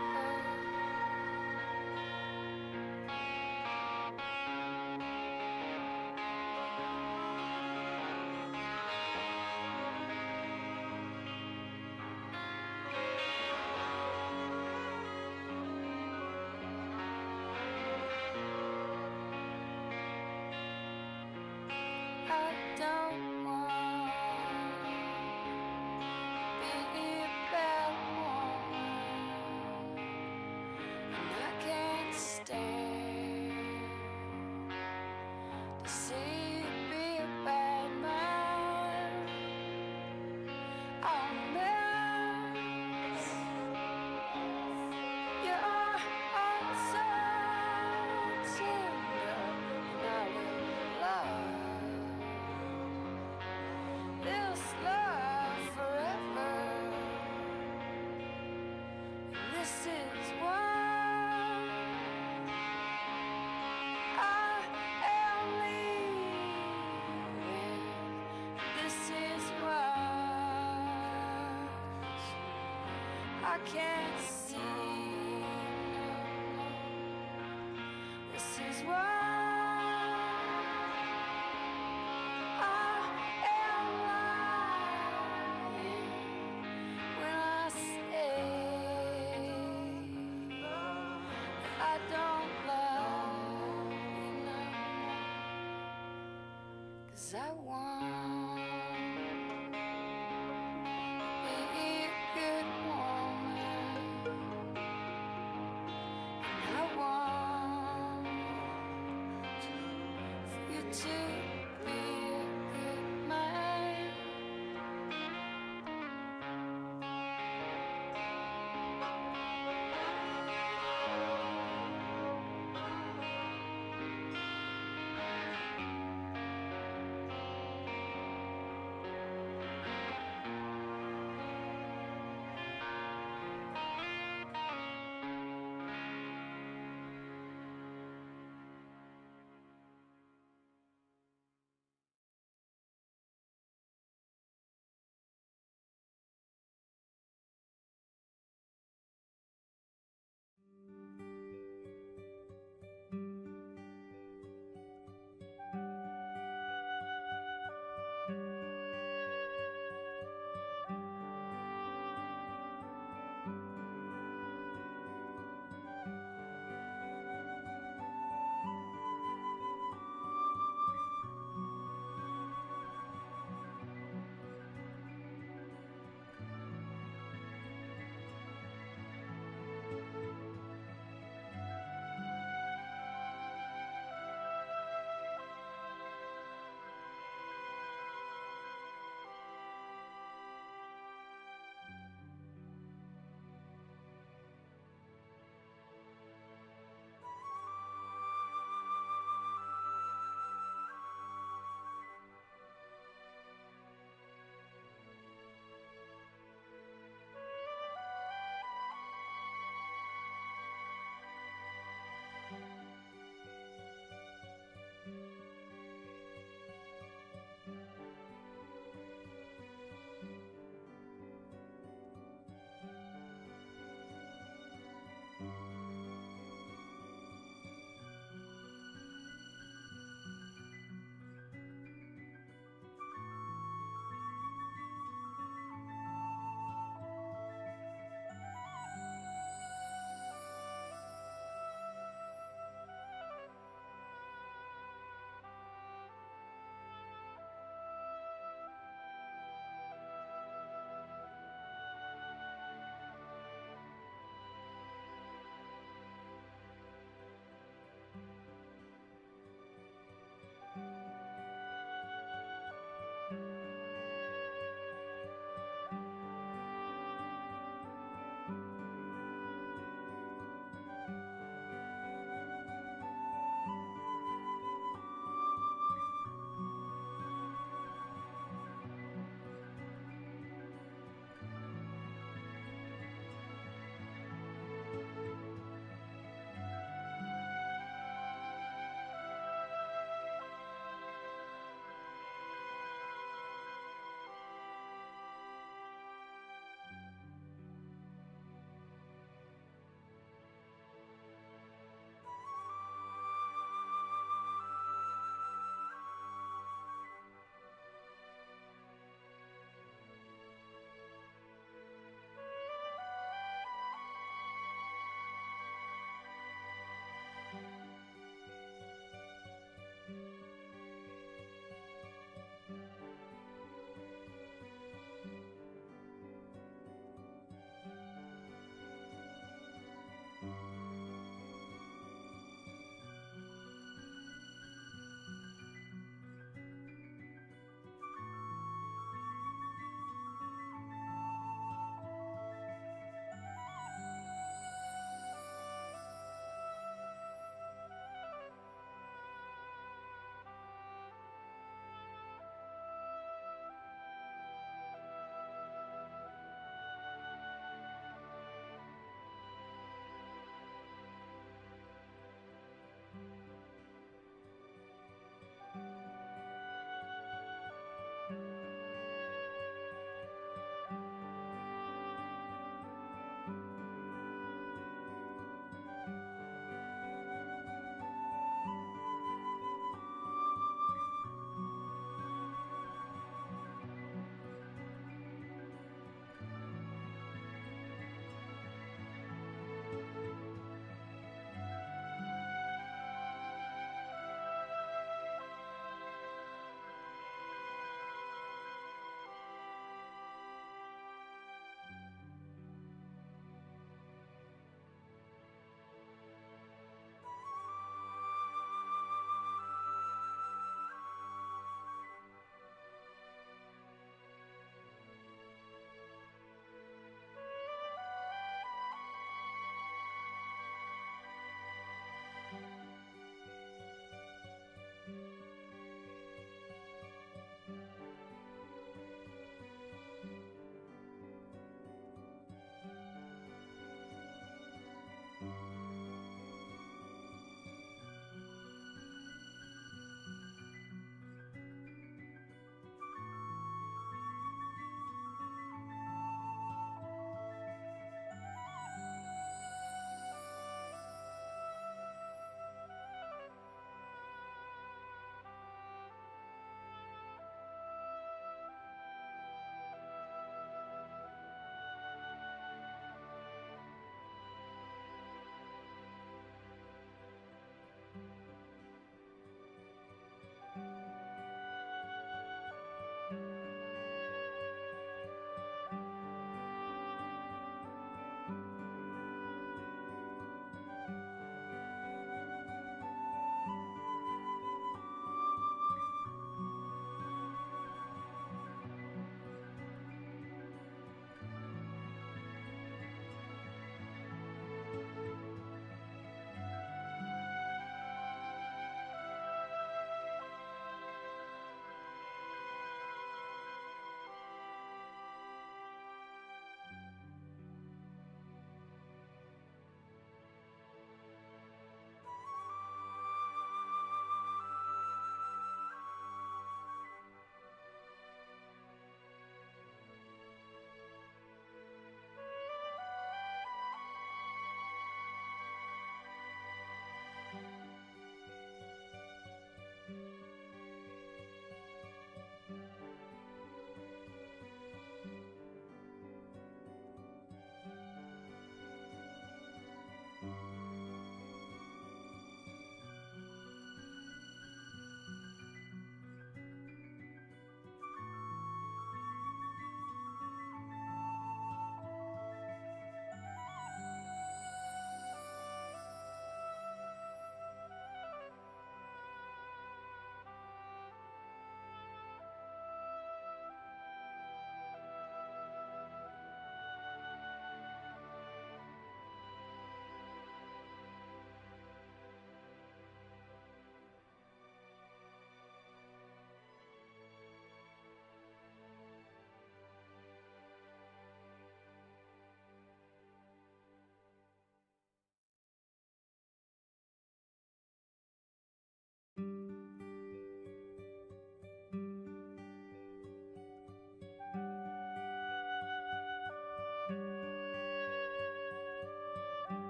I don't want to be a bad woman, and I can't stand to see you be a bad man. I'll miss your heart so tender, and I will love this love forever. And this is why I am leaving. This is why I can't see no more. This is why I am lying when I say I don't love you no more. 'Cause I want to be a good woman, and I want for you to